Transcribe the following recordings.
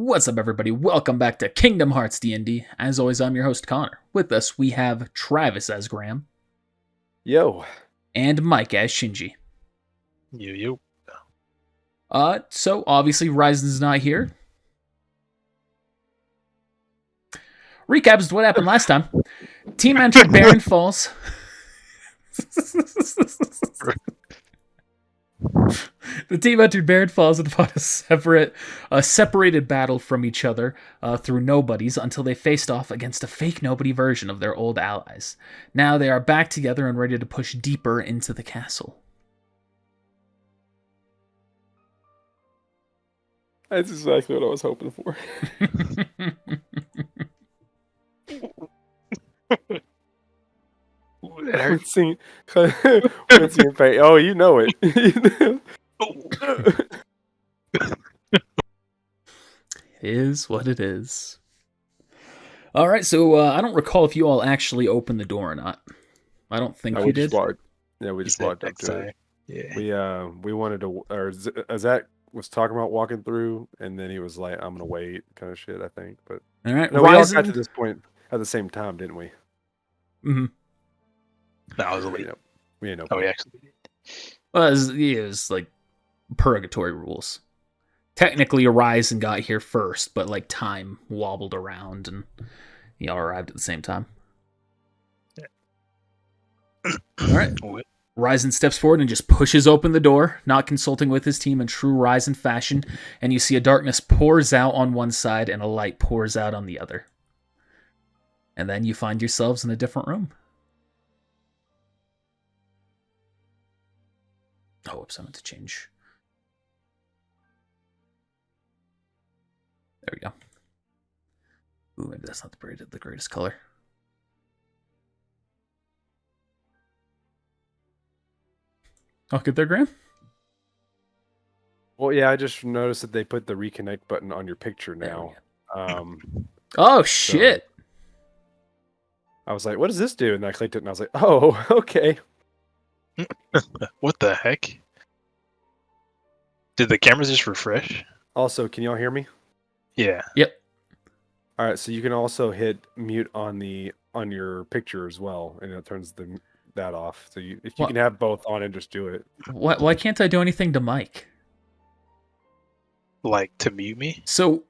What's up, everybody? Welcome back to Kingdom Hearts D&D. As always, I'm your host, Connor. With us, we have Travis as Graham. Yo. And Mike as Shinji. You. So obviously, Ryzen's not here. Recaps to what happened last time. Team entered Barren Falls. The team entered Barren Falls and fought a separated battle from each other through nobodies until they faced off against a fake nobody version of their old allies. Now they are back together and ready to push deeper into the castle. That's exactly what I was hoping for. Oh, you know it. Is what it is. Alright, so I don't recall if you all actually opened the door or not. I don't think you did. We just walked up to it. Yeah. We wanted to, or Zach was talking about walking through, and then he was like, I'm gonna wait, kind of shit, I think. But all right, no, we all got to this point at the same time, didn't we? Mm-hmm. That was a lead. We ain't no. Oh, we actually did. Well, it was like purgatory rules. Technically, Horizon got here first, but like time wobbled around, and y'all arrived at the same time. Yeah. All right. Ryzen steps forward and just pushes open the door, not consulting with his team in true Ryzen fashion, and you see a darkness pours out on one side and a light pours out on the other. And then you find yourselves in a different room. Oh, whoops, I meant to change. There we go. Ooh, maybe that's not the greatest color. Oh, good there, Graham? Well, yeah, I just noticed that they put the reconnect button on your picture now. Oh, shit. So I was like, what does this do? And I clicked it, and I was like, oh, okay. What the heck? Did the cameras just refresh? Also, can y'all hear me? Yeah. Yep. All right, so you can also hit mute on your picture as well, and it turns that off. So if you can have both on and just do it. Why can't I do anything to Mike? Like to mute me? So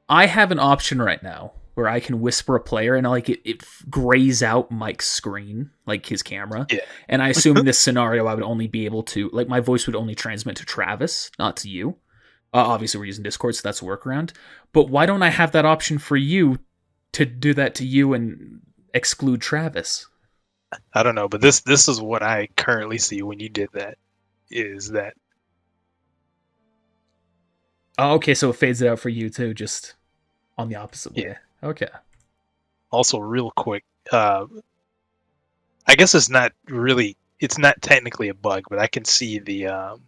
I have an option right now where I can whisper a player and like it grays out Mike's screen, like his camera. Yeah. And I assume in this scenario I would only be able to, like, my voice would only transmit to Travis, not to you. Obviously we're using Discord, so that's a workaround. But why don't I have that option for you to do that to you and exclude Travis? I don't know, but this is what I currently see when you did that. Is that? Oh, okay, so it fades it out for you too, just on the opposite way. Okay. Also, real quick, I guess it's not technically a bug, but I can see the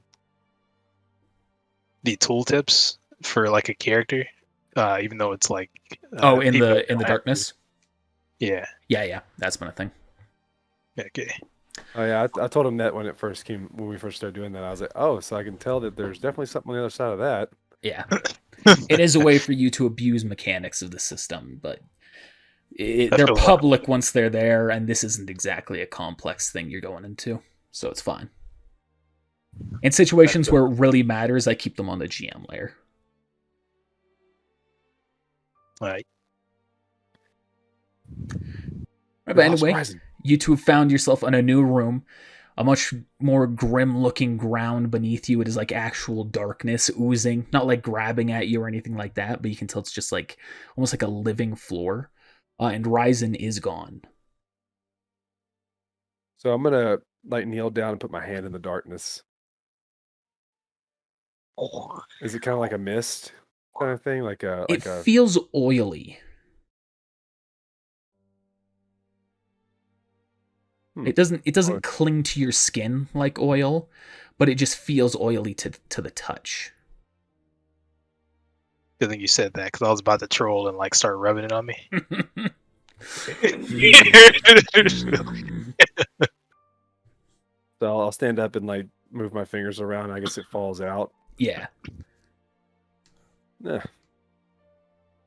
tooltips for like a character, even though it's like in the darkness. Yeah. Yeah, that's been a thing. Okay. Oh yeah, I told him that when we first started doing that. I was like, oh, so I can tell that there's definitely something on the other side of that. Yeah. It is a way for you to abuse mechanics of the system, but they're public once they're there, and this isn't exactly a complex thing you're going into, so it's fine. In situations where it really matters, I keep them on the GM layer. Right. But anyway, you two have found yourself in a new room, a much more grim-looking ground beneath you. It is like actual darkness oozing, not like grabbing at you or anything like that, but you can tell it's just like almost like a living floor. And Ryzen is gone. So I'm gonna like kneel down and put my hand in the darkness. Is it kind of like a mist kind of thing? It feels oily. It doesn't cling to your skin like oil, but it just feels oily to the touch. Good thing you said that, because I was about to troll and like start rubbing it on me. So I'll stand up and like move my fingers around. I guess it falls out. Yeah. Yeah.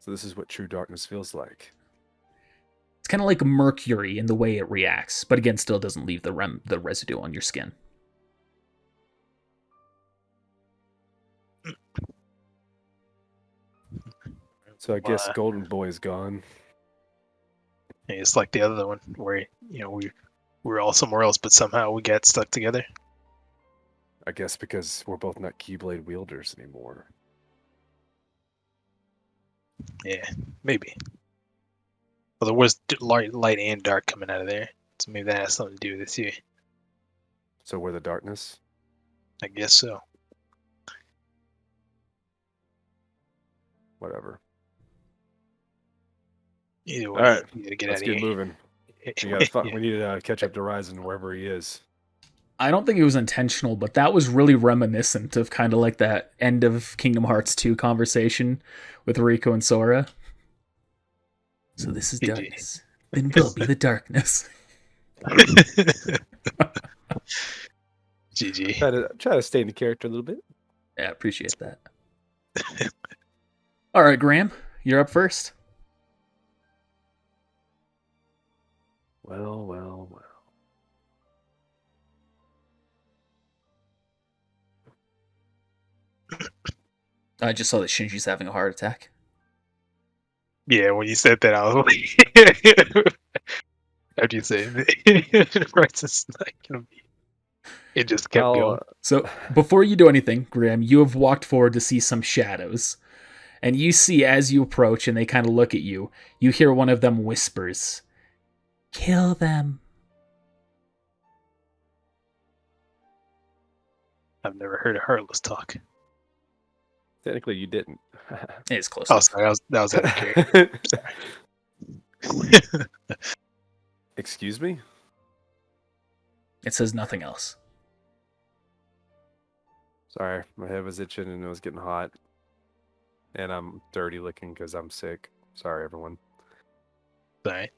So this is what true darkness feels like. It's kind of like mercury in the way it reacts, but again, still doesn't leave the residue on your skin. So I guess Golden Boy is gone. It's like the other one where we were all somewhere else, but somehow we got stuck together. I guess because we're both not Keyblade wielders anymore. Yeah, maybe. Well, there was light and dark coming out of there, so maybe that has something to do with it too. So we're the darkness? I guess so. Whatever. Either way, all right, you gotta get let's out of get here. moving. We need to catch up to Ryzen wherever he is. I don't think it was intentional, but that was really reminiscent of kind of like that end of Kingdom Hearts 2 conversation with Rico and Sora. So this is darkness. Then we'll be the darkness. GG. Try to stay in the character a little bit. Yeah, appreciate that. All right, Graham, you're up first. Well. I just saw that Shinji's having a heart attack. Yeah, when you said that, I was like, how do you say it? It's not gonna be. It just kept going. So before you do anything, Graham, you have walked forward to see some shadows. And you see as you approach and they kind of look at you, you hear one of them whispers, "Kill them." I've never heard a Heartless talk. Technically, you didn't. It's close. Oh, sorry, that was out of character. Excuse me? It says nothing else. Sorry, my head was itching and it was getting hot. And I'm dirty looking because I'm sick. Sorry, everyone. Sorry.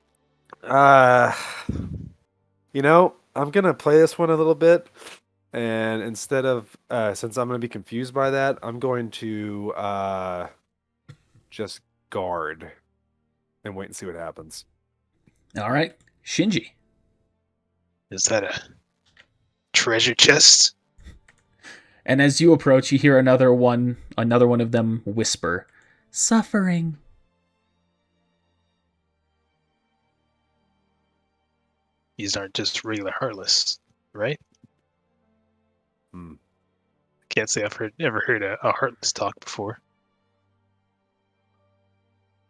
I'm going to play this one a little bit. And instead of, since I'm going to be confused by that, I'm going to just guard and wait and see what happens. All right, Shinji. Is that a treasure chest? And as you approach, you hear another one of them whisper, "Suffering." These aren't just regular Heartless, right? Can't say I've ever heard a Heartless talk before.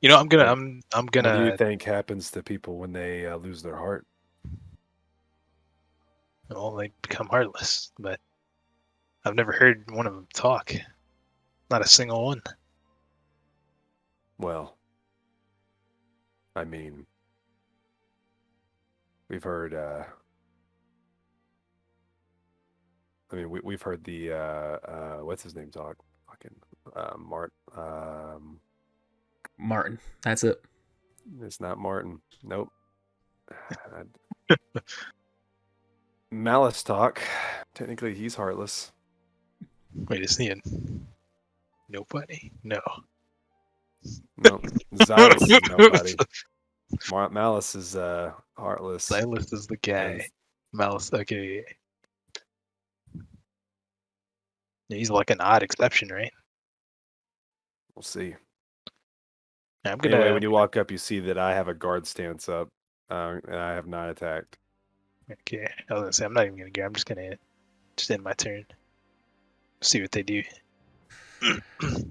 I'm gonna. What do you think happens to people when they lose their heart? Well, they become Heartless, but I've never heard one of them talk. Not a single one. Well, I mean, we've heard. We've heard the what's his name talk? Fucking Martin. That's it. It's not Martin. Nope. Malice talk. Technically, he's heartless. Wait, is he in? Nobody? No. No. Xylus is nobody. Malice is heartless. Xylus is the guy. Malice, okay. He's like an odd exception, right? We'll see. Anyway, when you walk up, you see that I have a guard stance up, and I have not attacked. Okay, I was gonna say I'm not even gonna go. I'm just gonna end my turn. See what they do.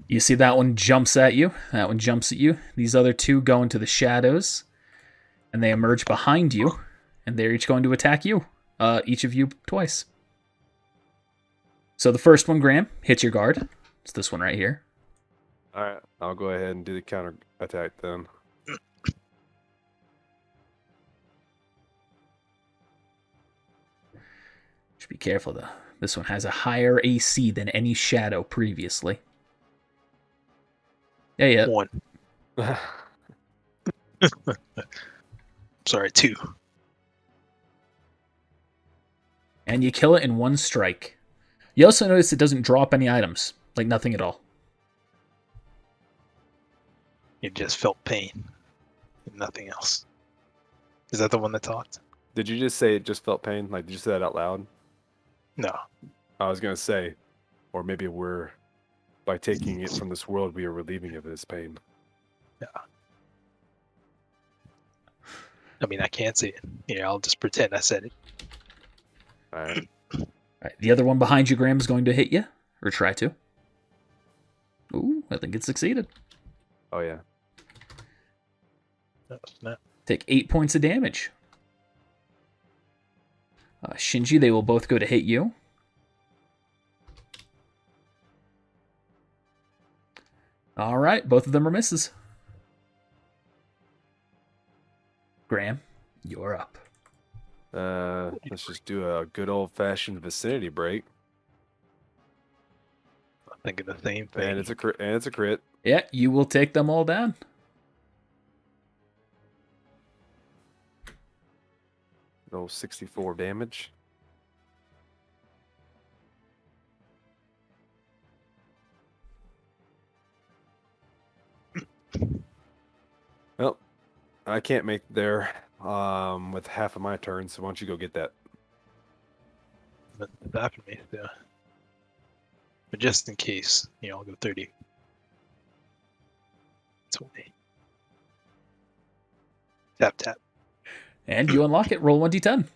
You see that one jumps at you. That one jumps at you. These other two go into the shadows, and they emerge behind you, and they're each going to attack you. Each of you twice. So the first one, Graham, hits your guard. It's this one right here. All right, I'll go ahead and do the counter attack then. Should be careful though. This one has a higher AC than any shadow previously. Yeah. 1. Sorry, 2. And you kill it in one strike. You also notice it doesn't drop any items. Like nothing at all. You just felt pain and nothing else. Is that the one that talked? Did you just say it just felt pain? Like, did you say that out loud? No. I was gonna say, or maybe by taking it from this world, we are relieving it of this pain. Yeah. I mean, I can't say it. I'll just pretend I said it. All right. All right, the other one behind you, Graham, is going to hit you, or try to. Ooh, I think it succeeded. Oh yeah. No, it's not. Take 8 points of damage. Shinji, they will both go to hit you. All right, both of them are misses. Graham, you're up. Let's just do a good old-fashioned vicinity break. I'm thinking the same thing. And it's a crit. And it's a crit. Yeah, you will take them all down. No 64 damage. Well, I can't make there with half of my turn, so why don't you go get that? That's happened to me. Yeah. But just in case, I'll go 30. 20. Tap, tap. And you unlock it. Roll 1d10.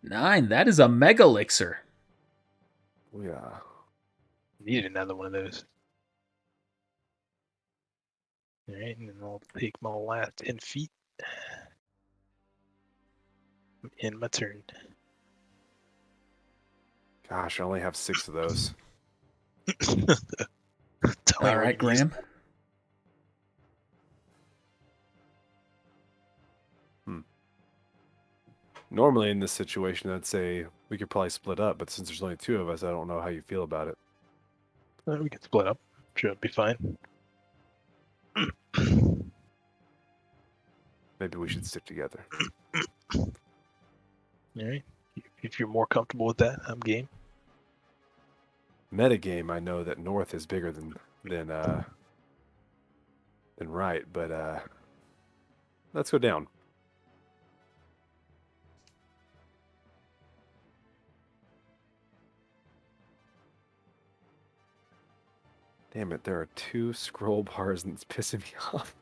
Nine. That is a mega elixir. Oh, yeah. Need another one of those. Alright, and then I'll take my last 10 feet. In my turn. Gosh, I only have 6 of those. All right, Graham. Normally in this situation, I'd say we could probably split up, but since there's only 2 of us, I don't know how you feel about it. We can split up. I'm sure it'll be fine. Maybe we should stick together. Alright. If you're more comfortable with that, I'm game. Metagame, I know that North is bigger than right, but let's go down. Damn it, there are 2 scroll bars and it's pissing me off.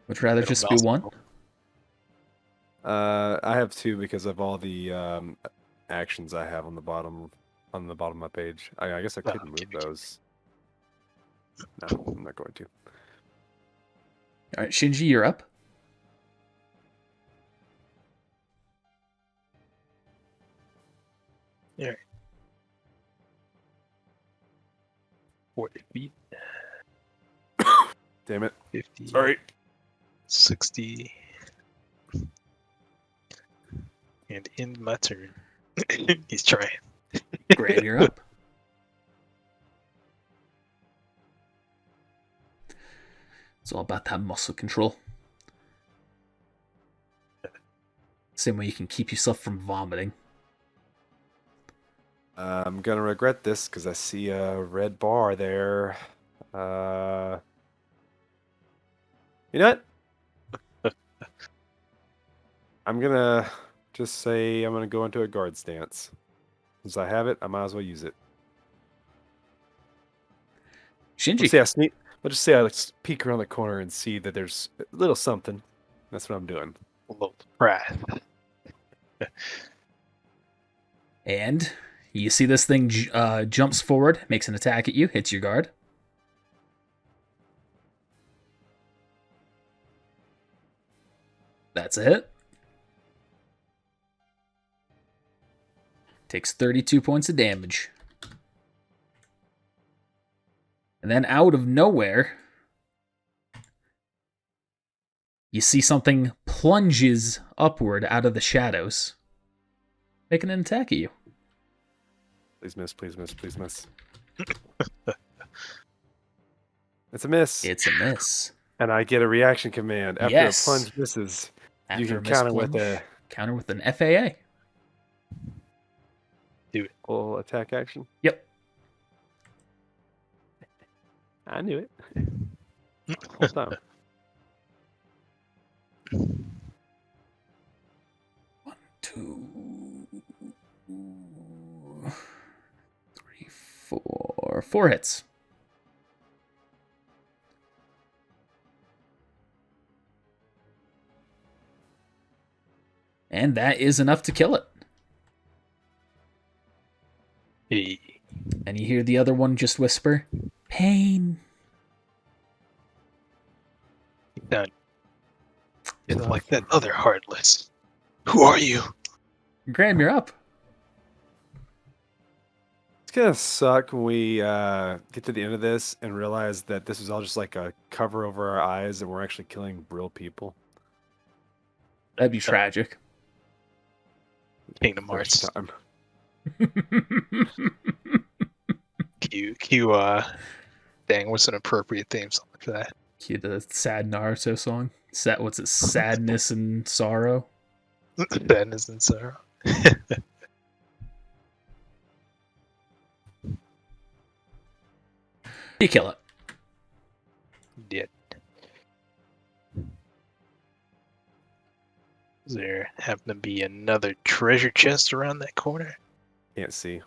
Would you rather just be one? I have 2 because of all the actions I have on the bottom of my page. I guess I could move those. No, I'm not going to. All right, Shinji, you're up. All right. 40 feet. Damn it. 50. Sorry. 60. And in my turn. He's trying. Graham, you're up. It's all about that muscle control. Same way you can keep yourself from vomiting. I'm gonna regret this because I see a red bar there. You know what? I'm gonna just say I'm gonna go into a guard stance. Since I have it, I might as well use it. Shinji. Let's just say I peek around the corner and see that there's a little something. That's what I'm doing. A little surprise. And you see this thing jumps forward, makes an attack at you, hits your guard. That's a hit. Takes 32 points of damage. And then out of nowhere, you see something plunges upward out of the shadows, making an attack at you. Please miss, please miss, please miss. It's a miss. It's a miss. And I get a reaction command. After Yes. a plunge misses, you After can a miss counter with plunge, a Counter with an FAA. Do it. Full attack action. Yep. I knew it. Whole time. 1, 2, 3, 4. 4 hits. And that is enough to kill it. Hey. And you hear the other one just whisper, "Pain." Done. It's like that other Heartless. Who are you? Graham, you're up. It's gonna suck when we get to the end of this and realize that this is all just like a cover over our eyes and we're actually killing real people. That'd be tragic. Kingdom Hearts. First time. Cue, dang, what's an appropriate theme song for that? Cue the sad Naruto song. What's it? Sadness and sorrow. Sadness and sorrow. You kill it. Did. Does there happen to be another treasure chest around that corner? Can't see.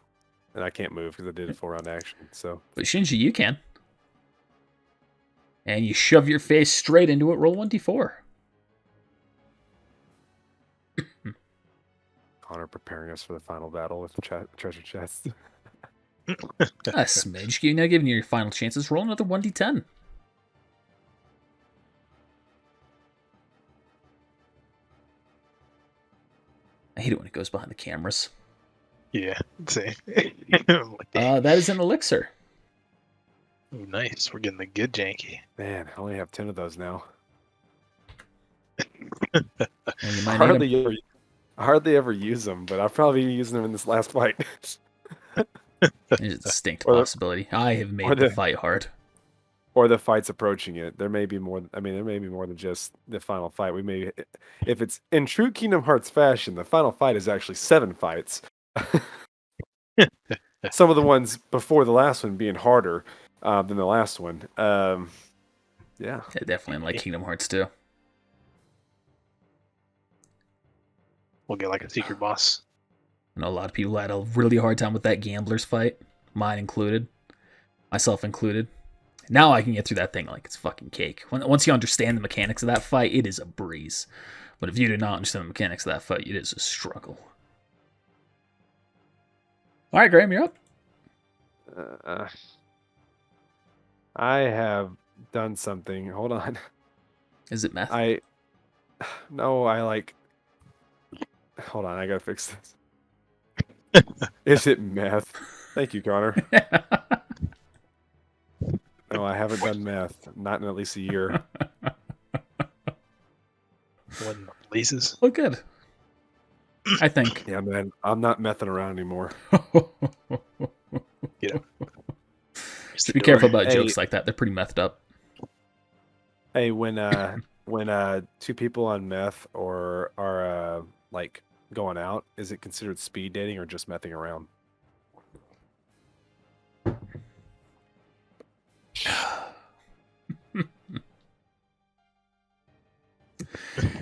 And I can't move because I did a 4-round action. So But Shinji, you can. And you shove your face straight into it. Roll 1d4. Connor preparing us for the final battle with the treasure chest. A smidge. Now giving you your final chances. Roll another 1d10. I hate it when it goes behind the cameras. Yeah, same. That is an elixir. Ooh, nice. We're getting the good janky. Man, I only have 10 of those now. And you might need 'em. I hardly ever use them, but I'll probably be using them in this last fight. There's a distinct possibility. I have made the fight hard. Or the fight's approaching it. There may be more. I mean, there may be more than just the final fight. We may, if it's in true Kingdom Hearts fashion, the final fight is actually 7 fights. Some of the ones before the last one being harder than the last one. Yeah. Yeah, definitely like Kingdom Hearts 2. We'll get like a secret boss. I know a lot of people had a really hard time with that gamblers fight, mine included, myself included. Now I can get through that thing like it's fucking cake. Once you understand the mechanics of that fight, it is a breeze. But if you do not understand the mechanics of that fight, it is a struggle. All right, Graham, you're up. I have done something. Hold on. Is it meth? Hold on, I gotta fix this. Is it meth? Thank you, Connor. No, I haven't done meth. Not in at least a year. One releases. Oh, good. I think. Yeah, man, I'm not messing around anymore. You know. Just be careful about jokes like that. They're pretty methed up. Hey, when two people on meth or are like going out, is it considered speed dating or just messing around?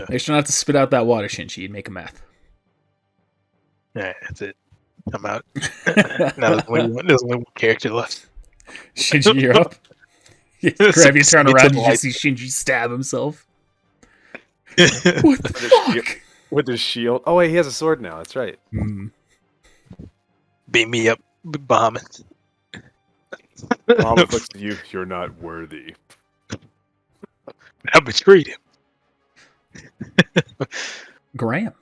They should not have to spit out that water, Shinji. You'd make a meth. Yeah, that's it. I'm out. Now there's only one character left. Shinji, you're up. Grab you, turn around, you just see Shinji stab himself. What the fuck? With his shield. Oh wait, he has a sword now. That's right. Beam me up, Bahamut. Bahamut looks at you. You're not worthy. I betrayed him. Graham.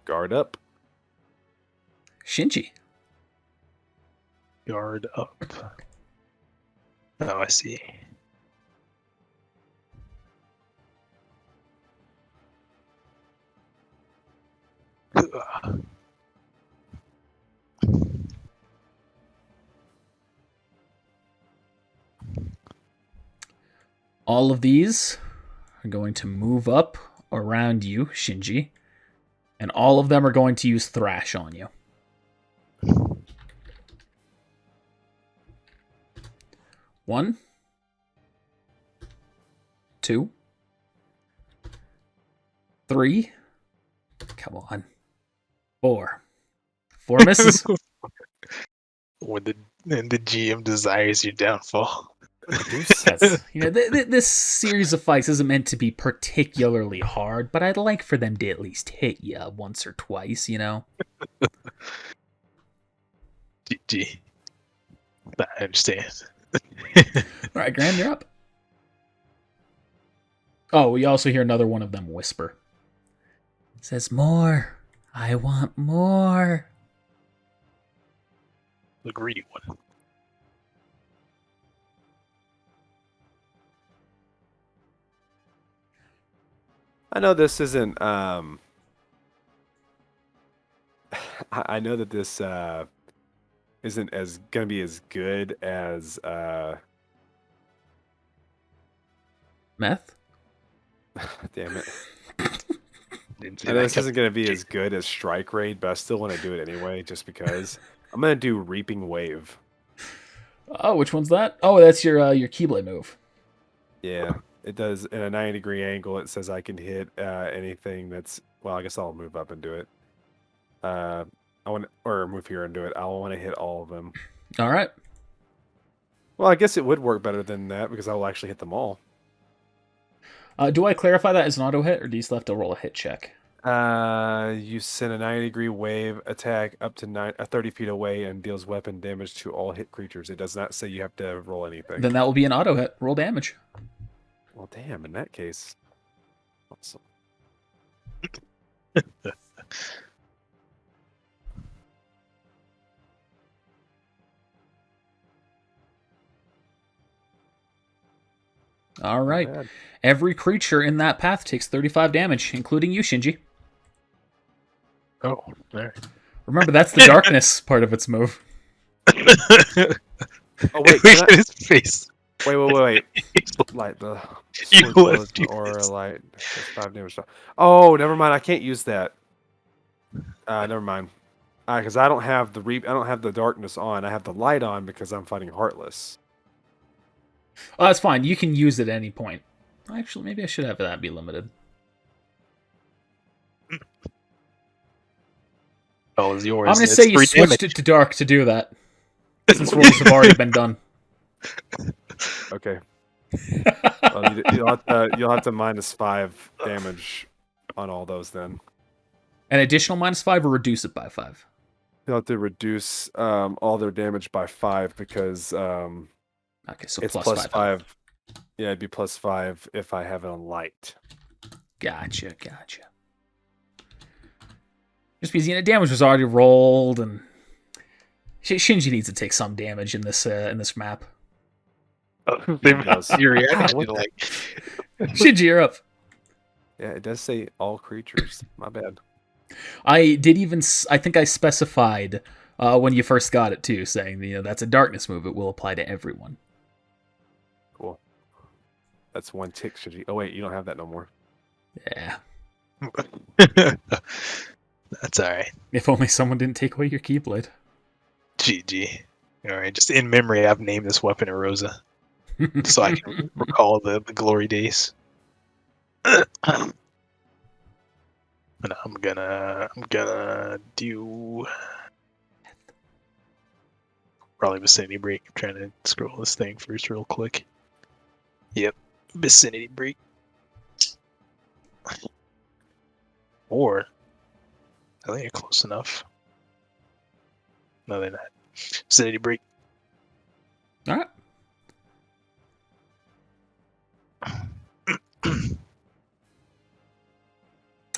Guard up. Shinji. Guard up. Oh, I see. All of these are going to move up around you, Shinji, and all of them are going to use Thrash on you. 1, 2, 3. Come on. 4. 4 misses. When the GM desires your downfall. This series of fights isn't meant to be particularly hard, but I'd like for them to at least hit you once or twice, GG. I understand. Alright, Graham, you're up. Oh, we also hear another one of them whisper. It says, more. I want more. The greedy one. I know this isn't. I know that this isn't gonna be as good as Meth? damn it. Didn't I say know that. this isn't gonna be as good as Strike Raid, but I still want to do it anyway, just because. I'm gonna do Reaping Wave. Oh, which one's that? Oh, that's your Keyblade move. Yeah, it does in a 90-degree angle. It says I can hit anything that's. Well, I guess I'll move up and do it. I want or move here and do it. I want to hit all of them. All right. Well, I guess it would work better than that because I will actually hit them all. Do I clarify that as an auto hit, or do you still have to roll a hit check? You send a 90-degree wave attack up to 30 feet away and deals weapon damage to all hit creatures. It does not say you have to roll anything. Then that will be an auto hit. Roll damage. Well, damn, in that case. Awesome. All right. Every creature in that path takes 35 damage, including you, Shinji. Oh, there. Remember, that's the darkness part of its move. Oh, wait. Look at his face. Wait. Light the You sword left glows your aura face. light. That's 5 damage. Oh, never mind. I can't use that. Never mind. Because I don't have the I don't have the darkness on. I have the light on because I'm fighting Heartless. Oh, that's fine. You can use it at any point. Actually, maybe I should have that be limited. Oh, it's yours. I'm going to It's say you 3 switched damage. it to dark to do that, since rolls have already been done. Okay. Well, you'll have to -5 damage on all those then. An additional -5 or reduce it by 5? You'll have to reduce all their damage by 5 because Okay, so it's plus 5. Yeah, it'd be +5 if I have it on light. Gotcha. Just because damage was already rolled, and Shinji needs to take some damage in this map. Your reaction, like Shinji, you're up. Yeah, it does say all creatures. My bad. I think I specified when you first got it too, saying that's a darkness move. It will apply to everyone. Cool. That's 1 tick, Shinji. Oh wait, you don't have that no more. Yeah. that's all right. If only someone didn't take away your Keyblade. GG. All right, just in memory, I've named this weapon Erosa, so I can recall the glory days. And I'm gonna do probably Vicinity Break. I'm trying to scroll this thing first real quick. Yep, Vicinity Break. Or I think they're close enough. No, they're not. Vicinity Break. All right.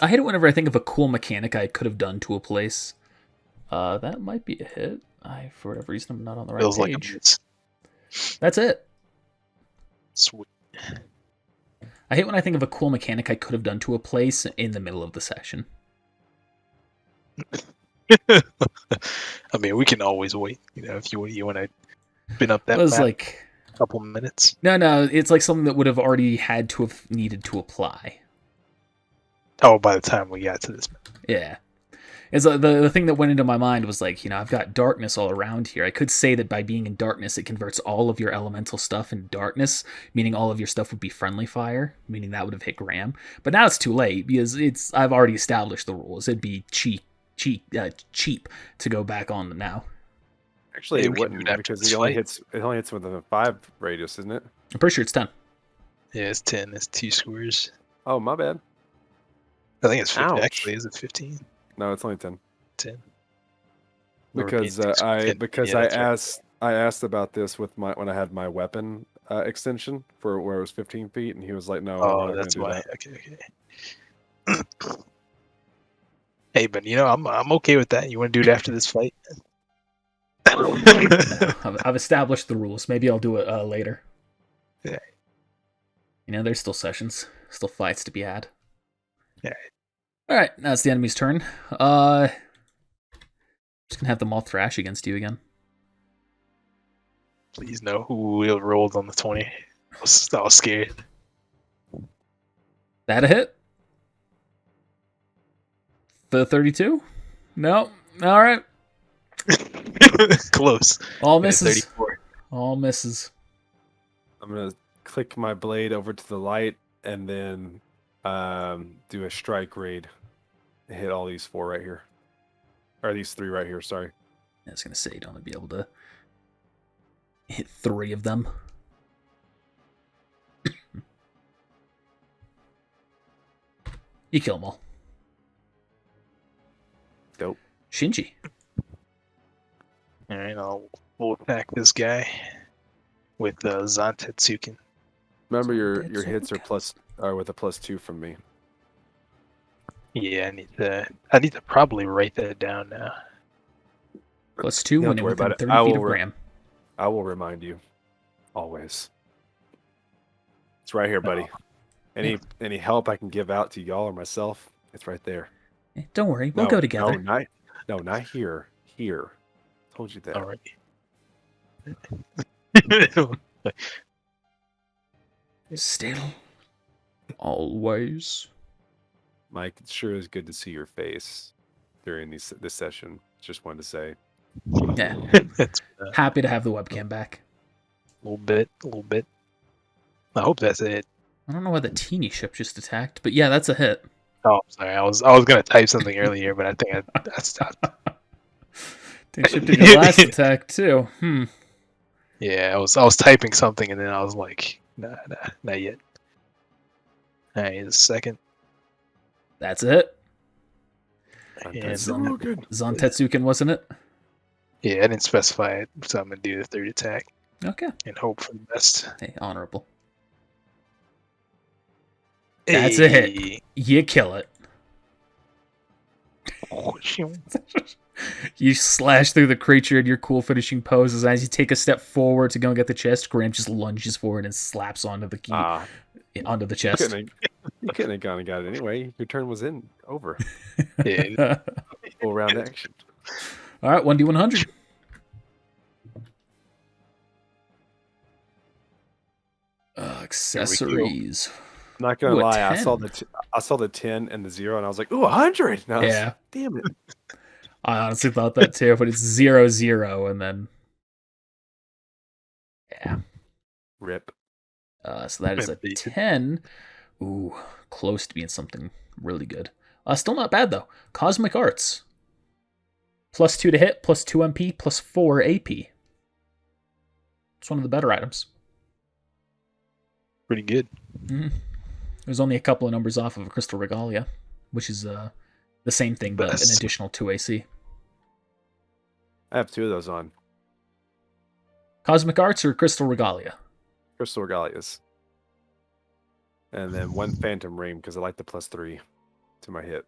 I hate it whenever I think of a cool mechanic I could have done to a place. That might be a hit. For whatever reason, I'm not on the right Feels page. like a miss. That's it. Sweet. I hate when I think of a cool mechanic I could have done to a place in the middle of the session. I mean, we can always wait. If you want to spin up that It was map. like couple minutes. No, it's like something that would have already had to have needed to apply. Oh, by the time we got to this. Yeah. It's the thing that went into my mind was like, I've got darkness all around here. I could say that by being in darkness, it converts all of your elemental stuff into darkness, meaning all of your stuff would be friendly fire, meaning that would have hit Graham. But now it's too late because I've already established the rules. It'd be cheap to go back on them now. Actually, it wouldn't because it only hits within a 5 radius, isn't it? I'm pretty sure it's 10. Yeah, it's 10. It's 2 squares. Oh, my bad. I think it's 15. Actually, is it 15? No, it's only 10. 10. Because I asked about this with when I had my weapon extension for where it was 15 feet, and he was like, "No, oh, that's why." Okay. Hey, but I'm okay with that. You want to do it after this fight? No, I've established the rules. Maybe I'll do it later. Yeah. There's still sessions, still fights to be had. Yeah. All right, now it's the enemy's turn. Just gonna have them all thrash against you again. Please know who rolled on the 20. I was scared. That a hit? The 32? No. All right. Close. All misses. 34. All misses. I'm gonna click my blade over to the light and then do a strike raid and hit all these 4 right here. Or these 3 right here, sorry. I was gonna say you don't want to be able to hit 3 of them. You kill them all. Dope. Shinji. Alright, we'll attack this guy with Zantetsuken. Remember your hits are with a +2 from me. Yeah, I need to probably write that down now. +2 when you're within 30 feet of Graham. I will remind you. Always. It's right here, buddy. Any help I can give out to y'all or myself, it's right there. Hey, don't worry, we'll go together. Not here. Here. Told you that. All right. Still. Always. Mike, it sure is good to see your face during this session. Just wanted to say. Yeah. Happy to have the webcam back. A little bit. I hope that's it. I don't know why the teeny ship just attacked, but yeah, that's a hit. Oh, sorry. I was gonna type something earlier, but I think I stopped. Teeny ship did your last attack too. Yeah, I was typing something and then I was like, nah, not yet. Alright, the second. That's it. And Zantetsuken, wasn't it? Yeah, I didn't specify it, so I'm gonna do the 3rd attack. Okay. And hope for the best. Hey, honorable. That's a hit. You kill it. You slash through the creature in your cool finishing poses. As you take a step forward to go and get the chest, Graham just lunges forward and slaps onto the key, onto the chest. You couldn't have gone and got it anyway. Your turn was over. Yeah. Full round action. All right, 1d100. Accessories. I'm not gonna lie. I saw the 10 and the 0, and I was like, "Ooh, 100!" Yeah. Damn it. I honestly thought that too, but it's 0-0, and then yeah. Rip. So that is a 10. Ooh, close to being something really good. Still not bad though. Cosmic Arts. +2 to hit, +2 MP, +4 AP. It's one of the better items. Pretty good. Mm-hmm. There's only a couple of numbers off of a Crystal Regalia, which is the same thing, but an additional 2 AC. I have 2 of those on. Cosmic Arts or Crystal Regalia? Crystal Regalias. And then 1 Phantom Ring because I like the +3 to my hit.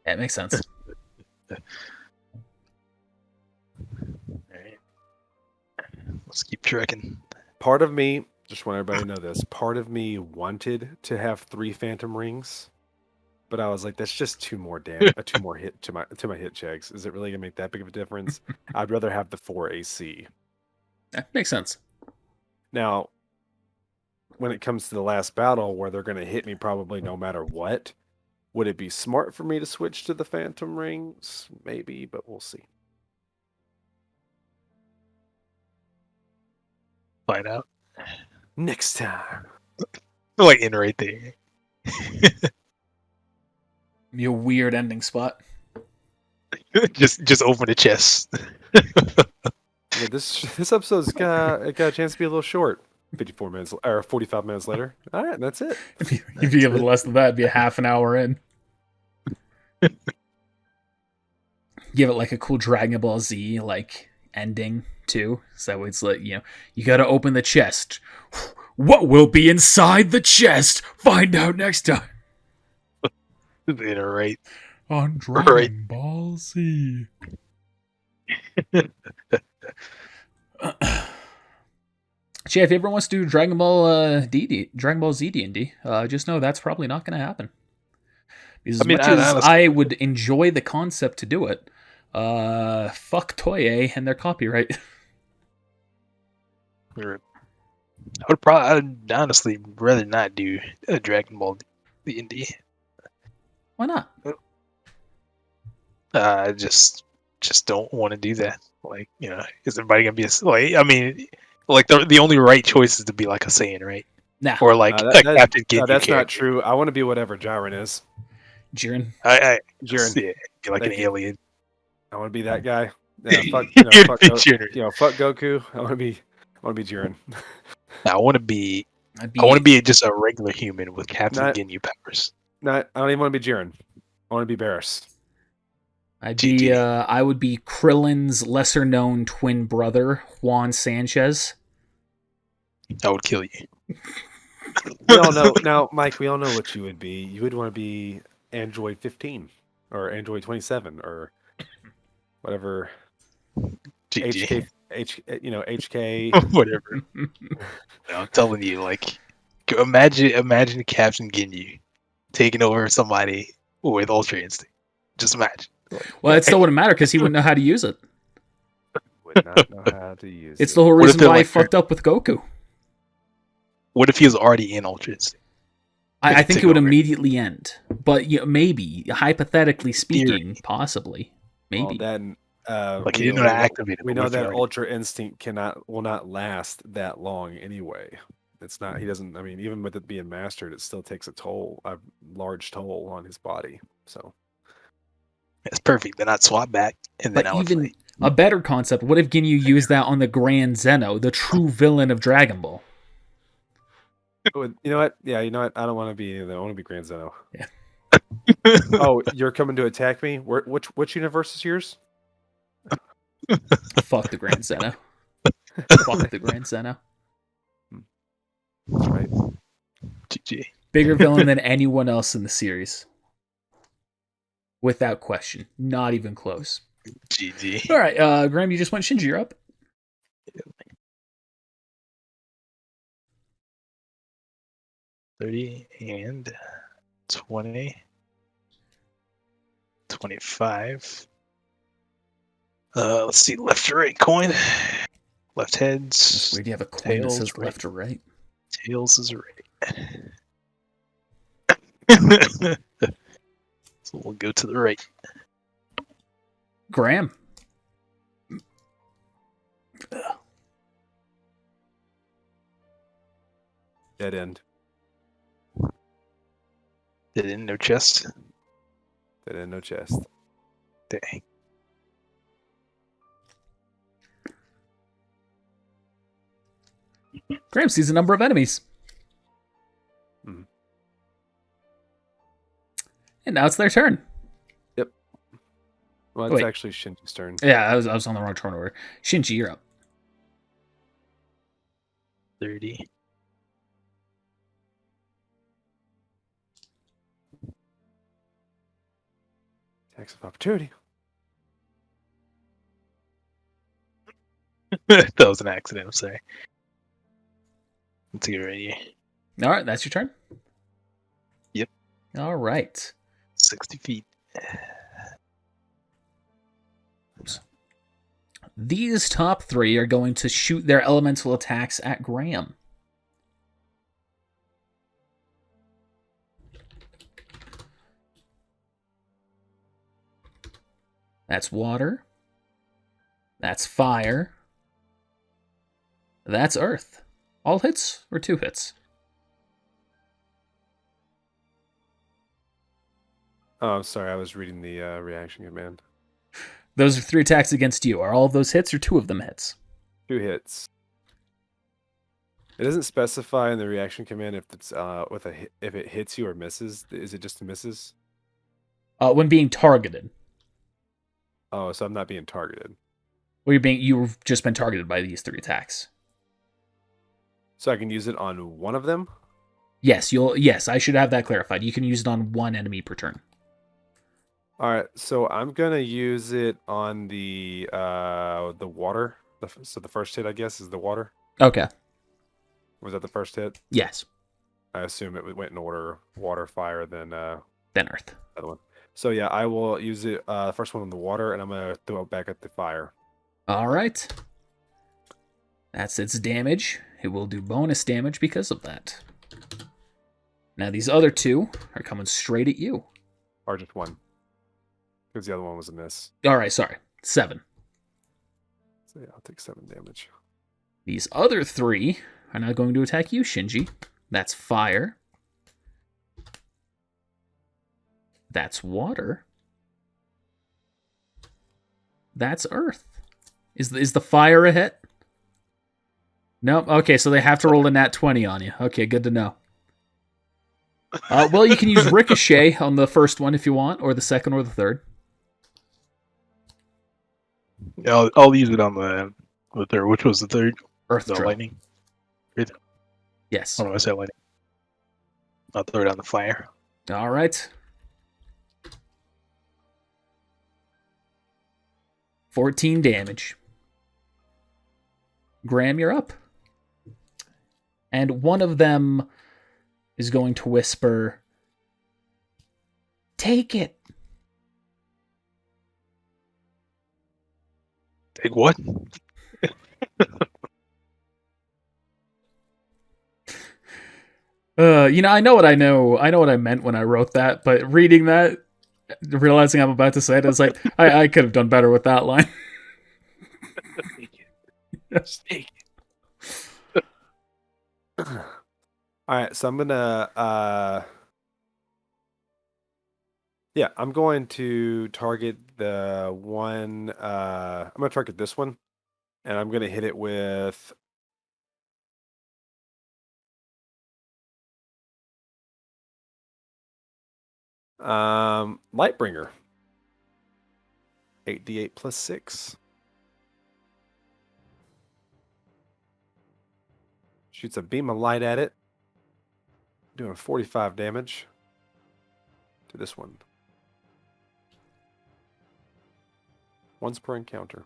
That makes sense. Alright. Let's keep trekking. Part of me, just want everybody to know this, part of me wanted to have 3 Phantom Rings, but I was like, that's just 2 more hit to my hit checks. Is it really gonna make that big of a difference? I'd rather have the 4 AC. That makes sense. Now, when it comes to the last battle where they're going to hit me probably no matter what, would it be smart for me to switch to the Phantom Rings? Maybe, but we'll see. Find out. Next time. Like in right there. Your weird ending spot. just open the chest. Yeah, this episode's got a chance to be a little short. 54 minutes or 45 minutes later. All right, that's it. If you give it less than that, it'd be a half an hour in. Give it like a cool Dragon Ball Z like ending too. So it's like, you got to open the chest. What will be inside the chest? Find out next time. Right. On Dragon Ball Z. Jay, if you ever wants to do Dragon Ball Z D&D, just know that's probably not going to happen. Because as much as I would enjoy the concept to do it, fuck Toei and their copyright. I'd honestly rather not do a Dragon Ball D&D. Why not? I just don't want to do that. Like, is everybody gonna be the only right choice is to be like a Saiyan, right? Nah. Or like a Captain Ginyu. That's not true. I want to be whatever Jiren is. Jiren. Jiren. Yeah, be like an alien. I want to be that guy. Yeah, fuck Goku. I want to be Jiren. I want to be just a regular human with Captain Ginyu powers. No, I don't even want to be Jiren. I want to be Barris. I would be Krillin's lesser known twin brother, Juan Sanchez. I would kill you. We all know now, Mike. We all know what you would be. You would want to be Android 15 or Android 27 or whatever. GG. HK. Whatever. I'm telling you, like, imagine Captain Ginyu taking over somebody with Ultra Instinct. Just imagine. Well, it still wouldn't matter because he wouldn't know how to use it. Would not know how to use it. It's the whole reason why he fucked up with Goku. What if he was already in Ultra Instinct? I think it would immediately end. But maybe, hypothetically speaking, possibly. Maybe. Well, then, he didn't know how to activate it. We know that Ultra Instinct will not last that long anyway. It's not. He doesn't. I mean, even with it being mastered, it still takes a large toll on his body. So it's perfect. Then I'd swap back, and then even a better concept. What if Ginyu used that on the Grand Zeno, the true villain of Dragon Ball? You know what? Yeah, you know what? I don't want to be either. I want to be Grand Zeno. Yeah. Oh, you're coming to attack me? Which universe is yours? Fuck the Grand Zeno. Fuck the Grand Zeno. That's right. GG. Bigger villain than anyone else in the series. Without question. Not even close. GG. All right, Graham, you just went Shinji, you're up. 30 and 20. 25. Let's see, left to right coin. Left heads. Where do you have a coin that says right. left or right? Tails is right. So we'll go to the right. Graham. Dead end. Dead end, no chest. Dead end, no chest. Dang. Graham sees a number of enemies. Mhm. And now it's their turn. Yep. Well, it's actually Shinji's turn. Yeah, I was on the wrong turn order. Shinji, you're up. 30. Attacks of opportunity. That was an accident, I'm sorry. Let's get ready. All right, that's your turn? Yep. All right. 60 feet. Oops. these top 3 are going to shoot their elemental attacks at Graham. That's water. That's fire. That's earth. All hits or 2 hits? Oh, I'm sorry. I was reading the reaction command. Those are 3 attacks against you. Are all of those hits or 2 of them hits? 2 hits. It doesn't specify in the reaction command if it's if it hits you or misses. Is it just misses? When being targeted. Oh, so I'm not being targeted. Well, you've just been targeted by these 3 attacks. So I can use it on one of them? Yes, yes, I should have that clarified. You can use it on 1 enemy per turn. All right, so I'm gonna use it on the water. So the first hit, I guess, is the water. Okay. Was that the first hit? Yes. I assume it went in order: water, fire, then Earth. Other one. So yeah, I will use it. First one on the water, and I'm gonna throw it back at the fire. All right. That's its damage. It will do bonus damage because of that. Now these other 2 are coming straight at you. Or just one, because the other one was a miss. All right, sorry. 7. So yeah, I'll take 7 damage. These other 3 are now going to attack you, Shinji. That's fire. That's water. That's earth. Is the fire a hit? Nope. Okay, so they have to roll a nat 20 on you. Okay, good to know. Well, you can use Ricochet on the first one if you want, or the second or the third. I'll use it on the third. Which was the third? Earth The drill. lightning. Yes. Oh, no, I said lightning. I'll throw it on the fire. All right. 14 damage. Graham, you're up. And one of them is going to whisper, "Take it." Take what? I know what I know. I know what I meant when I wrote that, but reading that, realizing I'm about to say it, I was like, I could have done better with that line. Snake. All right, so I'm gonna I'm going to target the one. I'm gonna target this one, and I'm gonna hit it with Lightbringer. 8d8 plus 6. Shoots a beam of light at it, doing 45 damage to this one. Once per encounter.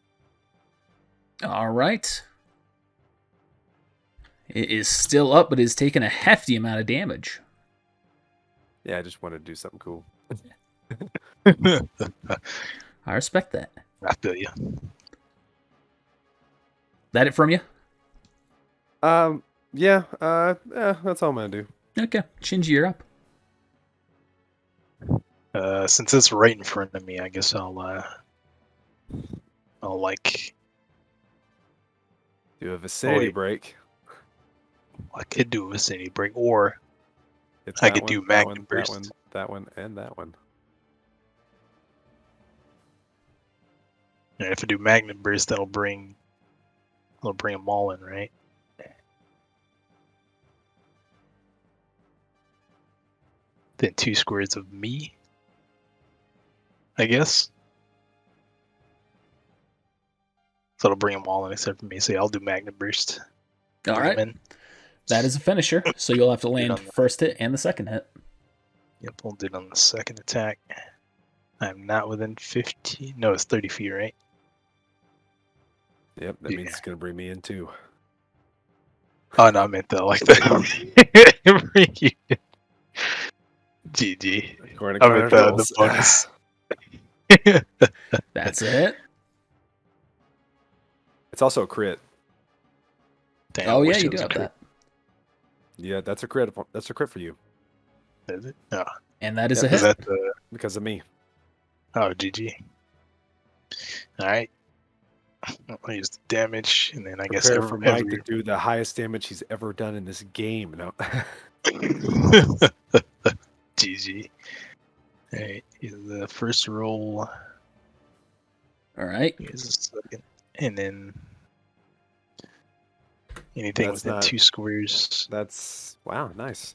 All right. It is still up, but it's taken a hefty amount of damage. Yeah, I just wanted to do something cool. I respect that. I feel you. That it from you? Yeah, that's all I'm gonna do. Okay, Shinji, you're up. Since it's right in front of me, I guess I'll like Do a vicinity break. I could do a vicinity break, or It's I that could one, do that Magnet one, Burst. that one, and that one. And if I do Magnet Burst, that'll bring them all in, right? Then 2 squares of me, I guess. So it'll bring them all in except for me. So yeah, I'll do Magnet Burst. All Bring right. 'em in. That is a finisher, so you'll have to land on the- first hit and the second hit. Yep, we'll do it on the second attack. I'm not within 15. No, it's 30 feet, right? Yep, that means it's gonna bring me in too. Oh no, I meant that like that. Bring you in. GG. According to I meant Connor's the rules. bonus. That's a hit. It's also a crit. Damn, Oh I yeah, wish you it do was a have crit. that. Yeah, that's a crit. That's a crit for you. Is it? No. And that is Yep, a Is hit. that the... because of me. Oh, GG. Alright. I'll use the damage, and then I guess Prepare for Mike to do the highest damage he's ever done in this game. No. GG. Alright, here's the first roll. All right. Here's the second. And then anything That's within not- 2 squares. That's wow, nice.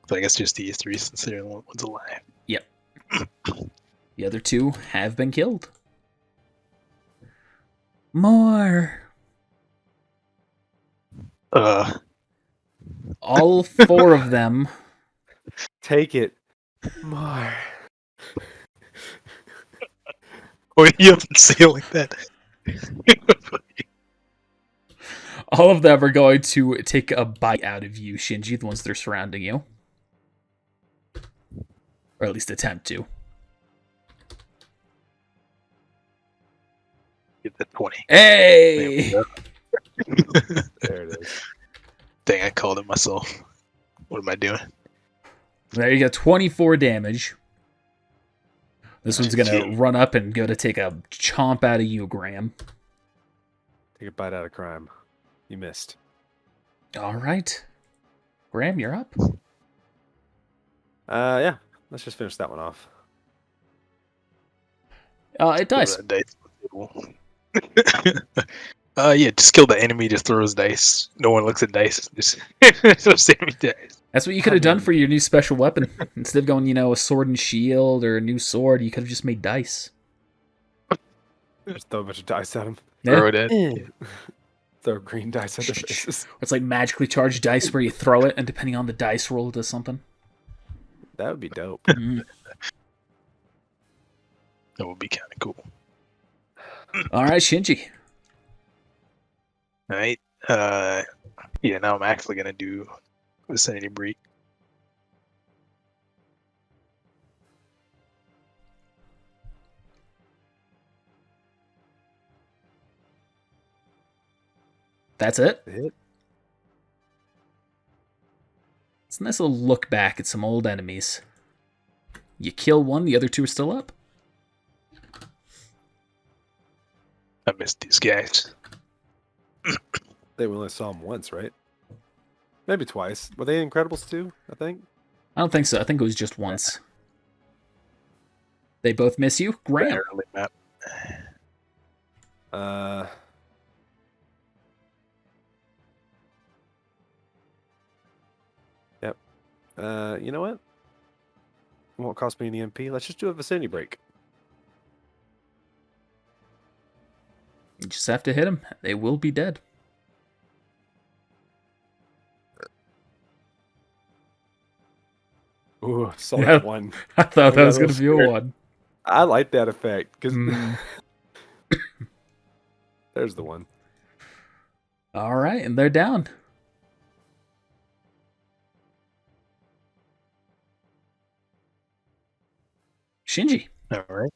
So I guess just these 3 since they're the only ones alive. Yep. The other 2 have been killed. More. All 4 of them. Take it. More. Why do you have to say it like that? All of them are going to take a bite out of you, Shinji, the ones that are surrounding you. Or at least attempt to. Get the 20. Hey! There it is. Dang, I called it myself. What am I doing? There you go, 24 damage. This one's going GG. to run up and go to take a chomp out of you, Graham. Take a bite out of crime. You missed. All right. Graham, you're up. Yeah. Let's just finish that one off. It Throw does. that dice on the table. Yeah, just kill the enemy, just throws dice. No one looks at dice. Just enemy dice. That's what you could have done for your new special weapon. Instead of going, a sword and shield or a new sword, you could have just made dice. Just throw a bunch of dice at him. Yeah. Throw it at. Throw green dice at their faces. It's like magically charged dice where you throw it, and depending on the dice roll, it does something. That would be dope. Mm. That would be kind of cool. All right, Shinji. Alright. Yeah, now I'm actually gonna do Vicinity Break. That's it. Hit. It's a nice little look back at some old enemies. You kill one, the other 2 are still up. I missed these guys. They only saw him once, right? Maybe twice. Were they Incredibles 2, I think? I don't think so. I think it was just once. They both miss you. Graham. Early map. Yep. You know what? It won't cost me any MP. Let's just do a vicinity break. You just have to hit them. They will be dead. Ooh, solid Yeah. one. I thought that got was a going to be little a scared. 1. I like that effect because Mm. there's the one. All right, and they're down. Shinji. Alright.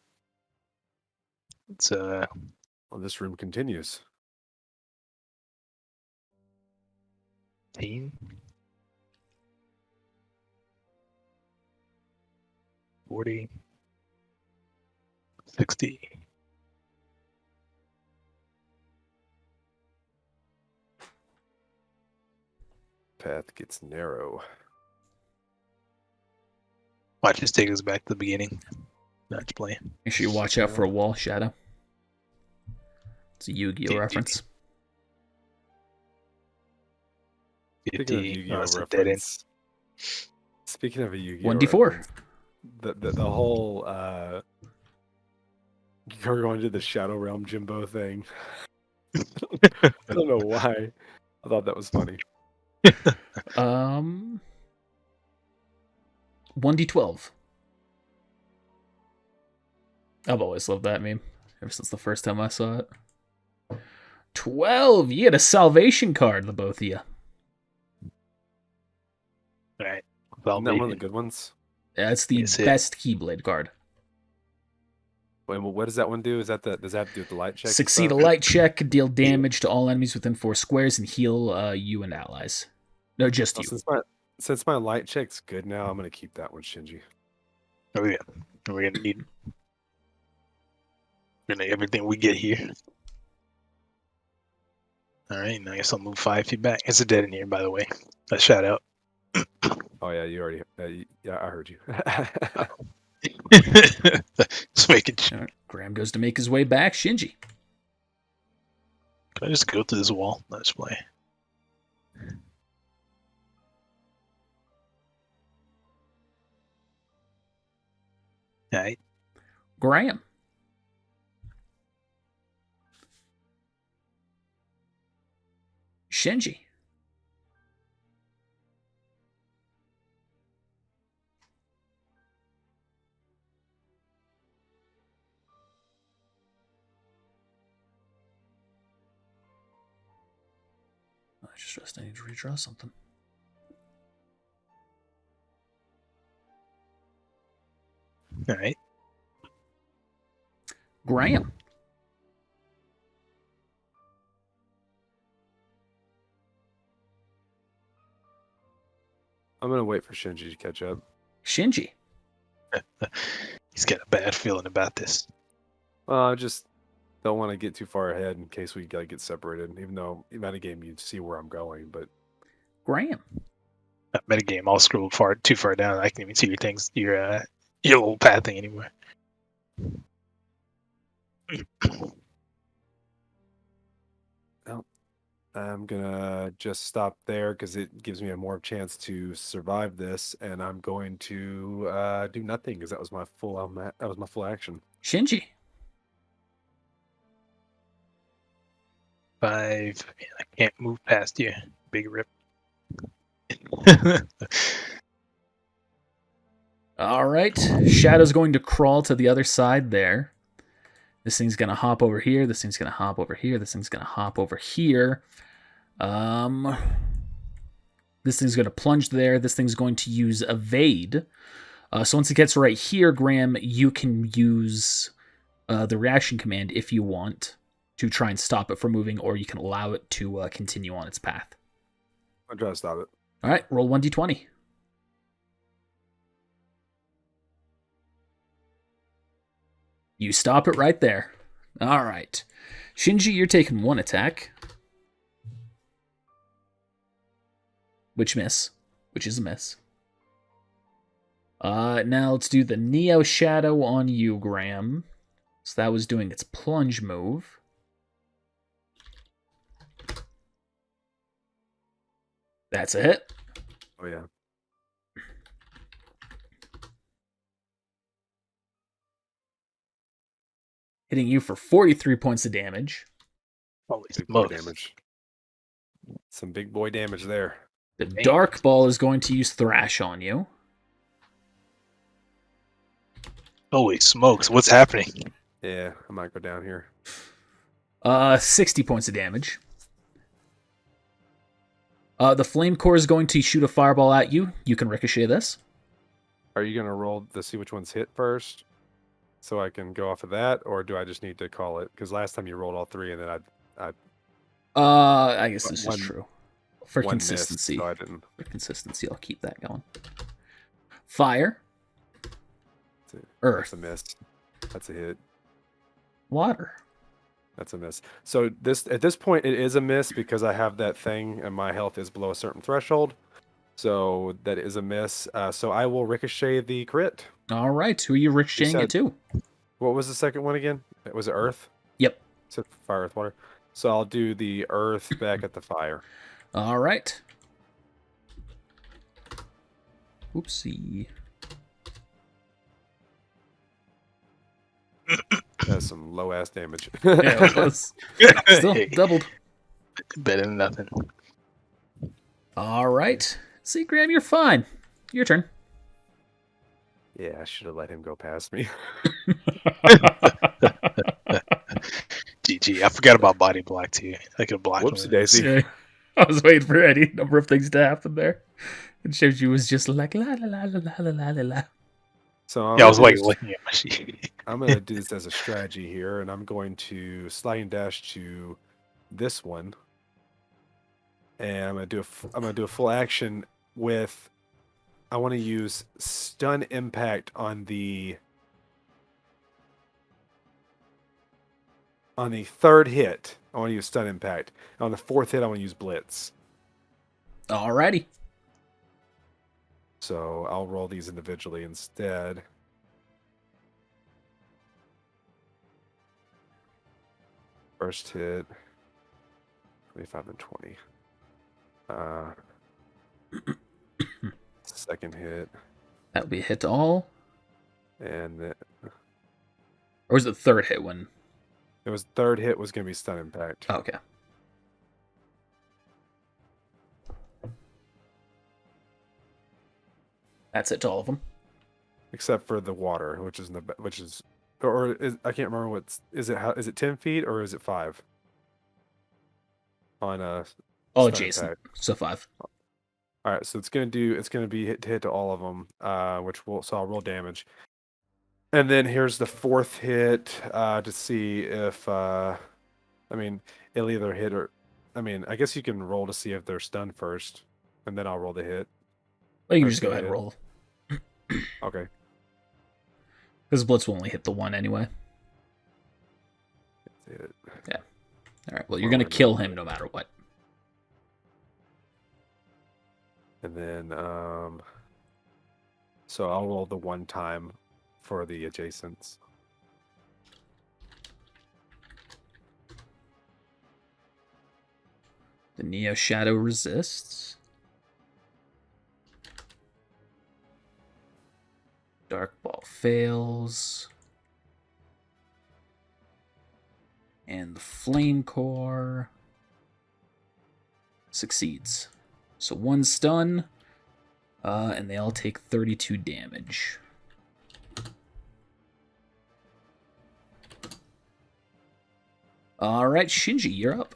It's Well, this room continues. 10. 40. 60. Path gets narrow. Watch this take us back to the beginning. Not playing. Make sure you watch out for a wall shadow. It's a Yu-Gi-Oh reference. Speaking of 50. Yu-Gi-Oh it's a dead end. reference. Speaking of a Yu-Gi-Oh 1d4. reference, the whole you're going to the Shadow Realm Jimbo thing. I don't know why. I thought that was funny. 1d12. I've always loved that meme ever since the first time I saw it. 12. You get a salvation card, the both of you. Alright. Isn't that one of the good ones? That's the Yes, it- best Keyblade card. What does that one do? Does that have to do with the light check? Succeed a light check, deal damage to all enemies within 4 squares, and heal you and allies. No, just you. Since my light check's good now, I'm gonna keep that one, Shinji. Oh yeah, we're gonna need everything we get here. All right, now I guess I'll move 5 feet back. It's a dead in here, by the way. A shout out. Oh yeah, you already. Yeah, I heard you. Just making sure. Right. Graham goes to make his way back. Shinji. Can I just go through this wall? Let's play. All right. Graham. Shinji. I just realized I need to redraw something. All right. Graham. I'm gonna wait for Shinji to catch up. Shinji. He's got a bad feeling about this. I just don't want to get too far ahead in case we gotta get separated. Even though metagame, you see where I'm going, but Graham. That metagame, I'll scroll too far down. I can't even see your little pathing anymore. Well, I'm gonna just stop there because it gives me a more chance to survive this, and I'm going to do nothing because that was my full action. Shinji. 5. Man, I can't move past you. Big rip. All right. Shadow's going to crawl to the other side there. This thing's going to hop over here. This thing's going to hop over here. This thing's going to hop over here. This thing's going to plunge there. This thing's going to use evade. So once it gets right here, Graham, you can use the reaction command if you want to try and stop it from moving, or you can allow it to continue on its path. I'll try to stop it. All right, roll 1d20. You stop it right there. All right. Shinji, you're taking 1 attack. Which is a miss. Now let's do the Neo Shadow on you, Graham. So that was doing its plunge move. That's a hit. Oh yeah. Hitting you for 43 points of damage. Holy Big boy smokes. damage. Some big boy damage there. The Dark Ball is going to use Thrash on you. Holy smokes, what's happening? Yeah, I might go down here. 60 points of damage. The Flame Core is going to shoot a fireball at you. You can ricochet this. Are you gonna roll to see which one's hit first, so I can go off of that, or do I just need to call it? Because last time you rolled all 3, and then I guess this is true. For one consistency. missed, so I didn't. For consistency, I'll keep that going. Fire. That's Earth. a miss. That's a hit. Water. That's a miss. So at this point, it is a miss because I have that thing, and my health is below a certain threshold. So that is a miss. So I will ricochet the crit. All right. Who are you ricocheting it to? What was the second one again? Was it Earth? Yep. So fire, earth, water. So I'll do the Earth back at the fire. All right. Oopsie. That's some low ass damage. Yeah, it was. Still doubled. Better than nothing. All right. See, Graham, you're fine. Your turn. Yeah, I should have let him go past me. GG. I forgot about body block too. I could have blocked Whoopsie him. daisy. Yeah, I was waiting for any number of things to happen there. And Shinji was just like, la la la la la la la la. So I'm Yeah, I gonna was do like this. looking at my sheet. I'm gonna do this as a strategy here, and I'm going to sliding dash to this one, and I'm gonna do a full action with. I want to use stun impact on the third hit. I want to use stun impact. On the fourth hit, I want to use blitz. Alrighty. So I'll roll these individually instead. First hit, 25 and 20. Second hit, That'll be a hit to all. and Or was it the third hit when? it was third hit was going to be stun impact. Oh, okay. That's it to all of them. Except for the water, which is I can't remember what's is it 10 feet or is it 5? On a All stun adjacent. impact. So 5. All right, so it's gonna be hit to all of them, so I'll roll damage. And then here's the fourth hit to see if I mean it'll either hit or I guess you can roll to see if they're stunned first, and then I'll roll the hit. Well, you can Or just go ahead and hit. roll. Okay. Because Blitz will only hit the one anyway. Hit it. Yeah. Alright, well, you're going to kill him no matter what. And then so I'll roll the one time for the adjacents. The Neo Shadow resists. Dark Ball fails. And the Flame Core succeeds. So 1 stun, and they all take 32 damage. All right, Shinji, you're up.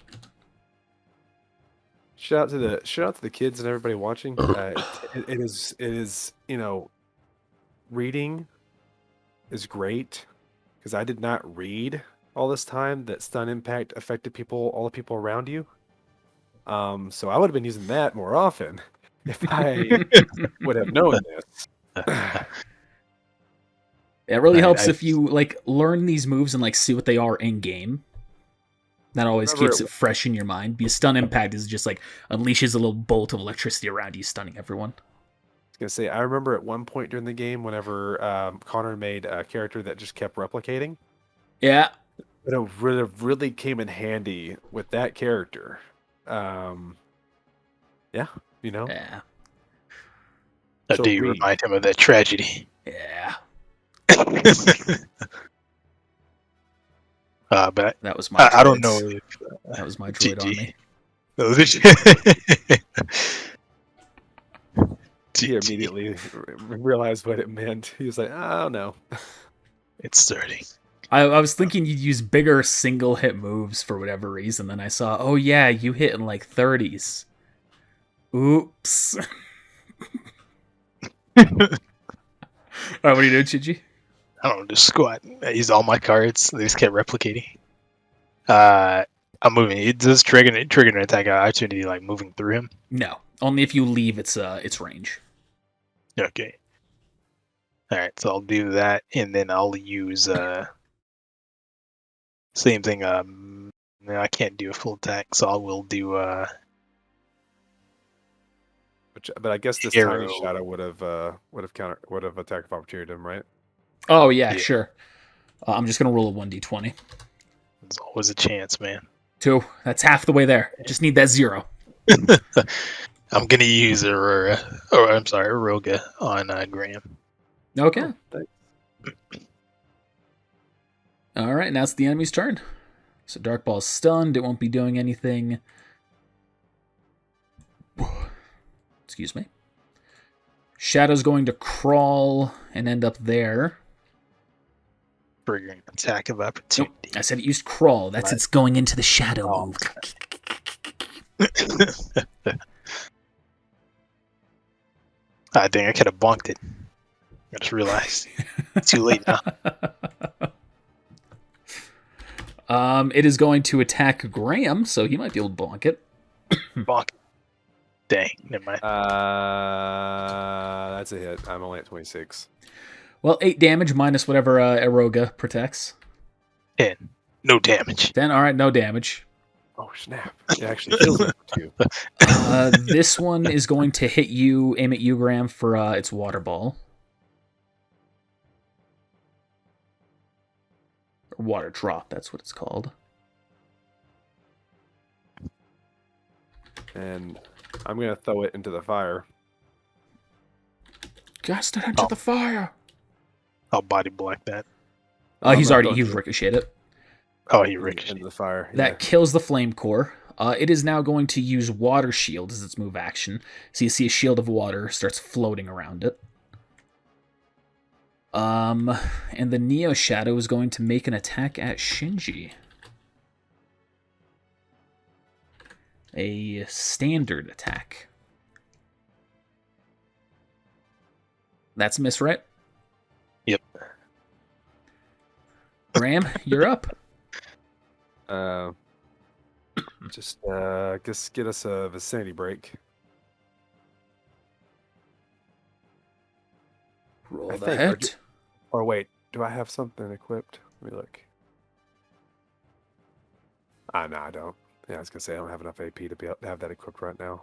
Shout out to the kids and everybody watching. It is reading is great because I did not read all this time that stun impact affected all the people around you. So I would have been using that more often if I would have known this. It really helps if you learn these moves and see what they are in game. That always keeps it fresh in your mind. Because stun impact is just unleashes a little bolt of electricity around you, stunning everyone. I was gonna say, I remember at one point during the game, whenever Connor made a character that just kept replicating. Yeah, but it really came in handy with that character. Yeah, Yeah. So do you remind him of that tragedy? Yeah. But that was my. I don't know if that was my droid on me. He immediately realized what it meant. He was like, "Oh no, it's starting." I was thinking you'd use bigger single hit moves for whatever reason. Then I saw, oh yeah, you hit in 30s. Oops. Alright, what are you doing, Shinji? I don't know, just squat. I used all my cards. They just kept replicating. I'm moving. It does trigger an attack opportunity moving through him. No, only if you leave its range. Okay. All right, so I'll do that, and then I'll use same thing. I can't do a full attack, so I will do. But I guess this tiny shadow would have attack of opportunity him, right? Oh yeah. Sure. I'm just gonna roll a 1d20. There's always a chance, man. 2. That's half the way there. Just need that 0. I'm gonna use Aroga on Graham. Okay. All right, now it's the enemy's turn. So Dark Ball's stunned. It won't be doing anything. Excuse me. Shadow's going to crawl and end up there. Triggering attack of opportunity. Nope. I said it used crawl. That's it's going into the shadow move. I think I could have bonked it. I just realized it's too late now. It is going to attack Graham, so he might be able to block it. Bonk. Dang, never mind. That's a hit. I'm only at 26. Well, 8 damage minus whatever Eroga protects. 10. No damage. 10, alright, no damage. Oh, snap. It actually heals it for 2. This one is going to hit you, aim at you, Graham, for its water ball. Or water drop, that's what it's called. And I'm going to throw it into the fire. Cast it into the fire! I'll body block that. He's ricocheted it. Oh, he ricocheted into the fire. That kills the flame core. It is now going to use water shield as its move action. So you see a shield of water starts floating around it. And the Neo Shadow is going to make an attack at Shinji. A standard attack. That's a miss, right? Yep. Graham, you're up. Just guess get us a vicinity break. Roll I the think, hit. Or wait, do I have something equipped? Let me look. No, I don't. Yeah, I was gonna say I don't have enough AP to be able to have that equipped right now.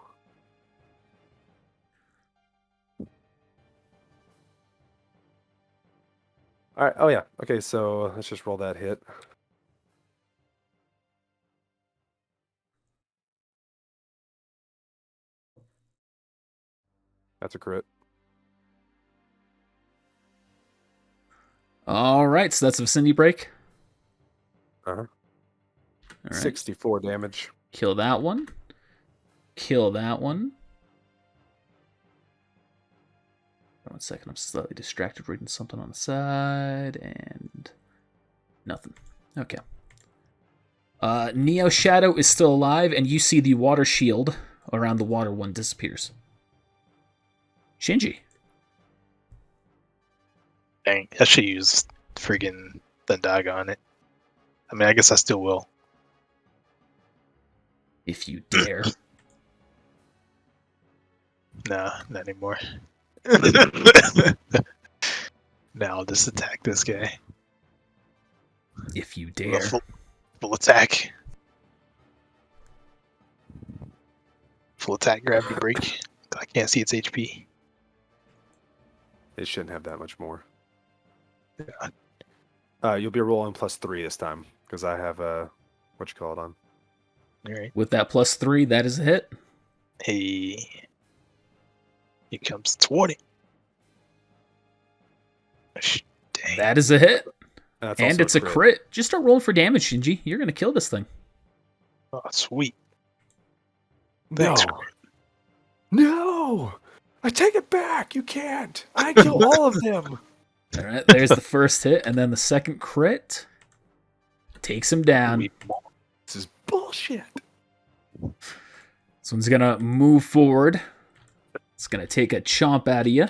All right. Oh yeah. Okay. So let's just roll that hit. That's a crit. All right, so that's a vicinity break. Uh-huh. All right. 64 damage. Kill that one. Kill that one. 1 second, I'm slightly distracted reading something on the side, and nothing. Okay. Neo Shadow is still alive, and you see the water shield around the water one disappears. Shinji. Dang, I should use friggin' the dagger on it. I mean, I guess I still will. If you dare. Nah, not anymore. Now I'll just attack this guy. If you dare. Full attack. Full attack, gravity break. I can't see its HP. It shouldn't have that much more. Yeah. You'll be rolling +3 this time because I have what you call it on. All right. With that +3, that is a hit. Hey. Here comes 20. Dang. That is a hit. And it's a crit. Just start rolling for damage, Shinji. You're going to kill this thing. Oh, sweet. No. Thanks. No! I take it back. You can't. I kill all of them. All right, there's the first hit, and then the second crit takes him down. This is bullshit. This one's going to move forward. It's going to take a chomp out of you.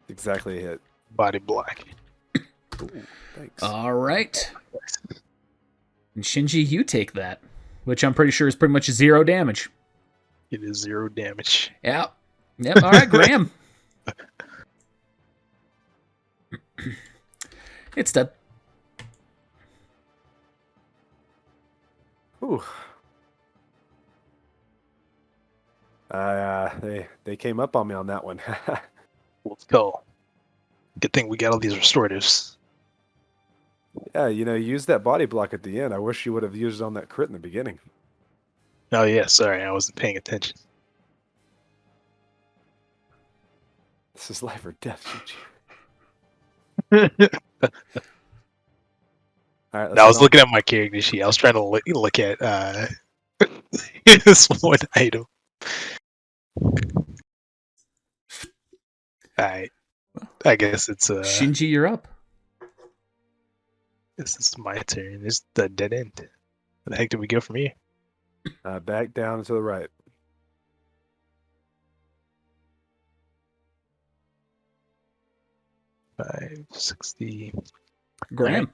Exactly a hit. Body block. Ooh, thanks. All right. And Shinji, you take that, which I'm pretty sure is pretty much 0 damage. It is 0 damage. Yep. Yep. All right, Graham. It's dead. Ooh. They came up on me on that one. Let's go. Good thing we got all these restoratives. Yeah, use that body block at the end. I wish you would have used it on that crit in the beginning. Oh yeah, sorry, I wasn't paying attention. This is life or death, I All right, was looking at my character sheet. I was trying to look at this one item. Alright. I guess it's Shinji, you're up. This is my turn. It's the dead end. Where the heck did we go from here? back down to the right. 560. Graham.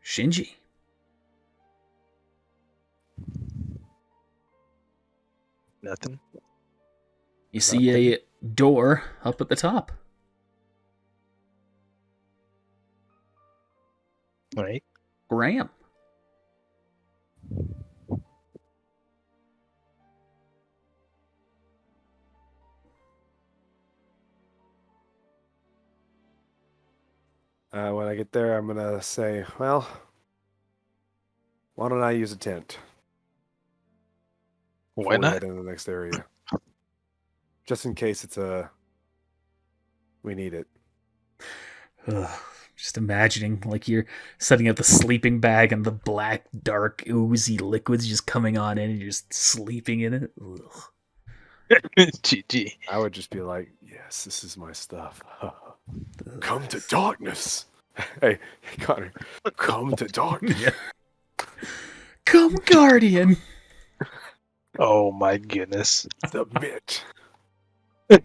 Shinji. Nothing. You see a door up at the top. All right. Graham. When I get there, I'm gonna say, well, why don't I use a tent Why before we head not? into the next area? Just in case we need it. Ugh, just imagining like you're setting up the sleeping bag and the black, dark, oozy liquids just coming on in and you're just sleeping in it. Ugh. GG. I would just be like, yes, this is my stuff. Come to darkness. Hey, Connor, come to darkness. Yeah. Come, Guardian. Oh my goodness. Submit.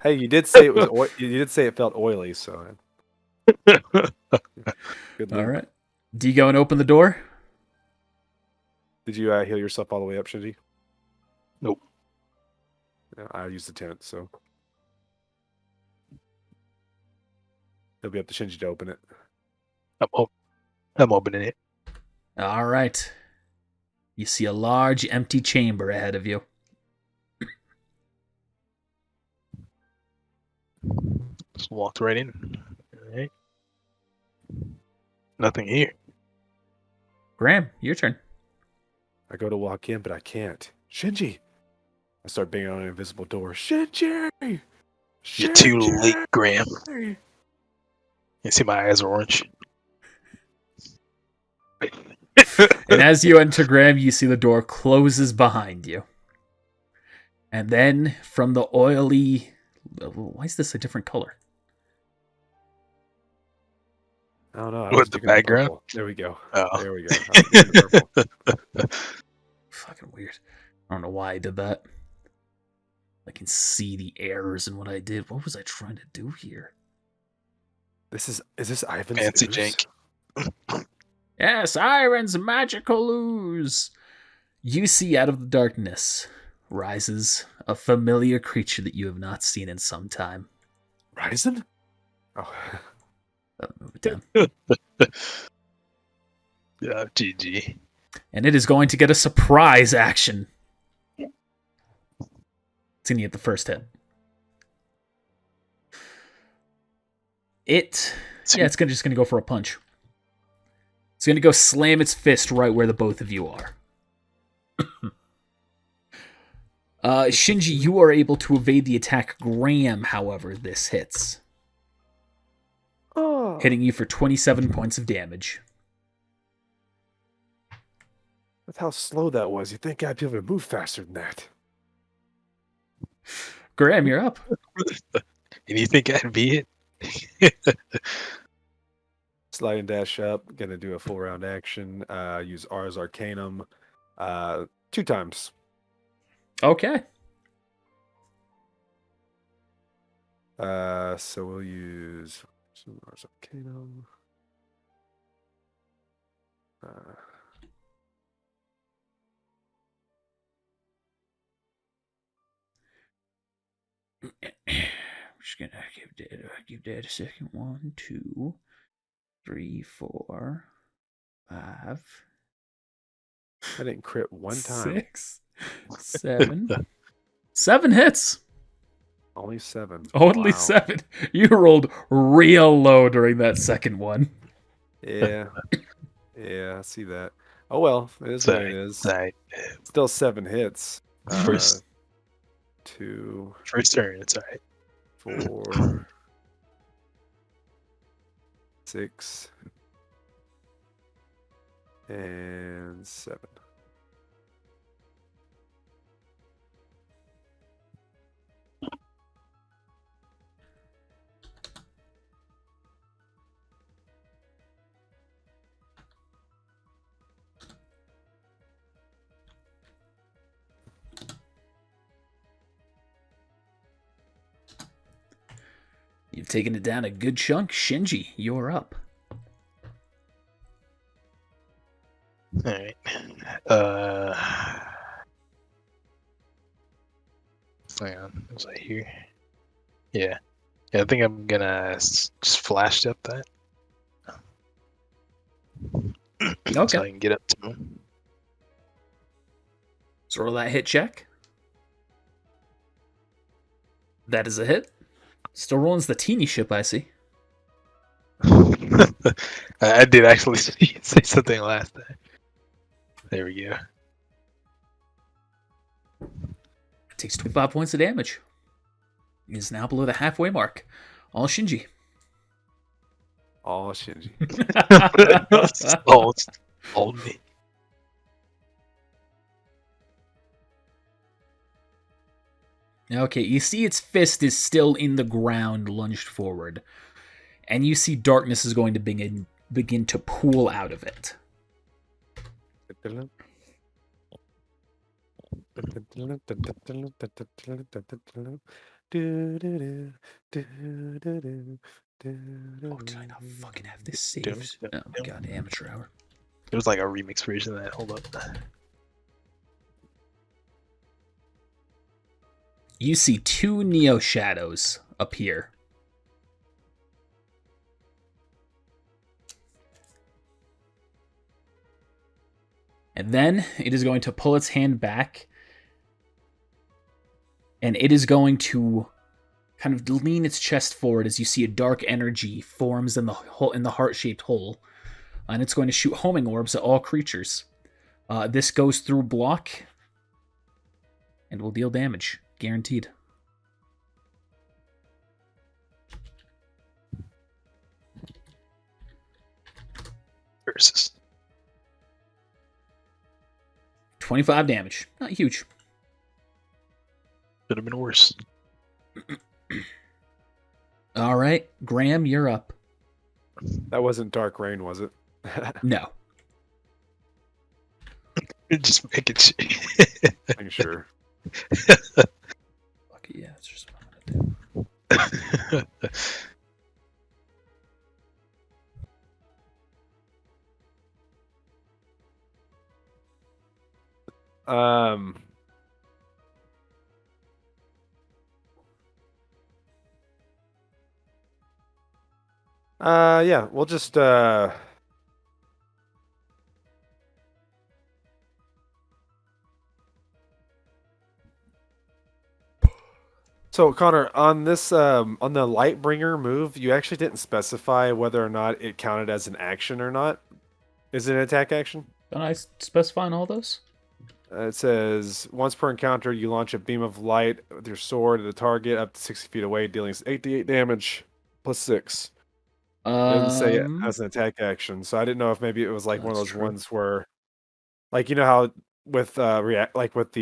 Hey, you did say it was. You did say it felt oily, so. Good All lube. right. Do you go and open the door? Did you heal yourself all the way up, Shinji? Nope. Yeah, I used the tent, so it'll be up to Shinji to open it. I'm opening it. All right. You see a large, empty chamber ahead of you. Just walked right in. All right. Nothing here. Graham, your turn. I go to walk in, but I can't. Shinji! I start banging on an invisible door. Shinji! You're too late, Graham. You see my eyes are orange. And as you enter, Graham, you see the door closes behind you. And then from the oily... Why is this a different color? I don't know. I What, was the digging the background? purple. There we go. Oh. There we go. I was digging the purple. Fucking weird. I don't know why I did that. I can see the errors in what I did. What was I trying to do here? Is this Ivan's Fancy ooze? jank. Yes, Iron's magical ooze. You see out of the darkness rises a familiar creature that you have not seen in some time. Ryzen? Oh. I'll move it down. Yeah, GG. And it is going to get a surprise action. It's going to get the first hit. It's just going to go for a punch. It's going to go slam its fist right where the both of you are. Shinji, you are able to evade the attack. Graham, however, this hits. Oh. Hitting you for 27 points of damage. With how slow that was, you'd think I'd be able to move faster than that. Graham, you're up. And you think I'd beat it? Slide and dash up. Gonna do a full round action. Use Ars Arcanum 2 times. Okay. So we'll use Ars Arcanum. I'm just gonna give that a second. 1, 2, 3, 4, 5. I didn't crit one time. 6, 7. 7 hits. Only 7. Only Wow. 7. You rolled real low during that second one. Yeah. Yeah, I see that. Oh well, it is what it is. Right. Still 7 hits. First 2, turn, it's alright. 4, 6, and 7. You've taken it down a good chunk. Shinji, you're up. Alright. Hang on. Was I here? Yeah. Yeah, I think I'm gonna just flash step that. Okay. So I can get up to him. So roll that hit check. That is a hit. Still rolling's the teeny ship, I see. I did actually say something last time. There we go. Takes 25 points of damage. He is now below the halfway mark. All Shinji. Oh, Shinji. Hold me. Okay, you see its fist is still in the ground, lunged forward. And you see darkness is going to begin to pool out of it. Oh, did I not fucking have this saved? Oh my god, amateur hour. It was like a remix version of that. Hold up. You see two Neo shadows appear. And then it is going to pull its hand back. And it is going to kind of lean its chest forward as you see a dark energy forms in the heart-shaped hole. And it's going to shoot homing orbs at all creatures. This goes through block and will deal damage. Guaranteed. Versus 25 damage. Not huge. Could have been worse. All right, Graham, you're up. That wasn't Dark Rain, was it? No. Just making sure. I'm sure. Fuck it, yeah, that's just what I'm gonna do. Yeah, we'll just So Connor, on this on the Lightbringer move, you actually didn't specify whether or not it counted as an action or not. Is it an attack action? Don't I specify on all those? It says once per encounter, you launch a beam of light with your sword at a target up to 60 feet away, dealing 88 damage plus 6. It doesn't say it as an attack action, so I didn't know if maybe it was like one of those ones where, like, you know how with like with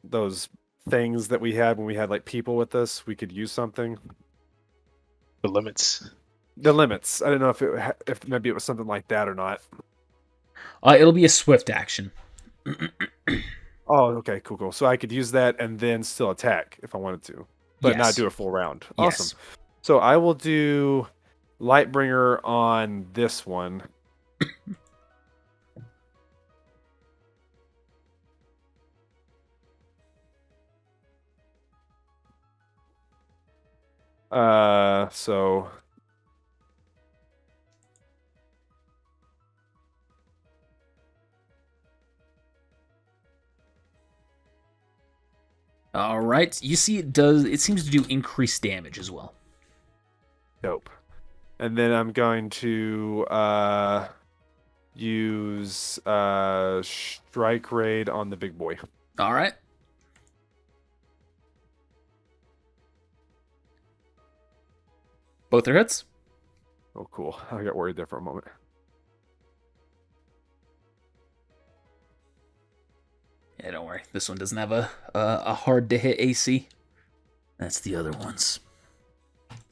those things that we had when we had like people with us, we could use something. The limits. The limits. I don't know if maybe it was something like that or not. It'll be a swift action. Oh, okay, cool. So I could use that and then still attack if I wanted to, but not do a full round. Awesome. Yes. So I will do Lightbringer on this one. So all right. You see it seems to do increased damage as well. dope. And then I'm going to use Strike Raid on the big boy. All right. Both are hits. Oh, cool. I got worried there for a moment. Yeah, don't worry. This one doesn't have a hard to hit AC. That's the other ones.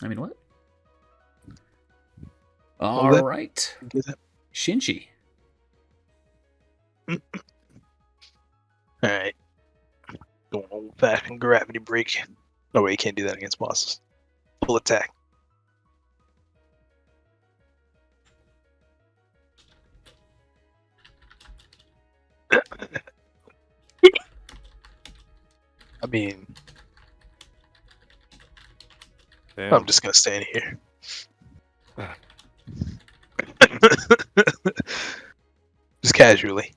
I mean, what? All right. Shinji. All right. Going old fashioned gravity break. No way, you can't do that against bosses. Full attack. I mean, Damn. I'm just gonna stand here. Just casually.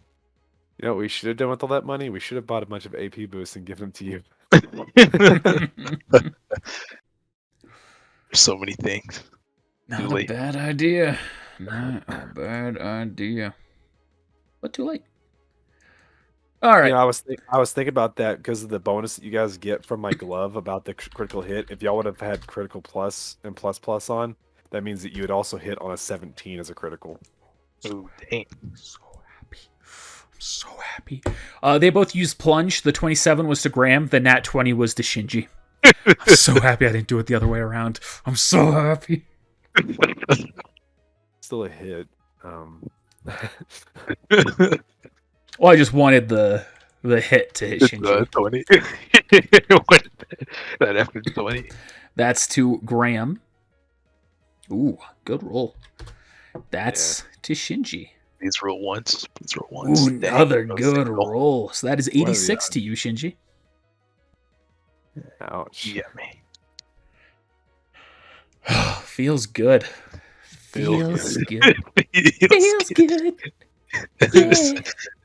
You know what we should have done with all that money? We should have bought a bunch of AP boosts and given them to you. There's so many things. Not late. a bad idea. Not a bad idea. But too late. All right. You know, I was thinking about that because of the bonus that you guys get from my glove about the critical hit. If y'all would have had critical plus and plus plus on, that means that you would also hit on a 17 as a critical. Oh, dang. So happy. I'm so happy. They both used plunge. The 27 was to Graham. The nat 20 was to Shinji. I'm so happy I didn't do it the other way around. I'm so happy. Still a hit. Well, I just wanted the hit to hit Shinji. 20. That after 20. That's to Graham. Ooh, good roll. That's to Shinji. Please roll once. Please roll once. Ooh, another good roll. So that is 86 to you, Shinji. Ouch. Yeah, man. Feels good. Feels good. Feels good.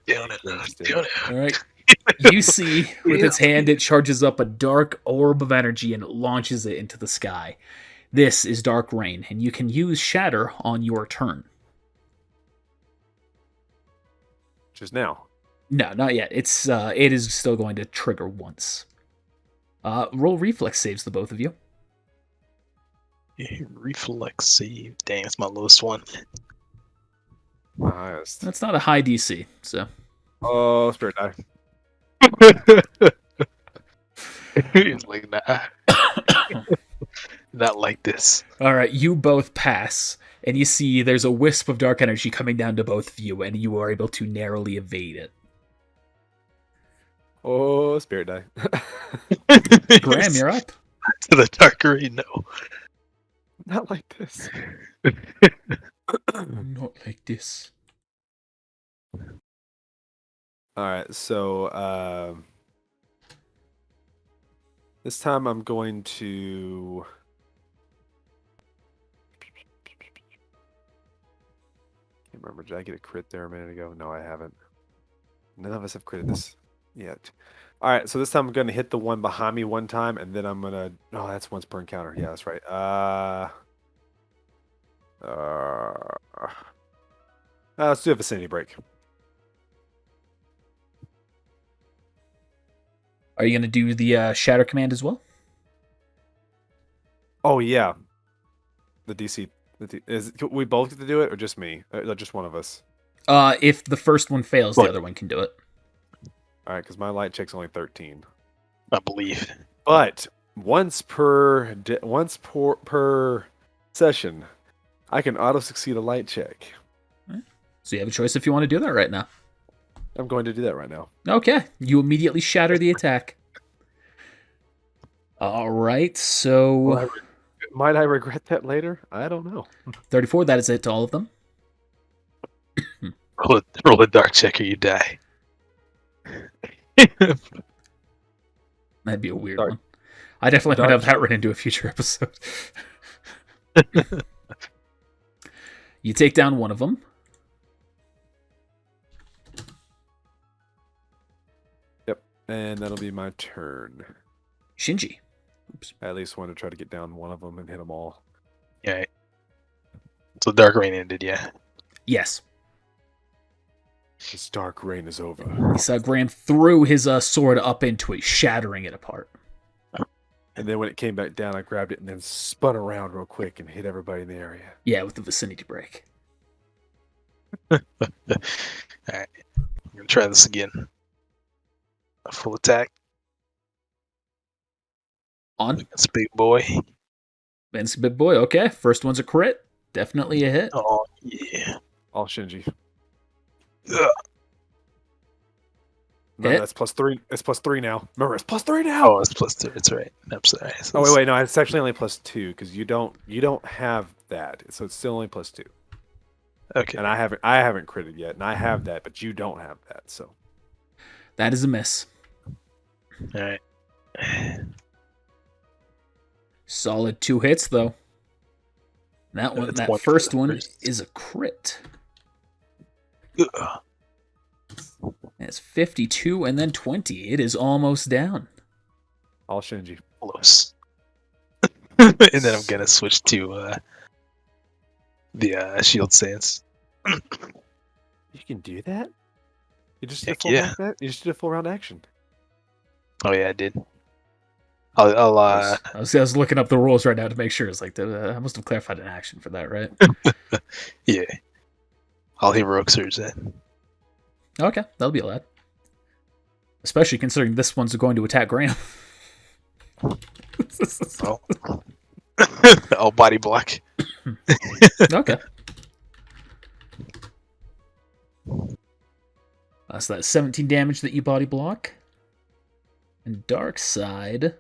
Down it. All right. You see, with its hand, it charges up a dark orb of energy and it launches it into the sky. This is Dark Rain, and you can use Shatter on your turn. Just now. No, not yet. It is still going to trigger once. Roll reflex saves, the both of you. Reflex save. Dang, that's my lowest one. My highest. That's not a high DC, so. Oh, spirit die. It's like, nah. Not like this. All right, you both pass, and you see there's a wisp of dark energy coming down to both of you, and you are able to narrowly evade it. Oh, spirit die. Graham, you're up. To the dark rain, no. Not like this. Not like this. All right, so this time I'm going to. Can't remember. Did I get a crit there a minute ago? No, I haven't. None of us have critted this yet. All right, so this time I'm going to hit the one behind me one time, and then I'm going to. Oh, that's once per encounter. Yeah, that's right. Let's do a vicinity break. Are you going to do the Shatter command as well? Oh yeah, the DC. Can we both get to do it, or just me? Just one of us. If the first one fails, the other one can do it. All right, because my light check's only 13. I believe. But once per session, I can auto succeed a light check. So you have a choice if you want to do that right now. I'm going to do that right now. Okay, you immediately shatter the attack. All right, so Might I regret that later? I don't know. 34. That is it to all of them. Roll a dark check or you die. That'd be a weird one. I definitely might have that written into a future episode. You take down one of them. Yep, and that'll be my turn. Shinji. Oops. I at least want to try to get down one of them and hit them all. Yeah. So dark rain ended, yeah. Yes. This dark rain is over. Graham threw his sword up into it, shattering it apart. And then when it came back down, I grabbed it and then spun around real quick and hit everybody in the area. Yeah, with the vicinity break. Alright. I'm going to try this again. A full attack. On. It's big boy. Ben's a big boy. Okay, first one's a crit. Definitely a hit. Oh, yeah. All Shinji. Ugh. No, that's +3. It's +3 now. Remember, it's +3 now. Oh, it's +2. It's right. I'm sorry. So oh wait, no, it's actually only +2 because you don't have that, so it's still only +2. Okay. And I haven't critted yet, and I have that, but you don't have that, so That is a miss. All right. Solid 2 hits though. That first one is a crit. That's 52 and then 20. It is almost down. All Shinji. Close. And then I'm gonna switch to the shield stance. You can do that? You just did Heck full yeah. round, you just did a full round action. Oh yeah, I did. I'll I was looking up the rules right now to make sure. It's like I must have clarified an action for that, right? yeah. I'll heroic surge that. Okay, that'll be allowed. Especially considering this one's going to attack Graham. Oh. I'll body block. Okay. So that's 17 damage that you body block. And Dark Side.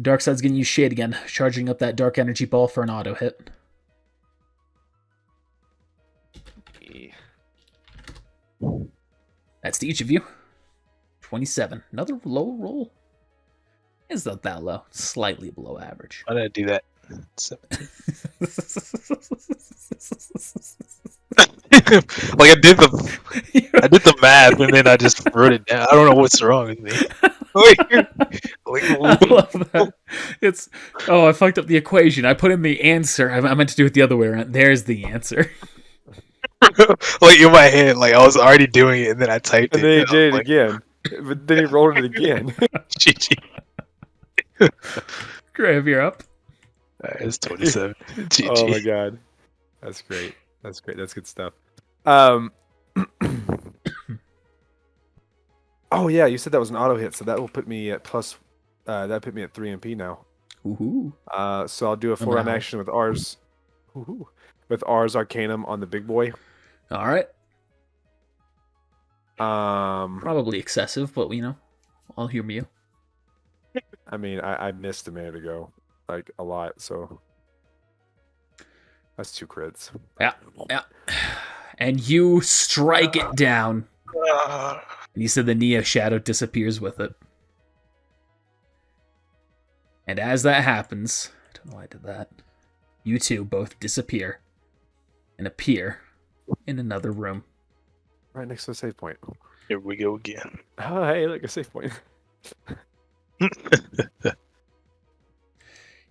Dark Side's gonna use Shade again, charging up that dark energy ball for an auto hit. That's to each of you. 27. Another low roll. It's not that low. Slightly below average. Why did I do that? Like I did the math and then I just wrote it down. I don't know what's wrong with me. I love that. I fucked up the equation. I put in the answer. I meant to do it the other way around. There's the answer. Like in my head, like I was already doing it and then I typed and it. then he And did it again. But then he rolled it again. GG. Graham, you're up. It's 27. GG. Oh my god. That's great. That's great. That's good stuff. Oh yeah, you said that was an auto hit, so that will put me at plus. That put me at 3 MP now. Ooh. So I'll do a full round action with R's. With R's Arcanum on the big boy. All right. Probably excessive, but I'll hear you. I mean, I missed a minute ago, like a lot. So that's 2 crits. Yeah. And you strike it down. And you said the Nia shadow disappears with it. And as that happens, I don't know why I did that. You two both disappear and appear in another room. Right next to the save point. Here we go again. Oh, hey, look, a save point.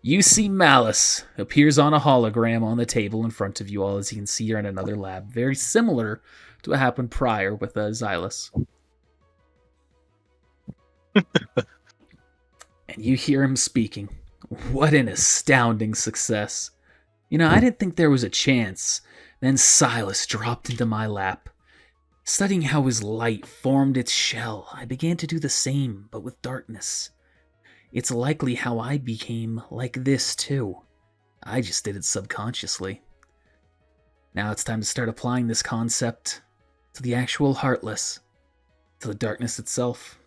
You see Malice appears on a hologram on the table in front of you all, as you can see her in another lab. Very similar to what happened prior with Xylus. And you hear him speaking. What an astounding success. I didn't think there was a chance. Then Silas dropped into my lap. Studying how his light formed its shell, I began to do the same, but with darkness. It's likely how I became like this, too. I just did it subconsciously. Now it's time to start applying this concept to the actual Heartless, to the darkness itself.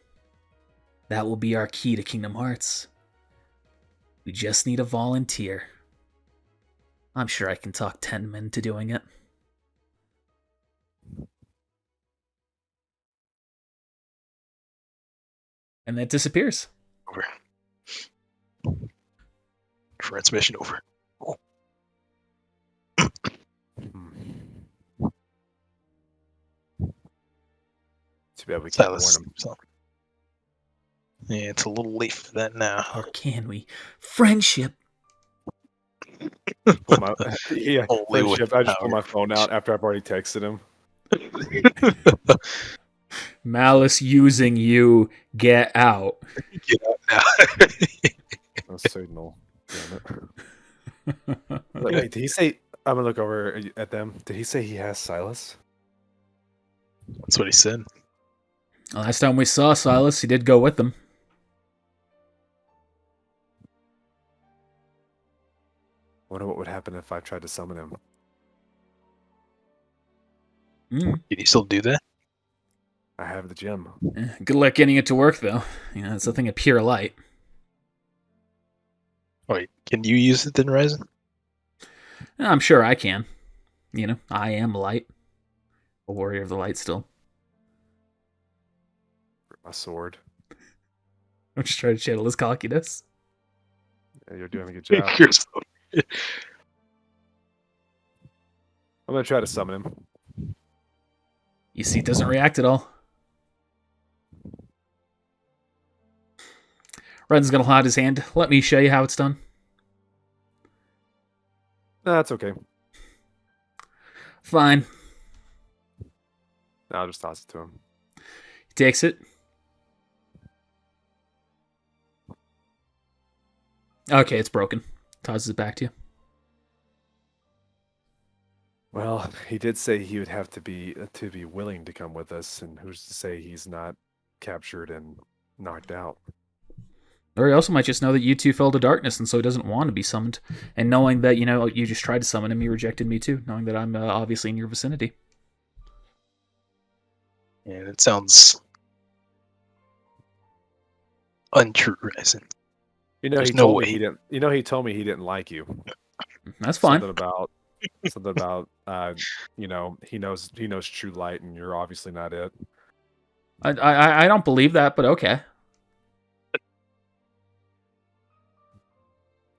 That will be our key to Kingdom Hearts. We just need a volunteer. I'm sure I can talk 10 men into doing it. And that disappears. Over. Transmission over. Too bad we can't warn Silas. him. Yeah, it's a little late for that now. Or can we? Friendship! Friendship. I just pull my phone out after I've already texted him. Malice using you. Get out. Get out now. No signal. Damn it. Wait, did he say? I'm gonna look over at them. Did he say he has Silas? That's what he said. Last time we saw Silas, he did go with them. Wonder what would happen if I tried to summon him. Can you still do that? I have the gem. Good luck getting it to work, though. It's a thing of pure light. Wait, can you use it then, Ryzen? I'm sure I can. I am light. A warrior of the light still. My sword. I'm just trying to channel his cockiness. Yeah, you're doing a good job. You're so- I'm gonna try to summon him. You see, it doesn't react at all. Ren's gonna hold out his hand. Let me show you how it's done. No, that's okay. Fine. No, I'll just toss it to him. He takes it. Okay, it's broken. Tosses it back to you. Well, he did say he would have to be willing to come with us, and who's to say he's not captured and knocked out? Or he also might just know that you two fell to darkness, and so he doesn't want to be summoned. And knowing that, you just tried to summon him, he rejected me too, knowing that I'm obviously in your vicinity. Yeah, that sounds untrue, Ryzen. He no told way. me he didn't. He told me he didn't like you. That's fine. Something about he knows true light, and you're obviously not it. I don't believe that, but okay.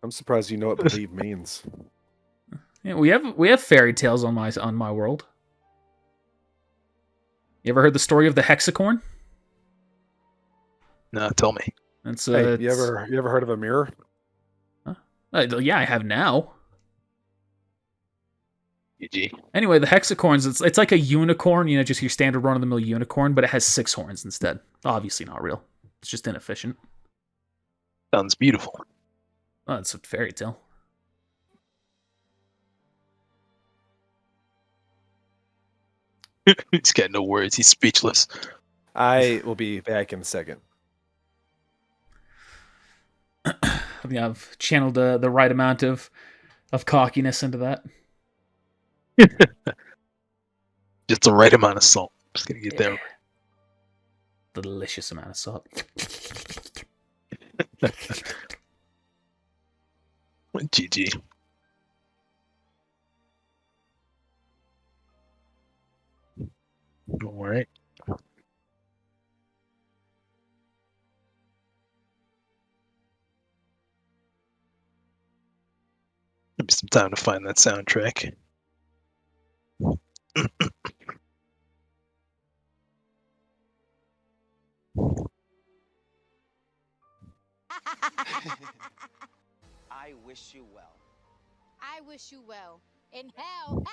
I'm surprised you know what believe means. Yeah, we have fairy tales on my world. You ever heard the story of the hexacorn? No, tell me. Hey, you ever heard of a mirror? Yeah, I have now. GG. Anyway, the hexacorns, it's like a unicorn, just your standard run-of-the-mill unicorn, but it has 6 horns instead. Obviously not real. It's just inefficient. Sounds beautiful. Oh, it's a fairy tale. He's got no words. He's speechless. I will be back in a second. I think I've channeled the right amount of cockiness into that. Just the right amount of salt. Just gonna get there. The delicious amount of salt. GG. All right. Give me some time to find that soundtrack. I wish you well. I wish you well. In hell.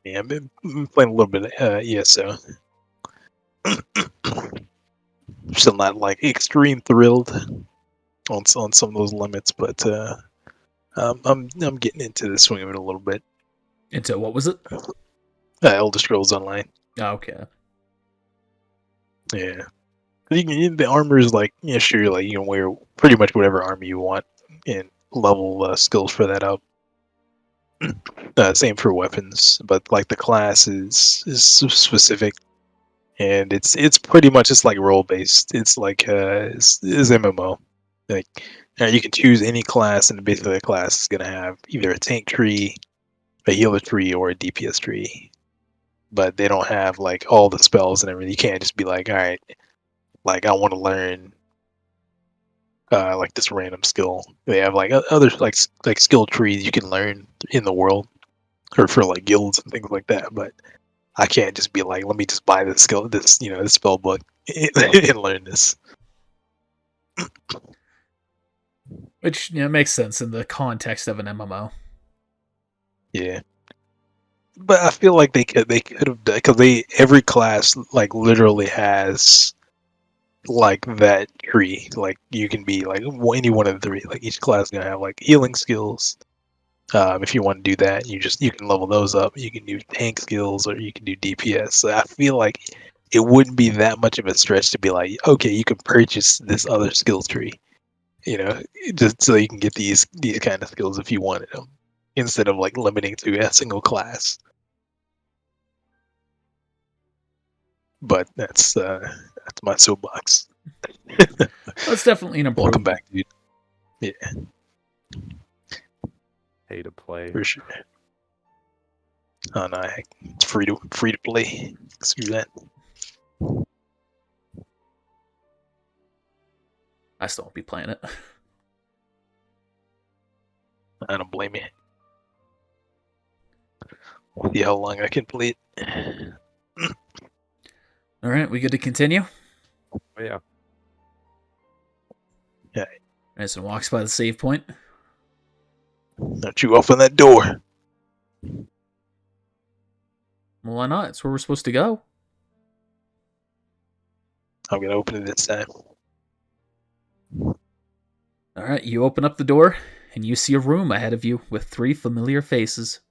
Yeah, I've been playing a little bit of ESO. Still not like extreme thrilled on some of those limits, but I'm getting into the swing of it a little bit. Into what was it? Elder Scrolls Online. Oh, okay. Yeah, the armor is like sure, like you can wear pretty much whatever armor you want and level skills for that up. Same for weapons, but like the class is specific, and it's pretty much just like role based. It's like it's MMO. Like you can choose any class, and basically the class is gonna have either a tank tree, a healer tree, or a DPS tree. But they don't have like all the spells and everything. You can't just be like, all right, like I want to learn like this random skill. They have like other like skill trees you can learn in the world, or for like guilds and things like that. But I can't just be like, let me just buy this skill, this this spell book and learn this. Which makes sense in the context of an MMO. Yeah, But I feel like they could have done, because every class like literally has like that tree. Like you can be like any one of the three. Like each class is gonna have like healing skills. If you want to do that, you can level those up. You can do tank skills or you can do DPS. So I feel like it wouldn't be that much of a stretch to be like, okay, you can purchase this other skill tree. You know, just so you can get these kind of skills if you wanted them, instead of like limiting to a single class. But that's my soapbox. That's definitely an Welcome improvement. back, dude. Yeah, Pay to play. for sure. Oh no, it's free to play. Screw that. I still won't be playing it. I don't blame you. We'll see how long I can play it. All right, we good to continue? Oh, yeah. Mason walks by the save point. Don't you open that door. Well, why not? It's where we're supposed to go. I'm gonna open it this time. All right, you open up the door, and you see a room ahead of you with 3 familiar faces.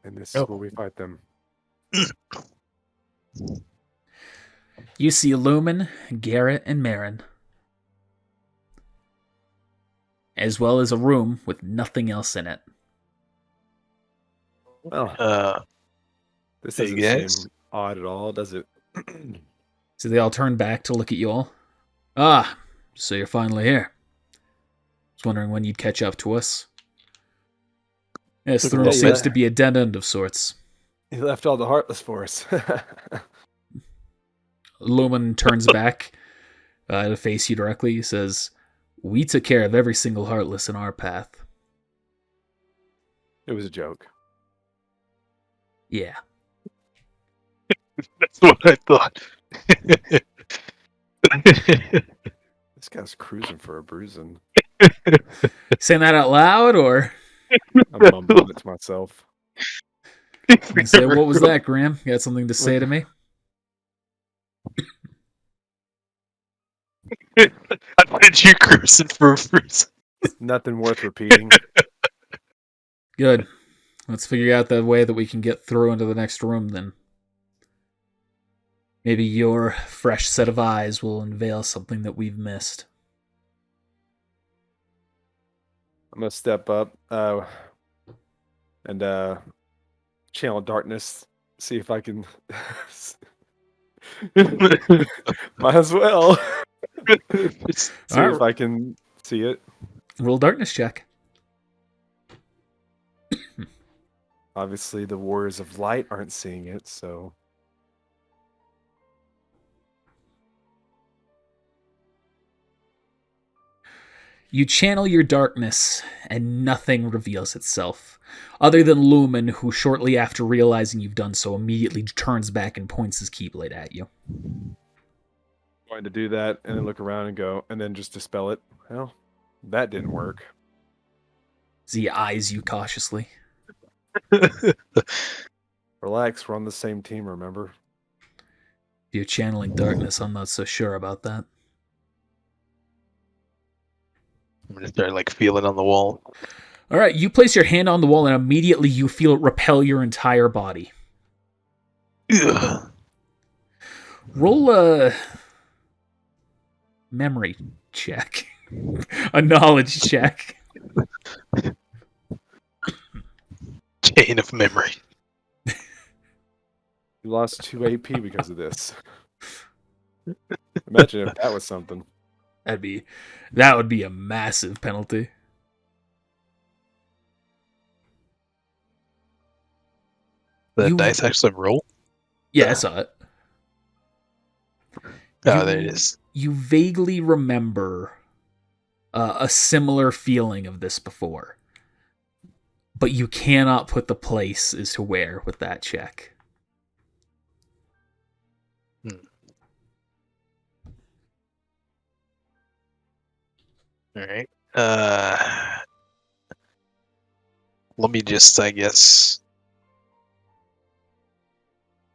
And this is where we fight them. You see Lumen, Garrett, and Marin, as well as a room with nothing else in it. Well, this hey doesn't guys. seem odd at all, does it? So they all turn back to look at you all. Ah, so you're finally here. I was wondering when you'd catch up to us. Yes, Took the a room little seems bit. to be a dead end of sorts. He left all the Heartless for us. Lumen turns back to face you directly. He says, "We took care of every single Heartless in our path." It was a joke. Yeah. That's what I thought. This guy's cruising for a bruising. Saying that out loud, or? I'm mumbling it to myself. You say, what was that, Graham? You got something to say to me? I bet you cruising for a bruise. Nothing worth repeating. Good. Let's figure out the way that we can get through into the next room, then. Maybe your fresh set of eyes will unveil something that we've missed. I'm gonna step up and channel darkness. See if I can. Might as well. See if I can see it. Roll darkness check. Obviously, the Warriors of Light aren't seeing it, so. You channel your darkness, and nothing reveals itself, other than Lumen, who shortly after realizing you've done so immediately turns back and points his keyblade at you. Going to do that, and then look around and go, and then just dispel it. Well, that didn't work. So he eyes you cautiously. Relax, we're on the same team, remember? If you're channeling darkness, I'm not so sure about that. I'm gonna start like feeling on the wall. All right, you place your hand on the wall, and immediately you feel it repel your entire body. Ugh. Roll a memory check. A knowledge check. Chain of memory. You lost 2 AP because of this. Imagine if that was something. That would be a massive penalty. The dice actually roll? Yeah, I saw it. Oh, there it is. You vaguely remember a similar feeling of this before, but you cannot put the place as to where with that check. All right. Let me just, I guess,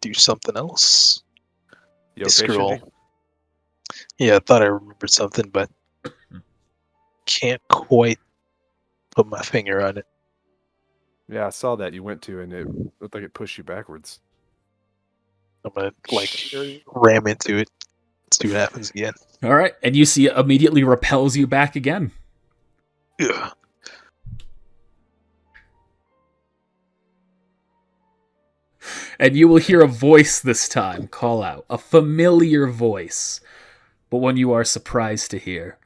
do something else. You okay, Scroll. Shinji? Yeah, I thought I remembered something, but can't quite put my finger on it. Yeah, I saw that you went to, and it looked like it pushed you backwards. I'm gonna ram into it. See what happens again. All right, and you see it immediately repels you back again. Ugh. And you will hear a voice this time call out. A familiar voice, but one you are surprised to hear.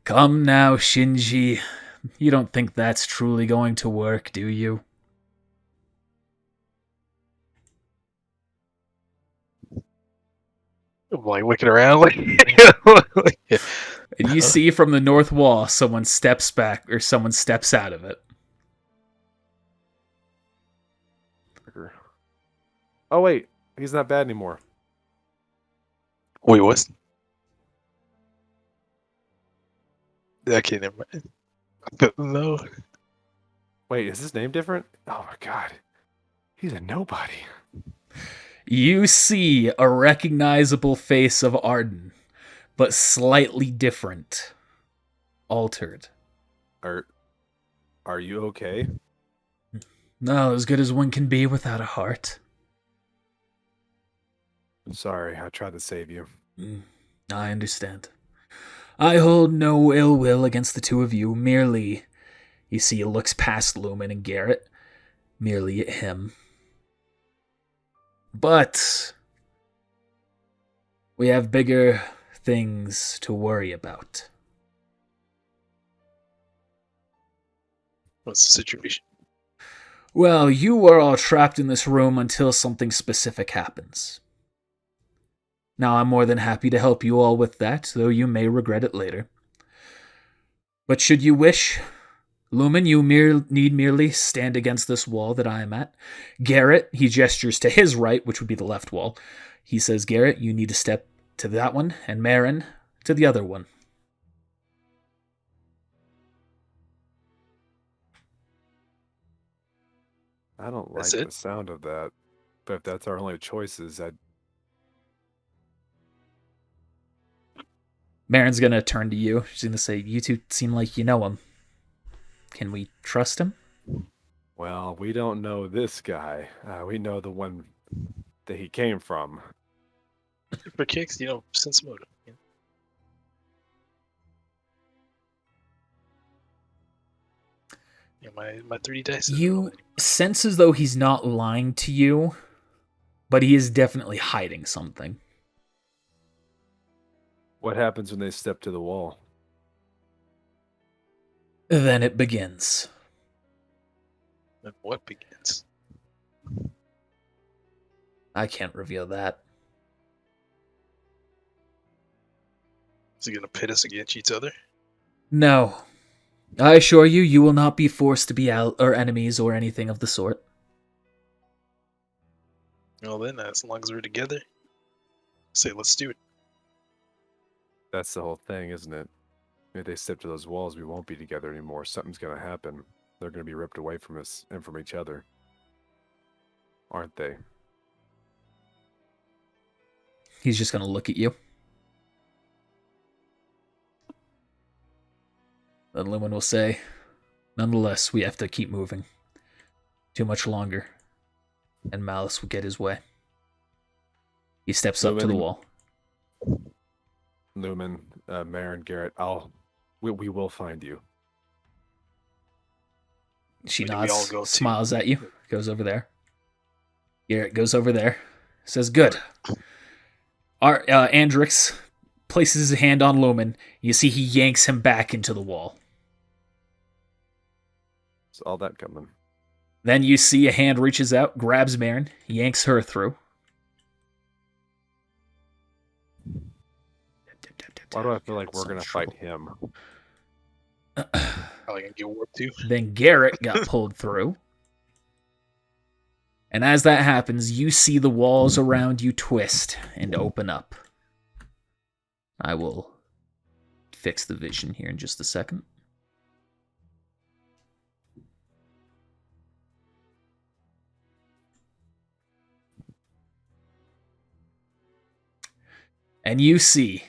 Come now, Shinji. You don't think that's truly going to work, do you? I'm like looking around, like And you see from the north wall someone steps back, or someone steps out of it. Oh wait, he's not bad anymore. Wait, what? Okay, never mind. No. Wait, is his name different? Oh my god, he's a nobody. You see a recognizable face of Arden, but slightly different. Altered. Are you okay? No, as good as one can be without a heart. I'm sorry, I tried to save you. I understand. I hold no ill will against the two of you, merely, you see, he looks past Lumen and Garrett, merely at him. But we have bigger things to worry about. What's the situation? Well, you are all trapped in this room until something specific happens. Now, I'm more than happy to help you all with that, though you may regret it later. But should you wish, Lumen, you need merely stand against this wall that I am at. Garrett, he gestures to his right, which would be the left wall. He says, Garrett, you need to step to that one, and Marin, to the other one. I don't like That's it? the sound of that, but if that's our only choices, Marin's gonna turn to you. She's gonna say, you two seem like you know him. Can we trust him? well, we don't know this guy. We know the one that he came from. For kicks, sense motive. Yeah, my 3D dice. You sense as though he's not lying to you, but he is definitely hiding something. What happens when they step to the wall? Then it begins. Then what begins? I can't reveal that. Is he gonna pit us against each other? No. I assure you, you will not be forced to be enemies or anything of the sort. Well then, as long as we're together, say let's do it. That's the whole thing, isn't it? If they step to those walls, we won't be together anymore. Something's going to happen. They're going to be ripped away from us and from each other. Aren't they? He's just going to look at you. Then Lumen will say, nonetheless, we have to keep moving. Too much longer. And Malice will get his way. He steps up to the wall. Lumen, Marin, Garrett, we will find you. She Where do we all nods, go to? smiles at you, goes over there. Garrett goes over there, says, good. Andrix places his hand on Lumen. You see he yanks him back into the wall. Saw that coming. Then you see a hand reaches out, grabs Marin, yanks her through. Why do I feel like we're going to fight him? Probably gonna get warped too. Then Garrett got pulled through. And as that happens, you see the walls around you twist and open up. I will fix the vision here in just a second. And you see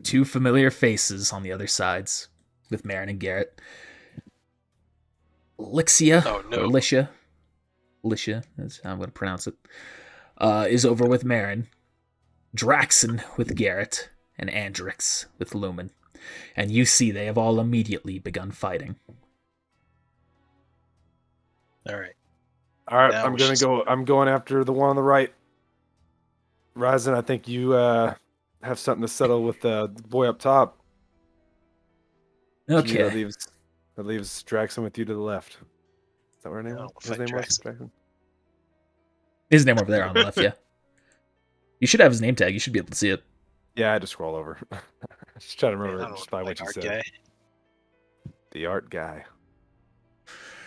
two familiar faces on the other sides with Marin and Garrett. Lixia, or Licia, that's how I'm going to pronounce it, is over with Marin. Draxon with Garrett, and Andrix with Lumen. And you see they have all immediately begun fighting. All right. Now I'm going after the one on the right. Ryzen, I think you have something to settle with the boy up top. Okay. That leaves Draxon with you to the left. Is that what her name was? His name was Draxon? His name over there on the left, yeah. You should have his name tag. You should be able to see it. Yeah, I had to scroll over. Just trying to remember just by like what you said. Guy. The art guy.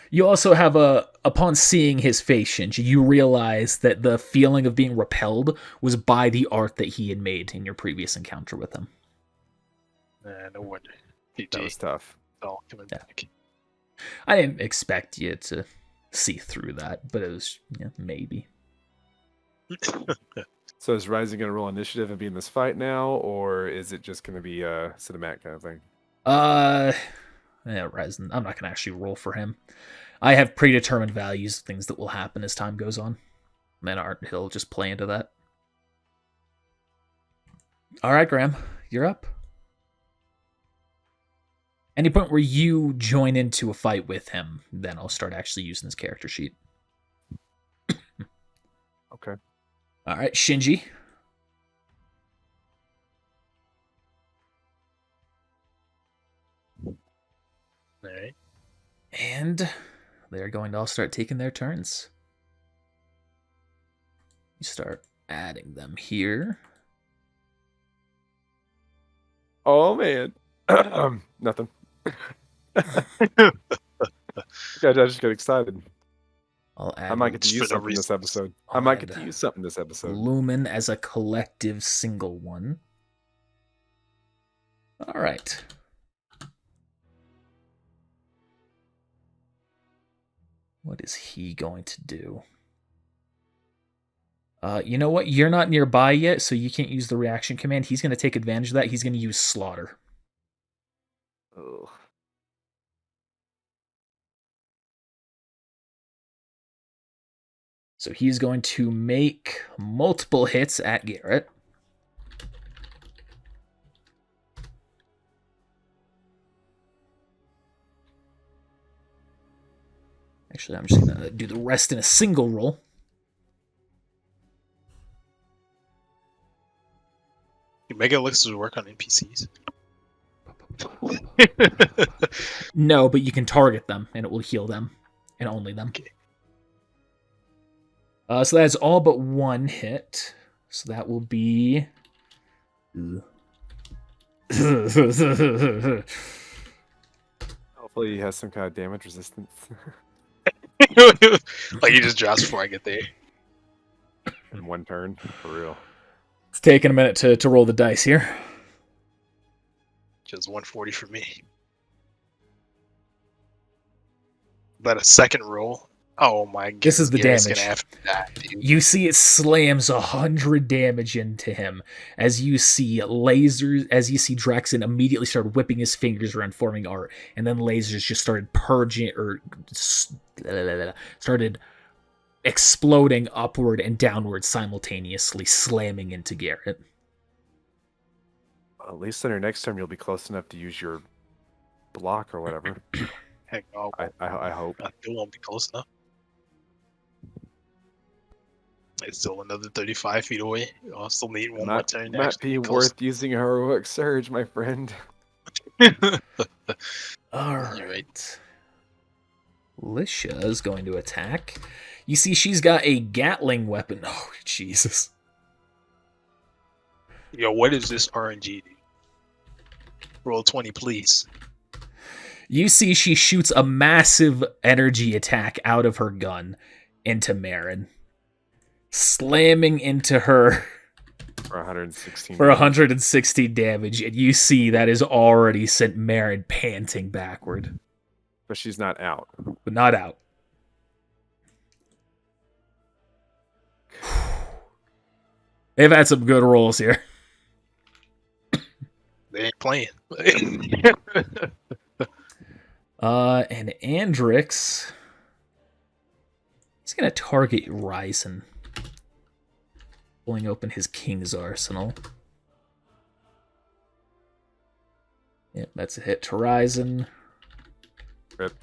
You also have upon seeing his face, Shinji, you realize that the feeling of being repelled was by the art that he had made in your previous encounter with him. No wonder. That was tough. All coming back. I didn't expect you to see through that, but it was maybe. So is Ryzen going to roll initiative and be in this fight now, or is it just going to be a cinematic kind of thing? Ryzen, I'm not going to actually roll for him. I have predetermined values, things that will happen as time goes on. And then he'll just play into that. All right, Graham, you're up. Any point where you join into a fight with him, then I'll start actually using his character sheet. Okay. All right, Shinji. All right. And they're going to all start taking their turns. You start adding them here. Oh, man. Nothing. I just got excited. I might get to use something this episode. I might get to use something this episode. Lumen as a collective single one. All right. What is he going to do? You know what? You're not nearby yet, so you can't use the reaction command. He's going to take advantage of that. He's going to use Slaughter. Oh. So he's going to make multiple hits at Garrett. Actually, I'm just going to do the rest in a single roll. Mega Elixirs work on NPCs. No, but you can target them, and it will heal them, and only them. Okay. So that's all but one hit. So that will be... Hopefully he has some kind of damage resistance. Like he just drops before I get there. In one turn, for real. It's taking a minute to roll the dice here. Just 140 for me. But a second roll. Oh my god. This is the damage. Gonna have to die, dude. You see it slams 100 damage into him as you see lasers, as you see Draxon immediately start whipping his fingers around forming art, and then lasers just started purging, or started exploding upward and downward simultaneously, slamming into Garrett. At least on your next turn, you'll be close enough to use your block or whatever. Heck no. I hope. I still won't be close enough. It's still another 35 feet away. I'll still need one more turn. Might be worth using a heroic surge, my friend. All right. Licia is going to attack. You see she's got a Gatling weapon. Oh, Jesus. Yo, what is this RNG, dude? Roll 20, please. You see she shoots a massive energy attack out of her gun into Marin, slamming into her For 116 for damage. 160 damage, and you see that is already sent Marin panting backward. But she's not out. But not out. They've had some good rolls here. They ain't playing. And Andrix, he's gonna target Ryzen, pulling open his King's Arsenal. Yep, that's a hit to Ryzen. Rip.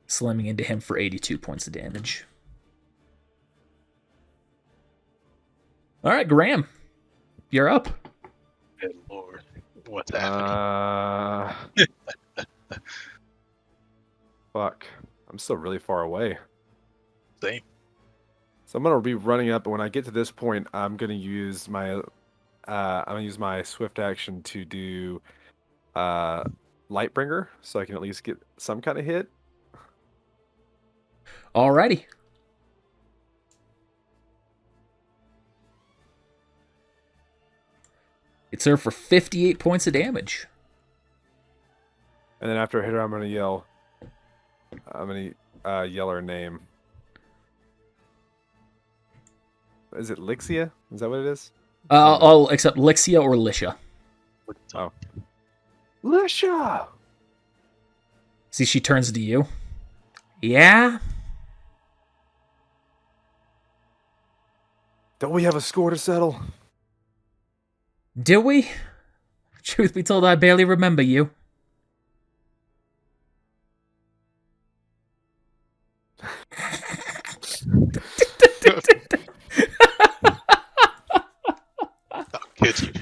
Slamming into him for 82 points of damage. All right, Graham, you're up. Good lord, what's happening? Fuck. I'm still really far away. Same. So I'm gonna be running up, and when I get to this point, I'm gonna use my swift action to do Lightbringer, so I can at least get some kind of hit. Alrighty. It's her for 58 points of damage. And then after I hit her, I'm gonna yell. Yell her name. Is it Lixia? Is that what it is? I'll accept Lixia or Lisha. Oh. Lisha! See, she turns to you. Yeah? Don't we have a score to settle? Do we? Truth be told, I barely remember you. I'll get you.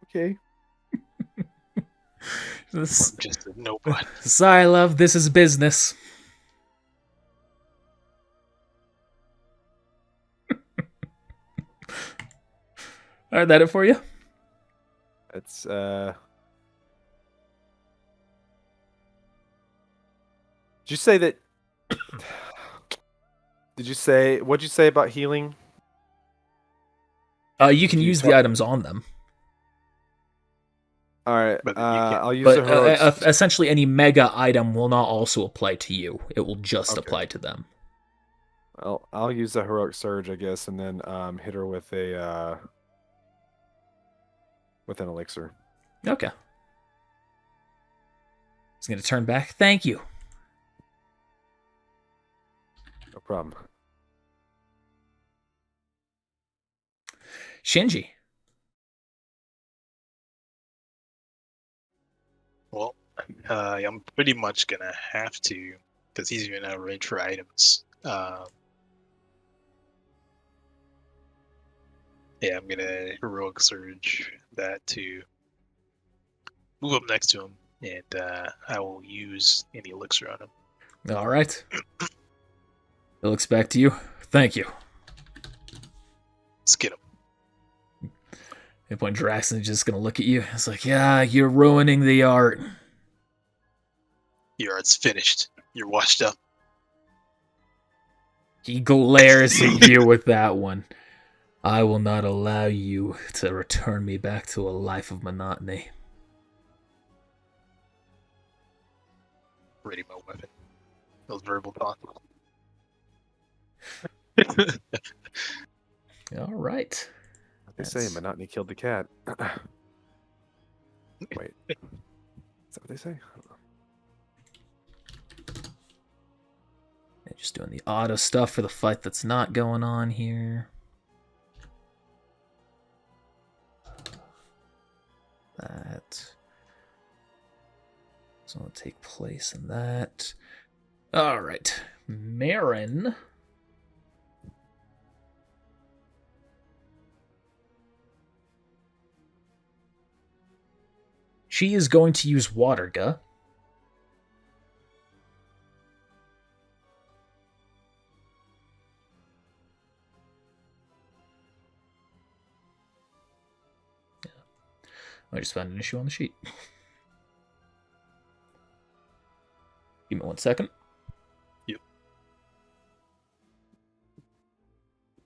Okay. I'm just a nobody. Sorry, love, this is business. Alright, that it for you? It's Did you say that? What'd you say about healing? You can use the items on them. All right. But you can't- I'll use But the heroics. essentially, any mega item will not also apply to you. It will just Okay. apply to them. I'll use the heroic surge, I guess, and then hit her with an elixir. Okay. He's going to turn back. Thank you. No problem. Shinji. Well, I'm pretty much gonna have to, because he's even out of range for items. Yeah, I'm gonna heroic surge that to move up next to him, and I will use any elixir on him. All right. He looks back to you. Thank you. Let's get him. At that point, Draxon's just going to look at you. It's like, yeah, you're ruining the art. Your art's finished. You're washed up. He glares at you with that one. I will not allow you to return me back to a life of monotony. Ready my weapon. Those verbal taunts. All right. They say monotony killed the cat. Wait. Is that what they say? Just doing the auto stuff for the fight that's not going on here. That. So it'll take place in that. All right. Marin. She is going to use Waterga. I just found an issue on the sheet. Give me 1 second. Yep.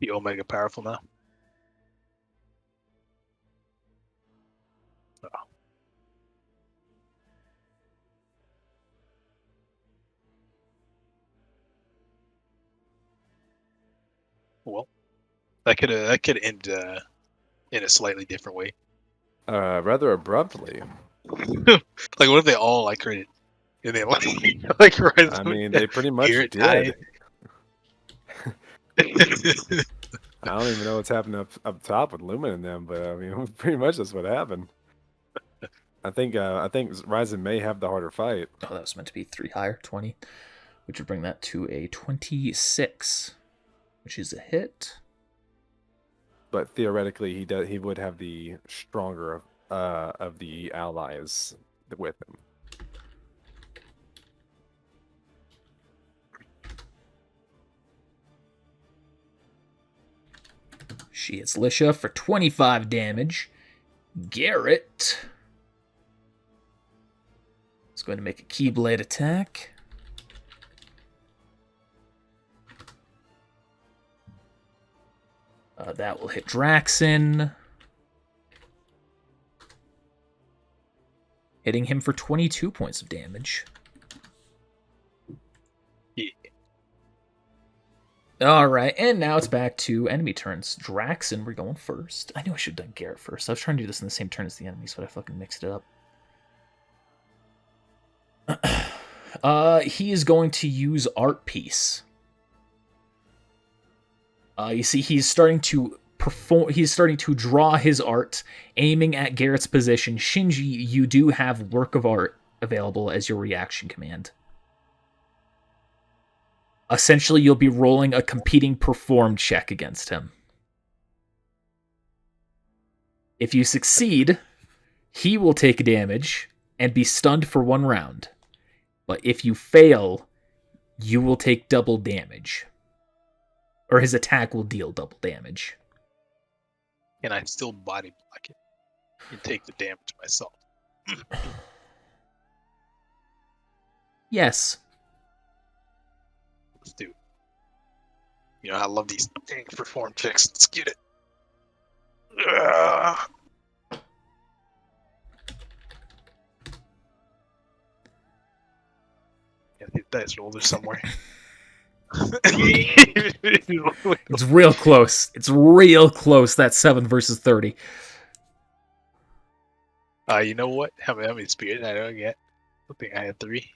The Omega powerful now. Oh. Well, that could end in a slightly different way. Rather abruptly. Like, what if they all like crit, and then like right? I mean, they pretty much Garrett did. died. I don't even know what's happening up top with Lumen and them, but I mean, pretty much that's what happened. I think Ryzen may have the harder fight. Oh, that was meant to be 3 higher, 20, which would bring that to a 26, which is a hit. But theoretically, he would have the stronger of the allies with him. She hits Lisha for 25 damage. Garrett is going to make a Keyblade attack. That will hit Draxon, hitting him for 22 points of damage. Yeah. Alright, and now it's back to enemy turns. Draxon, we're going first. I knew I should have done Garrett first. I was trying to do this in the same turn as the enemies, but I fucking mixed it up. He is going to use Art Piece. You see, he's starting to draw his art, aiming at Garrett's position. Shinji, you do have Work of Art available as your reaction command. Essentially, you'll be rolling a competing perform check against him. If you succeed, he will take damage and be stunned for 1 round. But if you fail, you will take double damage. Or his attack will deal double damage. And I still body block it and take the damage myself. Yes. Let's do it. You know, I love these dang perform checks. Let's get it. Yeah, the dice roller somewhere. It's real close. It's real close. That's 7 versus 30. You know what? How many spirits I don't get? I think I had 3.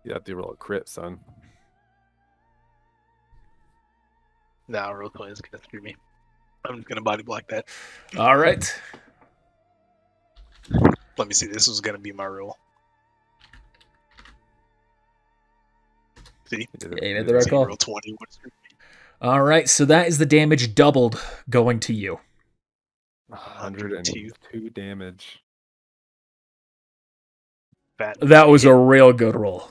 You have to roll a crit, son. Nah, roll 20 is gonna screw me. I'm just gonna body block that. All right. Let me see. This was gonna be my roll. See? Yeah, you made the right call. Roll 20 would screw me. All right, so that is the damage doubled going to you. 102 damage. That was a real good roll.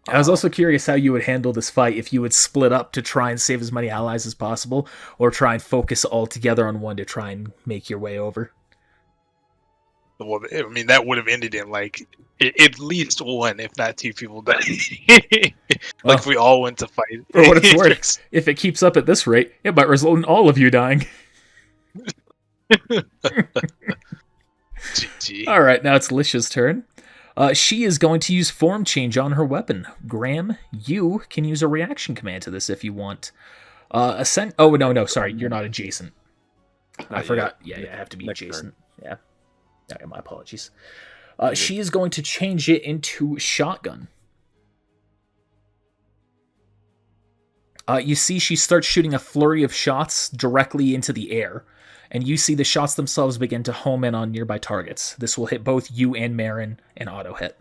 I was also curious how you would handle this fight, if you would split up to try and save as many allies as possible, or try and focus all together on one to try and make your way over. Well, I mean, that would have ended in like at least 1, if not 2 people died. Like if we all went to fight. For what it's worth, if it keeps up at this rate, it might result in all of you dying. GG. All right, now it's Lisha's turn. She is going to use Form Change on her weapon. Graham, you can use a reaction command to this if you want. Oh, no, sorry, you're not adjacent. I forgot. Yeah, I have to be Next adjacent. turn. Yeah. Okay, my apologies. She is going to change it into Shotgun. You see she starts shooting a flurry of shots directly into the air, and you see the shots themselves begin to home in on nearby targets. This will hit both you and Marin and auto hit.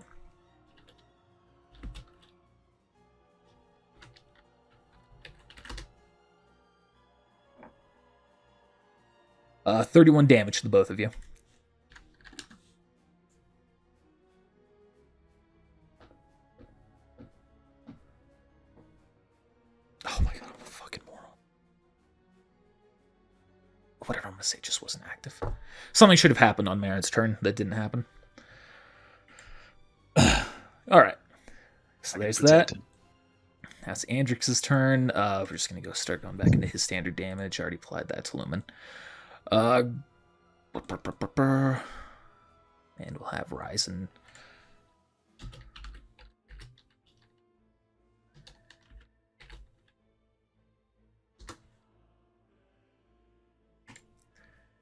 Uh, 31 damage to the both of you. whatever I'm going to say just wasn't active. Something should have happened on Marin's turn that didn't happen. All right. So there's that. That's Andrix's turn. We're just going to start going back into his standard damage. I already applied that to Lumen. And we'll have Ryzen.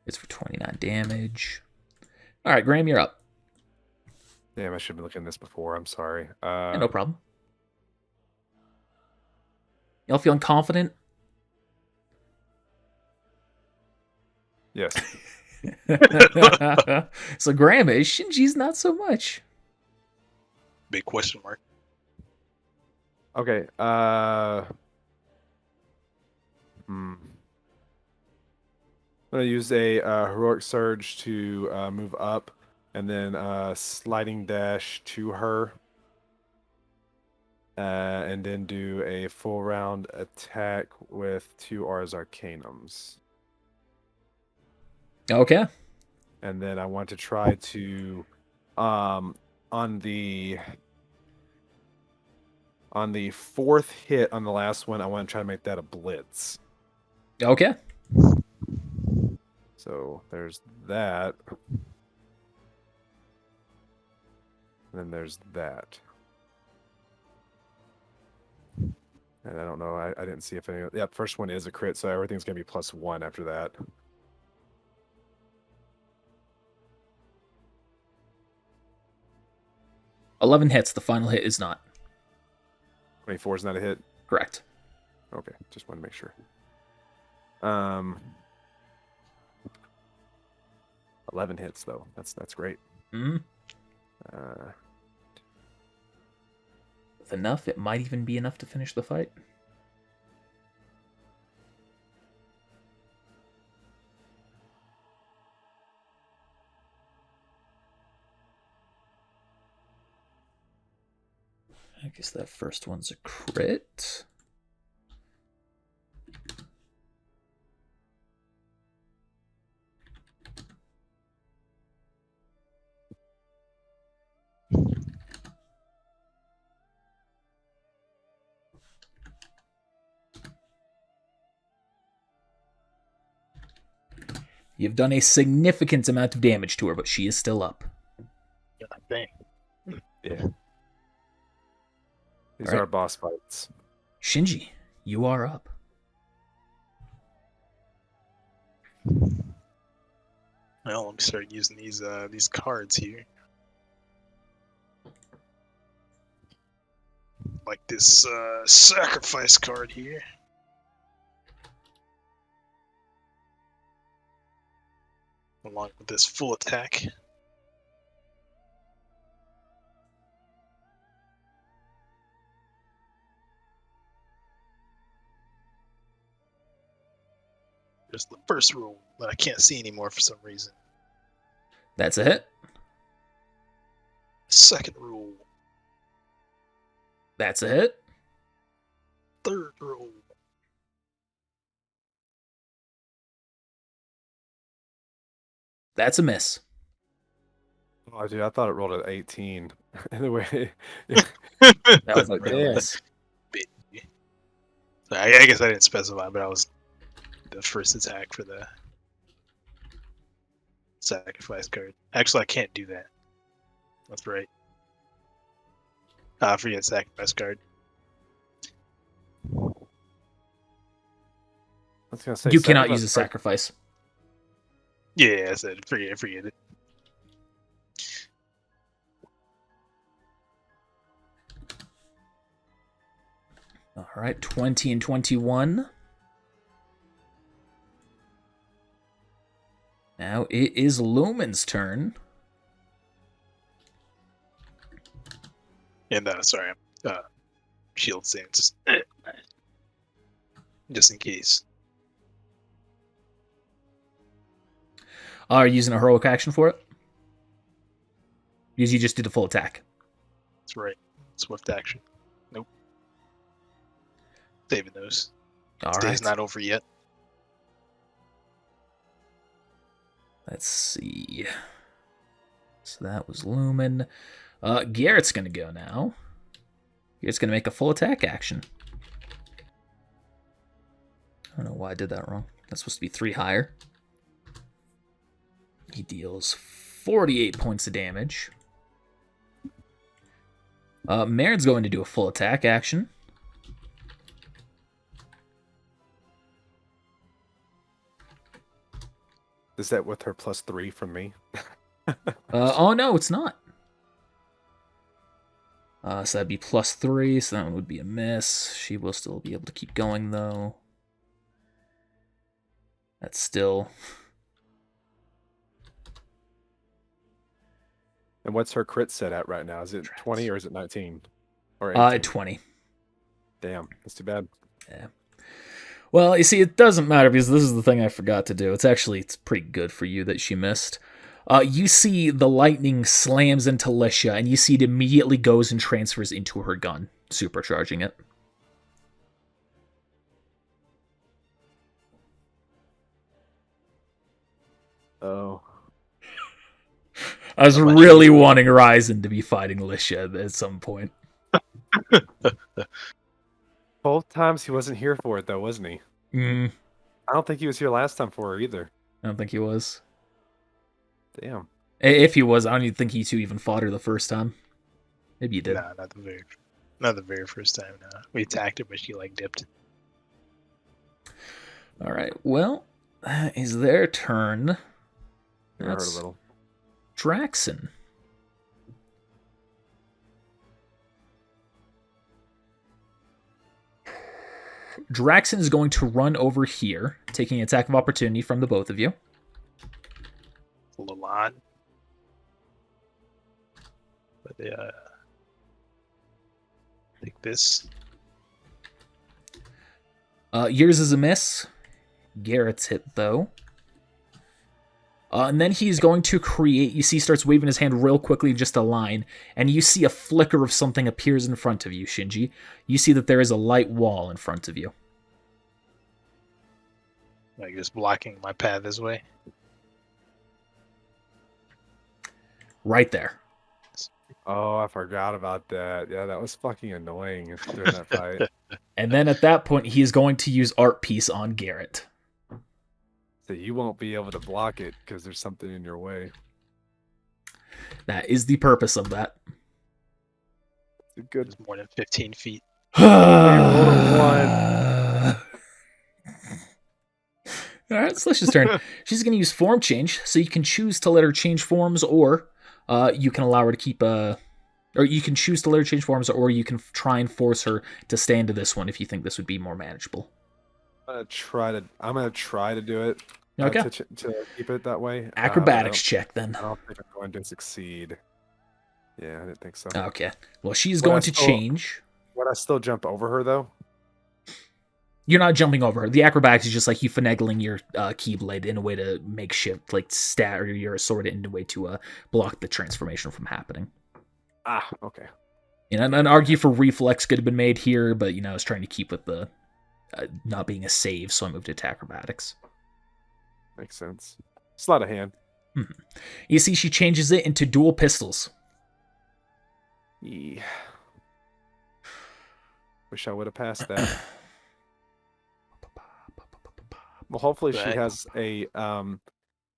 It's for 29 damage. All right, Graham, you're up. Damn, I should be looking at this before. I'm sorry. Yeah, no problem. Y'all feeling confident? Yes. So Graham is. Shinji's not so much. Big question mark. Okay. I'm going to use a heroic surge to move up, and then sliding dash to her, and then do a full round attack with 2 Ars Arcanums. Okay. And then I want to try to, on the 4th hit on the last one, I want to try to make that a blitz. Okay. So there's that. And then there's that. And I don't know. I didn't see if any. Yeah, first one is a crit, so everything's going to be +1 after that. $11 hits. The final hit is not. 24 is not a hit? Correct. Okay, just want to make sure. 11 hits, though. That's great. Mm-hmm. With enough, it might even be enough to finish the fight. I guess that first one's a crit. You've done a significant amount of damage to her, but she is still up. God dang. Yeah. These All right. are boss fights. Shinji, you are up. Well, let me start using these cards here. Like this sacrifice card here. Along with this full attack. There's the first rule that I can't see anymore for some reason. That's a hit. Second rule. That's a hit. Third rule. That's a miss. Oh, dude, I thought it rolled at 18. Anyway, That was like, a damn. miss. I guess I didn't specify, but I was the first attack for the sacrifice card. Actually, I can't do that. That's right. I forget sacrifice card. I was gonna say You cannot sacrifice use a card- sacrifice. Yeah, I said forget it. All right, 20 and 21. Now it is Lumen's turn. And sorry, shield stance. Just in case. Are you using a heroic action for it? Because you just did a full attack. That's right. Swift action. Nope. Saving those. All Day's right. not over yet. Let's see. So that was Lumen. Garrett's going to go now. Garrett's going to make a full attack action. I don't know why I did that wrong. That's supposed to be 3 higher. He deals 48 points of damage. Marin's going to do a full attack action. Is that with her +3 from me? Oh, no, it's not. So that'd be +3, so that one would be a miss. She will still be able to keep going, though. That's still... And what's her crit set at right now? Is it 20 or is it 19? Or 18? 20. Damn, that's too bad. Yeah. Well, you see, it doesn't matter because this is the thing I forgot to do. It's pretty good for you that she missed. You see the lightning slams into Lisha, and you see it immediately goes and transfers into her gun, supercharging it. Oh. I was really wanting Ryzen to be fighting Lisha at some point. Both times he wasn't here for it, though, wasn't he? I don't think he was here last time for her either. I don't think he was. Damn. If he was, I don't even think he two even fought her the first time. Maybe you did. Nah, not the very first time. No. We attacked her, but she like dipped. All right. Well, that is their turn. I heard a That's little. Draxon. Draxon is going to run over here, taking an attack of opportunity from the both of you. It's a little odd. But take this. Yours is a miss. Garrett's hit, though. And then he's going to create... You see he starts waving his hand real quickly, just a line. And you see a flicker of something appears in front of you, Shinji. You see that there is a light wall in front of you. Like just blocking my path this way. Right there. Oh, I forgot about that. Yeah, that was fucking annoying during that fight. And then at that point, he is going to use Art Piece on Garrett. So you won't be able to block it because there's something in your way. That is the purpose of that. Good. It's more than 15 feet. Alright, so let's just turn. She's going to use Form Change, so you can choose to let her change forms, or you can allow her to keep or you can choose to let her change forms, or you can try and force her to stay into this one if you think this would be more manageable. I'm gonna try to do it. Okay. To keep it that way. Acrobatics check, then. I don't think I'm going to succeed. Yeah, I didn't think so. Okay. Well, she's going to change. Would I still jump over her, though? You're not jumping over her. The acrobatics is just like you finagling your Keyblade in a way to make shift, like stat, or your sword in a way to block the transformation from happening. Ah, okay. And an argue for reflex could have been made here, but I was trying to keep with the not being a save, so I moved it to acrobatics. Makes sense. Sleight of hand. You see, she changes it into dual pistols. Yeah. Wish I would have passed that. Well, hopefully she has a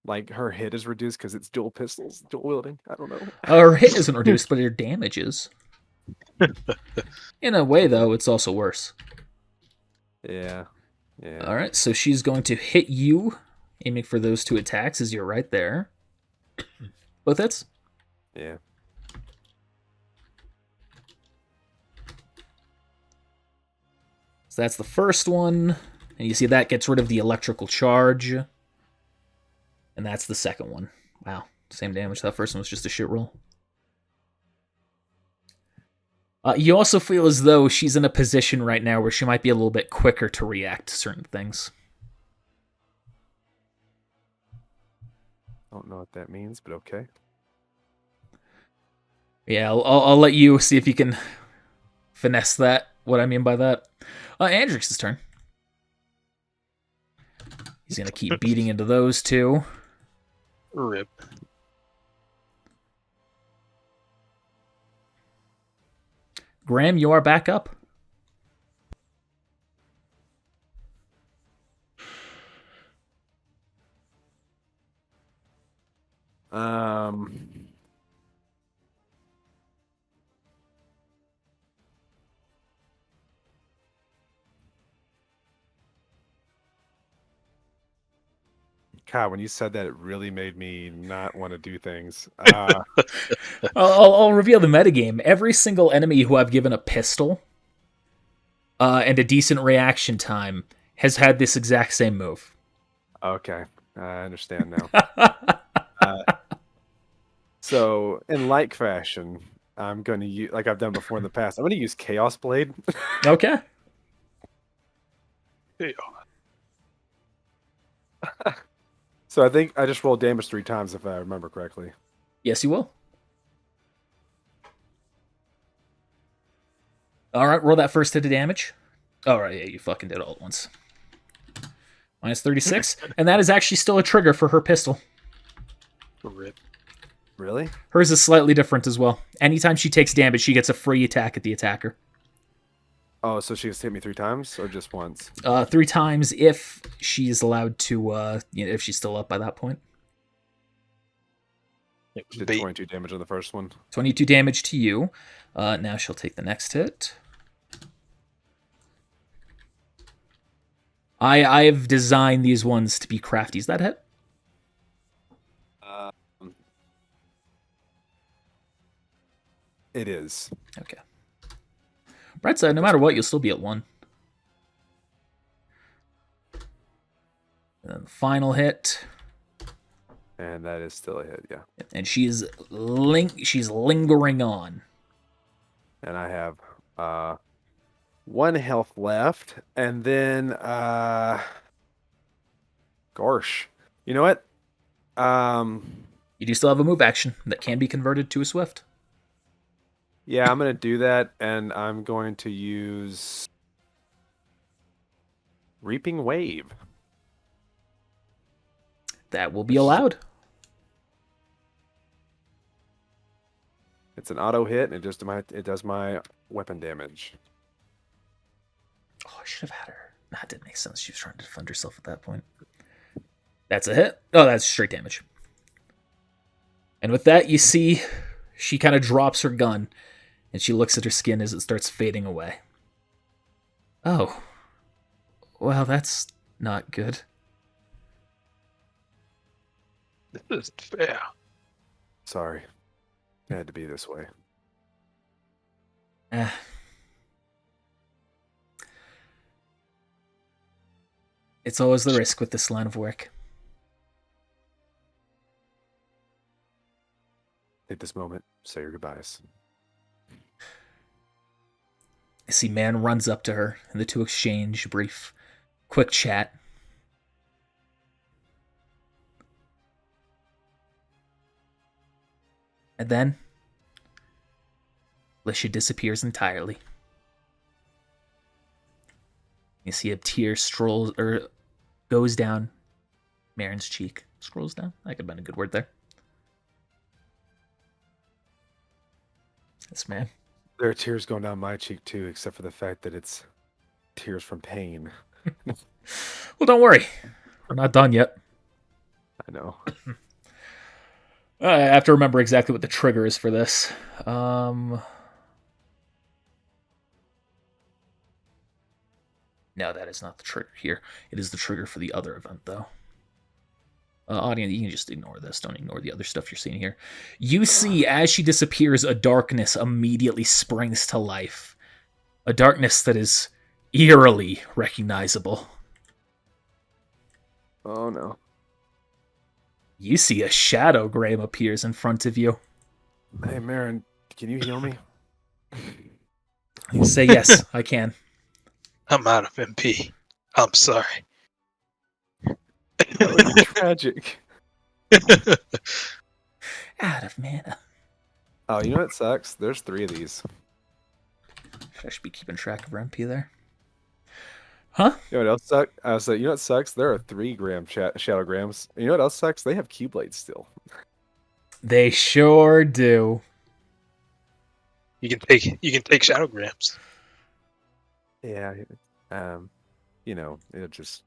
like her hit is reduced because it's dual pistols, dual wielding. I don't know. Her hit isn't reduced, but her damage is. In a way, though, it's also worse. Yeah. Yeah. All right, so she's going to hit you, aiming for those 2 attacks as you're right there. Both hits? Yeah. So that's the first one. And you see that gets rid of the electrical charge. And that's the second one. Wow, same damage. That first one was just a shit roll. You also feel as though she's in a position right now where she might be a little bit quicker to react to certain things. Don't know what that means, but okay. Yeah, I'll let you see if you can finesse that, what I mean by that. Andrix's turn. He's going to keep beating into those 2. Rip. Graham, you are back up. God, when you said that, it really made me not want to do things. I'll reveal the metagame. Every single enemy who I've given a pistol and a decent reaction time has had this exact same move. Okay, I understand now. So, in like fashion, I'm going to use, like I've done before in the past, I'm going to use Chaos Blade. Okay. So I think I just rolled damage 3 times if I remember correctly. Yes, you will. All right, roll that first hit of damage. All right, yeah, you fucking did it all at once. Minus 36, and that is actually still a trigger for her pistol. Rip. Really? Hers is slightly different as well. Anytime she takes damage, she gets a free attack at the attacker. Oh, so she has to hit me 3 times or just once? 3 times if she's allowed to, if she's still up by that point. She did 22 damage on the first one. 22 damage to you. Now she'll take the next hit. I've designed these ones to be crafty. Is that hit? It is. Okay. Brett said no matter what, you'll still be at 1. And then the final hit. And that is still a hit, yeah. And she's lingering on. And I have 1 health left. And then, gosh. You know what? You do still have a move action that can be converted to a swift. Yeah, I'm going to do that. And I'm going to use Reaping Wave. That will be allowed. It's an auto hit, and it does my weapon damage. Oh, I should have had her. That didn't make sense. She was trying to defend herself at that point. That's a hit. Oh, that's straight damage. And with that, you see she kind of drops her gun, and she looks at her skin as it starts fading away. Oh. Well, that's not good. This isn't fair. Sorry. It had to be this way. It's always the risk with this line of work. Take this moment, say your goodbyes. I see Man runs up to her, and the two exchange a brief, quick chat. And then, Alicia disappears entirely. You see a tear goes down Marin's cheek. Scrolls down? That could have been a good word there. Yes, man. There are tears going down my cheek too, except for the fact that it's tears from pain. Well, don't worry. We're not done yet. I know. I have to remember exactly what the trigger is for this. No, that is not the trigger here. It is the trigger for the other event, though. Audience, you can just ignore this. Don't ignore the other stuff you're seeing here. You see, as she disappears, a darkness immediately springs to life. A darkness that is eerily recognizable. Oh, no. You see a shadow, Graham, appears in front of you. Hey, Marin, can you heal me? You say, yes, I can. I'm out of MP. I'm sorry. That would be tragic. Out of mana. Oh, you know what sucks? There's 3 of these. I should be keeping track of her MP there. Huh? You know what else sucks? I was like, you know what sucks? There are 3 gram shadowgrams. You know what else sucks? They have keyblades still. They sure do. You can take shadowgrams. Yeah. It'll just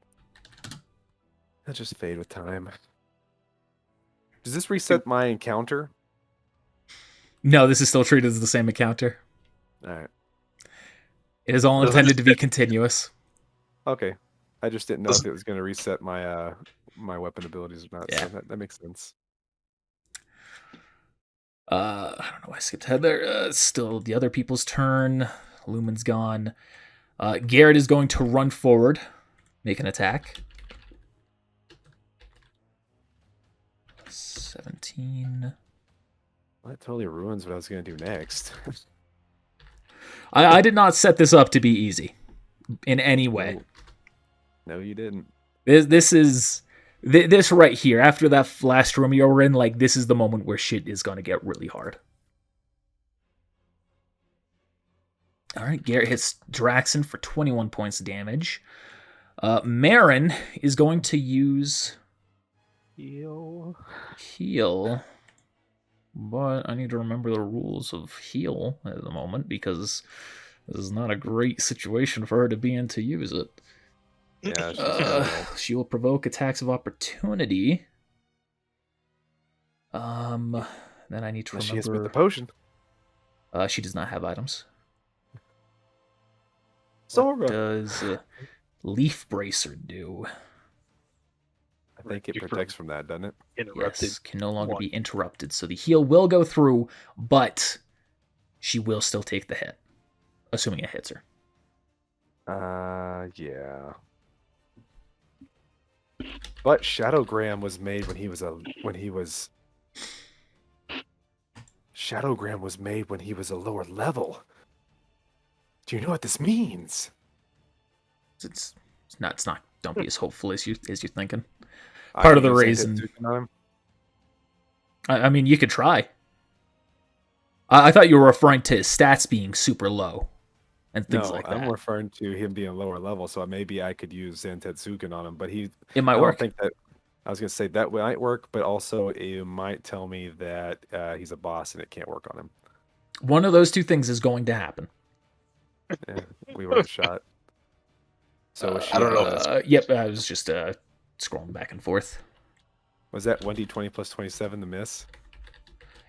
fade with time. Does this reset my encounter? No, this is still treated as the same encounter. All right. It is all Doesn't intended to be it- continuous. Okay. I just didn't know Does- if it was going to reset my my weapon abilities or not. Yeah. So that makes sense. I don't know why I skipped ahead there. Still the other people's turn. Lumen's gone. Garrett is going to run forward, make an attack. 17. Well, that totally ruins what I was going to do next. I did not set this up to be easy in any way. No, you didn't. This right here, after that last room you were in, like, this is the moment where shit is going to get really hard. All right, Garrett hits Draxon for 21 points of damage. Marin is going to use heal, but I need to remember the rules of heal at the moment because this is not a great situation for her to be in to use it. Yeah, she will provoke attacks of opportunity. Then I need to remember. She hits with the potion. She does not have items. Sora. What does Leaf Bracer do? I think it protects from that, doesn't it? Interrupted. Yes, can no longer be interrupted. So the heal will go through, but she will still take the hit, assuming it hits her. Yeah. But Shadowgram was made Shadowgram was made when he was a lower level. Do you know what this means? It's not. Don't be as hopeful as you're thinking. I Part of can the use reason. Zantetsuken on him. I mean, you could try. I thought you were referring to his stats being super low and things like that. I'm referring to him being lower level, so maybe I could use Zantetsuken on him, but it might work. I was going to say that might work, but also it might tell me that he's a boss and it can't work on him. One of those two things is going to happen. Yeah, we worth a shot. So I don't know. Yep, I was just scrolling back and forth. Was that 1d20 plus 27 the miss?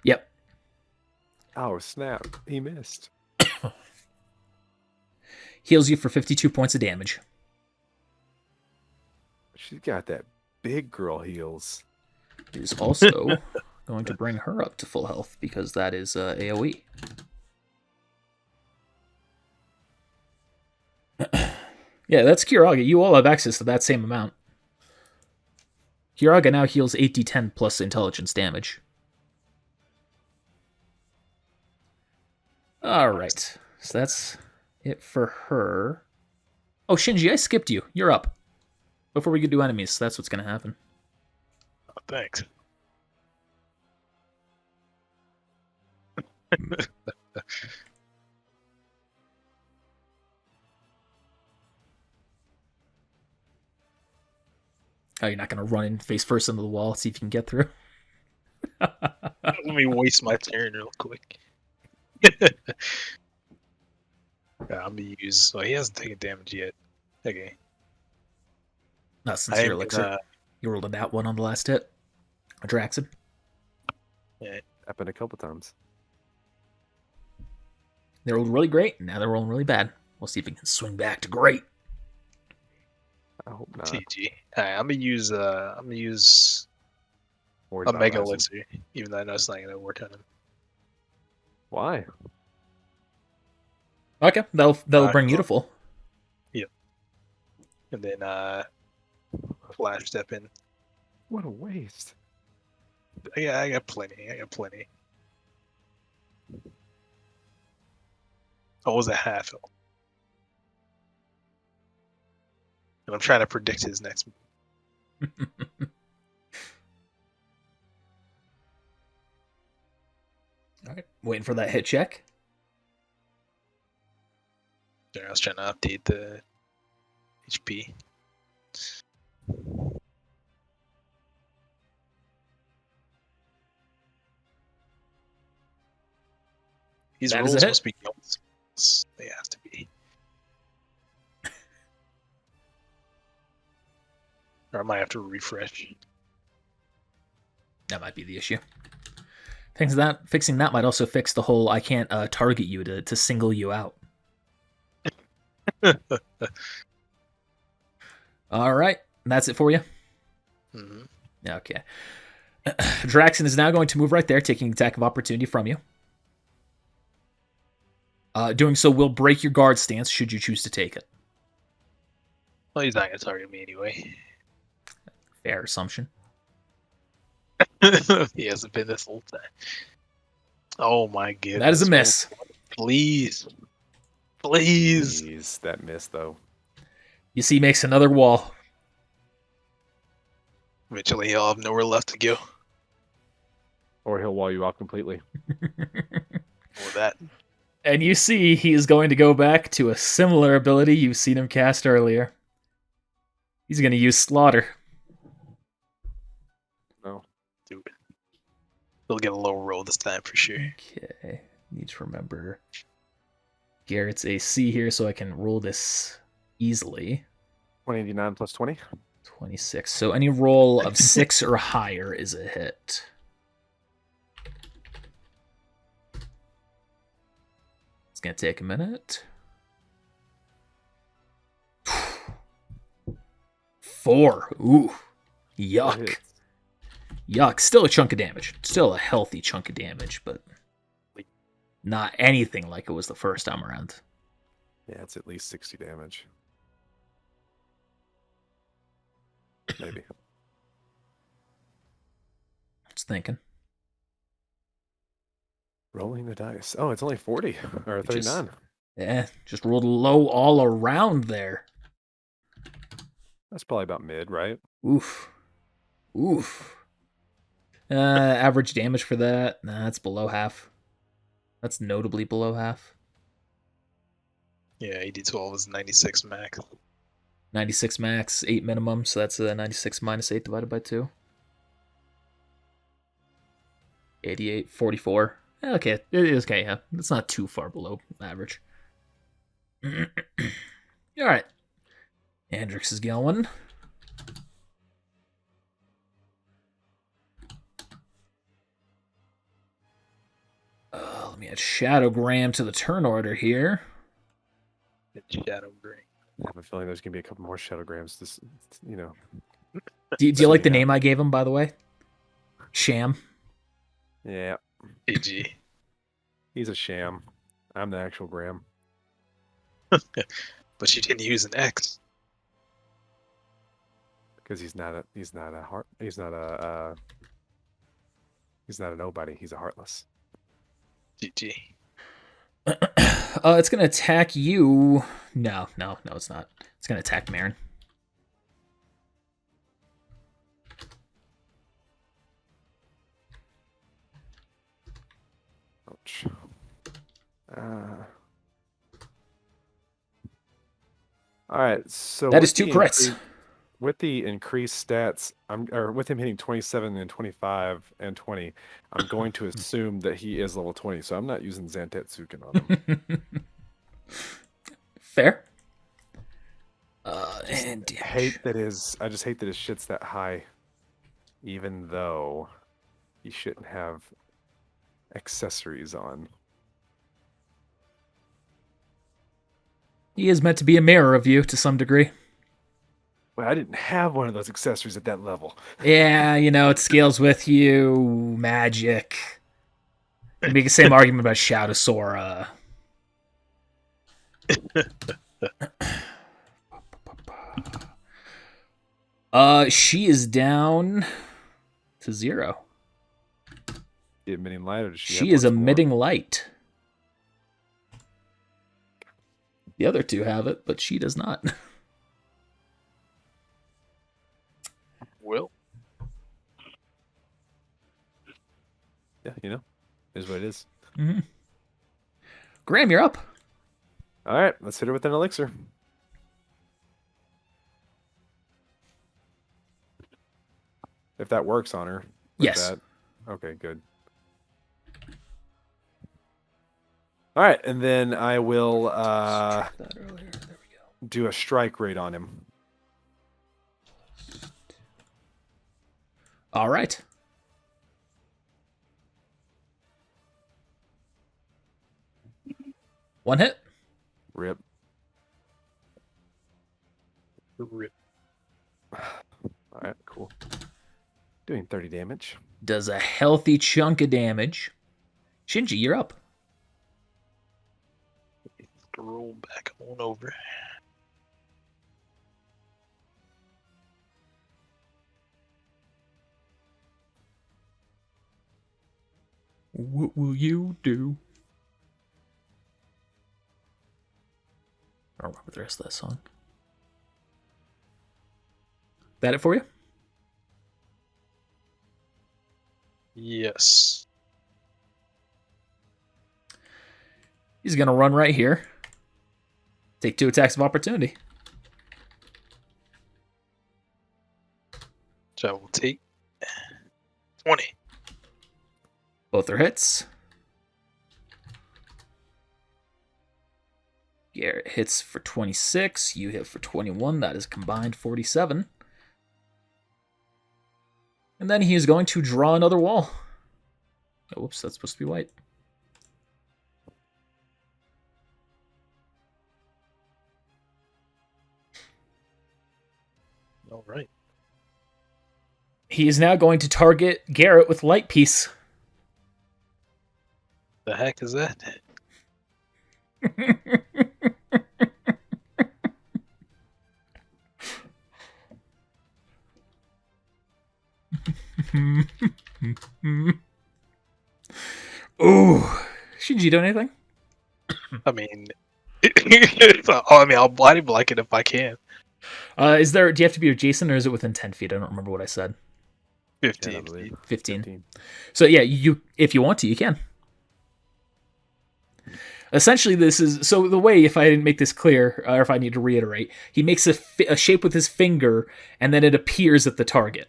Yep. Oh, snap. He missed. Heals you for 52 points of damage. She's got that big girl heals. It is also going to bring her up to full health because that is AoE. Yeah, that's Kiraga. You all have access to that same amount. Kiraga now heals 8d10 plus intelligence damage. Alright, so that's it for her. Oh, Shinji, I skipped you. You're up. Before we could do enemies, that's what's going to happen. Oh, thanks. Oh, you're not going to run in face first into the wall, see if you can get through? Let me waste my turn real quick. I'm gonna use. Well, he hasn't taken damage yet. Okay. Not sincere elixir. You rolled a nat 1 on the last hit. A Draxon. Yeah. Happened a couple times. They rolled really great, and now they're rolling really bad. We'll see if we can swing back to great. I hope not. TG. Alright, I'm gonna use a mega elixir, even though I know it's not gonna work on him. Why? Okay, that'll bring you to full. Yep. And then flash step in. What a waste. I got plenty. Oh, was a half health. And I'm trying to predict his next move. Alright, waiting for that hit check. Sorry, I was trying to update the HP. These That is a rolls hit. must be guilds. They have to be. Or I might have to refresh. That might be the issue. Fixing that might also fix the whole I can't target you to single you out. All right, that's it for you. Mm-hmm. Okay. Draxon is now going to move right there, taking attack of opportunity from you. Doing so will break your guard stance should you choose to take it. Well, he's not going to target me anyway. Fair assumption. He hasn't been this whole time. Oh my goodness. That is a miss. Please. Please. Jeez, that miss though. You see, he makes another wall. Eventually he'll have nowhere left to go. Or he'll wall you off completely. Or that. And you see he is going to go back to a similar ability you've seen him cast earlier. He's going to use Slaughter. No. Do it. He'll get a low roll this time for sure. Okay. Need to remember Garrett's AC here so I can roll this easily. 189 plus 20. 26. So any roll of 6 or higher is a hit. It's going to take a minute. 4. Ooh. Yuck. Yuck. Still a chunk of damage. Still a healthy chunk of damage, but not anything like it was the first time around. Yeah, it's at least 60 damage. Maybe. Just thinking. Rolling the dice. Oh, it's only 40 or 39. Just rolled low all around there. That's probably about mid, right? Oof. Average damage for that? Nah, that's below half. That's notably below half. Yeah, AD12 is 96 max. 96 max, 8 minimum, so that's 96 minus 8 divided by 2. 88, 44. Okay, it is okay, yeah. It's not too far below average. Alright. Andrix is going. Let me add Shadowgram to the turn order here. Shadow Green. I have a feeling there's going to be a couple more Shadowgrams. This, you know. Do you like the name I gave him, by the way? Sham. Yeah. AG. He's a sham. I'm the actual Graham. But you didn't use an X. Because he's not a nobody. He's a heartless. GG. It's gonna attack you. No, it's not. It's gonna attack Marin. Ouch. All right, so that is 2 crits. With the increased stats, with him hitting 27 and 25 and 20, I'm going to assume that he is level 20. So I'm not using Zantetsuken on him. Fair. I just hate that his shit's that high, even though he shouldn't have accessories on. He is meant to be a mirror of you to some degree. Well, I didn't have one of those accessories at that level. Yeah, it scales with you. Magic. You make the same argument about Shadow Sora. She is down to 0. Emitting light, or does she is emitting light. The other 2 have it, but she does not. Well. Yeah, is what it is. Mm-hmm. Graham, you're up. All right, let's hit her with an elixir. If that works on her. With Yes. That. Okay, good. All right, and then I will That earlier. There we go. do a strike rate on him. All right. One hit. Rip. Rip. All right, cool. Doing 30 damage. Does a healthy chunk of damage. Shinji, you're up. Roll back on over. What will you do? I don't remember the rest of that song. That it for you? Yes. He's gonna run right here. Take 2 attacks of opportunity. Which I will take 20. Both are hits. Garrett hits for 26. You hit for 21. That is combined 47. And then he is going to draw another wall. Oh, whoops, that's supposed to be white. All right. He is now going to target Garrett with Light Piece. The heck is that? Ooh. Should you do anything? I mean, I'll body block it if I can. Do you have to be adjacent or is it within 10 feet? I don't remember what I said. 15. Yeah, I believe. 15. So yeah, if you want to, you can. Essentially, this is... So the way, if I didn't make this clear, or if I need to reiterate, he makes a shape with his finger, and then it appears at the target.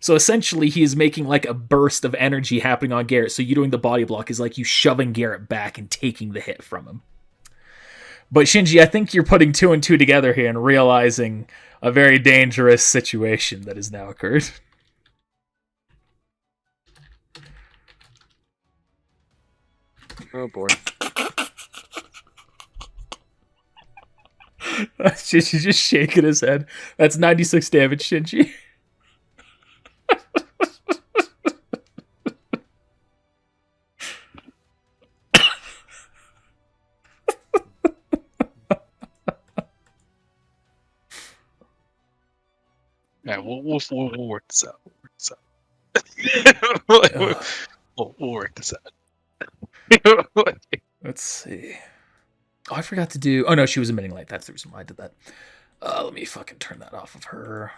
So essentially, he is making like a burst of energy happening on Garrett, so you doing the body block is like you shoving Garrett back and taking the hit from him. But Shinji, I think you're putting 2 and 2 together here and realizing a very dangerous situation that has now occurred. Oh boy. Shinji just shaking his head. That's 96 damage, Shinji. Alright, we'll work this out. We'll work this out. Let's see. Oh, I forgot to do... Oh, no, she was emitting light. That's the reason why I did that. Let me fucking turn that off of her.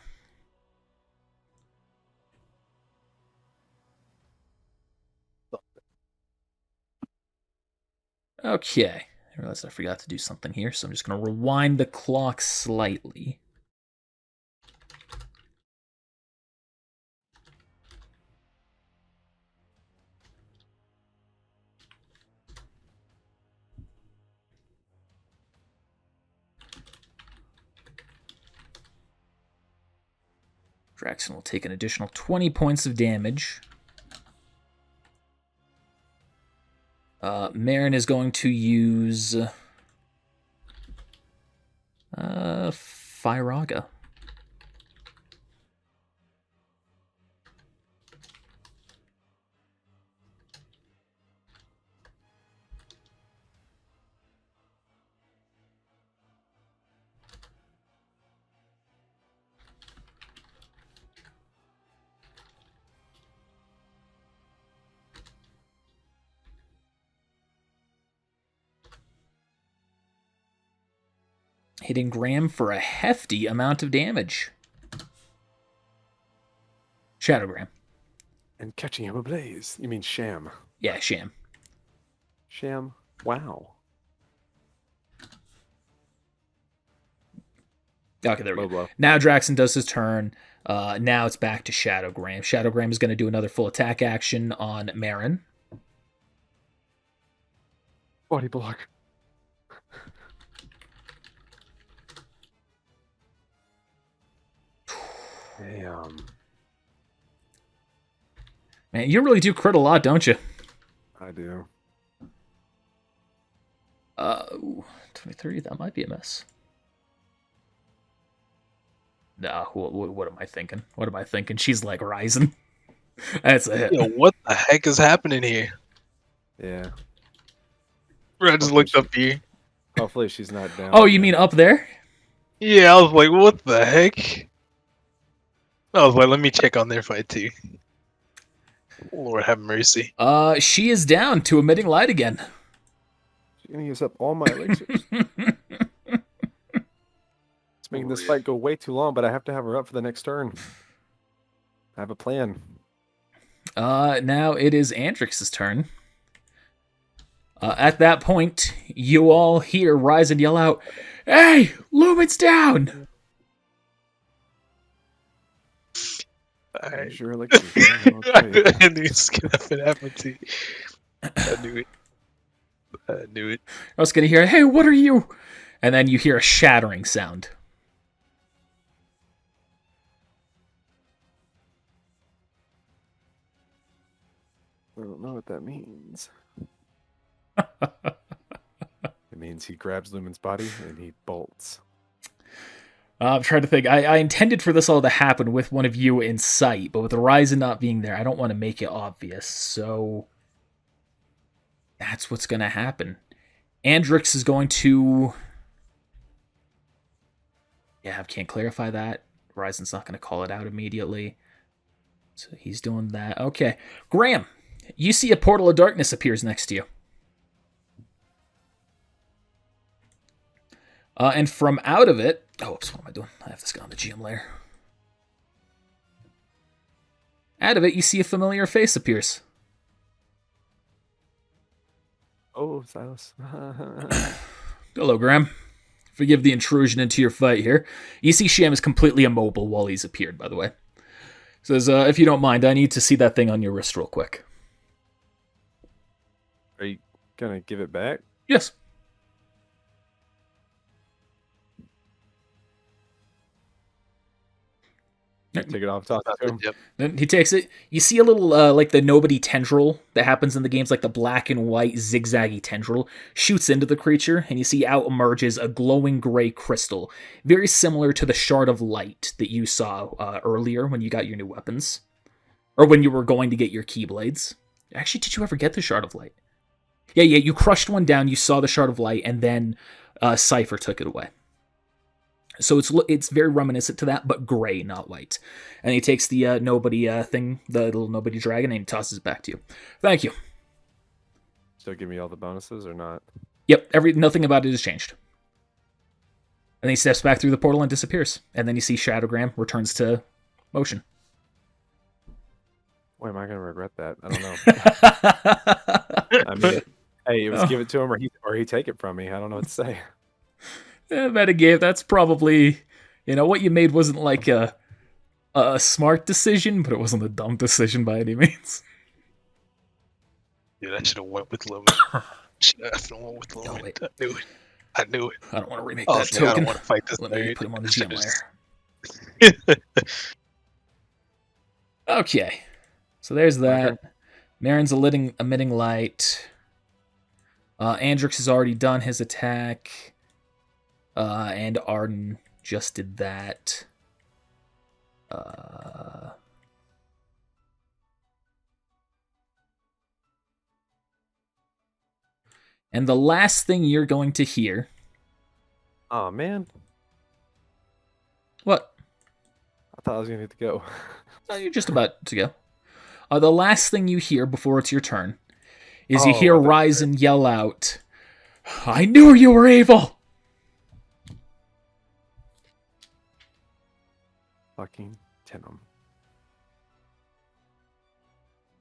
Okay. I realized I forgot to do something here, so I'm just going to rewind the clock slightly. Draxon will take an additional 20 points of damage. Marin is going to use Firaga. Hitting Graham for a hefty amount of damage. Shadowgram. And catching him ablaze. You mean Sham? Yeah, Sham. Sham. Wow. Okay, there we Low go. blow. Now Draxon does his turn. Now it's back to Shadowgram. Shadowgram is going to do another full attack action on Marin. Body block. Damn. Man, you really do crit a lot, don't you? I do. 23, that might be a miss. Nah, what am I thinking? What am I thinking? She's like rising. That's a hit. Yo, what the heck is happening here? Yeah. Bro, I just looked up here. Hopefully she's not down. Oh, you mean up there? Yeah, I was like, what the heck? I was like, let me check on their fight too. Lord have mercy. She is down to emitting light again. She's gonna use up all my elixirs. It's making this fight go way too long, but I have to have her up for the next turn. I have a plan. Now it is Andrix's turn. At that point, you all hear Rise and yell out, "Hey, Lumen's down!" Use your elixirs. I knew it's gonna happen to you. I knew it. I knew it. I was gonna hear, "Hey, what are you?" And then you hear a shattering sound. I don't know what that means. It means he grabs Lumen's body and he bolts. I'm trying to think. I intended for this all to happen with one of you in sight, but with Ryzen not being there, I don't want to make it obvious. So that's what's going to happen. Andrix is going to... Yeah, I can't clarify that. Ryzen's not going to call it out immediately. So he's doing that. Okay. Graham, you see a portal of darkness appears next to you. And from out of it... Oh, oops, what am I doing? I have this guy on the GM layer. Out of it, you see a familiar face appears. Oh, Silas. Hello, Graham. Forgive the intrusion into your fight here. You see Sham is completely immobile while he's appeared, by the way. Says, if you don't mind, I need to see that thing on your wrist real quick. Are you gonna give it back? Yes. Take it off, talk to him. Yep. Then he takes it. You see a little, like the nobody tendril that happens in the games, like the black and white zigzaggy tendril, shoots into the creature, and you see out emerges a glowing gray crystal, very similar to the shard of light that you saw earlier when you got your new weapons. Or when you were going to get your keyblades. Actually, did you ever get the shard of light? Yeah, you crushed one down, you saw the shard of light, and then Cypher took it away. So it's very reminiscent to that, but gray, not white. And he takes the nobody thing, the little nobody dragon, and he tosses it back to you. Thank you. Still give me all the bonuses or not? Yep, nothing about it has changed. And then he steps back through the portal and disappears. And then you see Shadowgram returns to motion. Why am I gonna regret that? I don't know. I mean, hey, it was give it to him or he take it from me. I don't know what to say. Metagame, that's probably, what you made wasn't like a smart decision, but it wasn't a dumb decision by any means. Dude, I should have went with Lumen. Wait. I knew it. I don't want to remake that token. I don't want to fight this. Let me put him on the GM layer. Okay. So there's that. Okay. Marin's emitting light. Andrix has already done his attack. And Arden just did that. And the last thing you're going to hear... Oh, man. What? I thought I was going to get to go. No, you're just about to go. The last thing you hear before it's your turn is you hear Ryzen yell out, "I knew you were evil!" Fucking Tenom.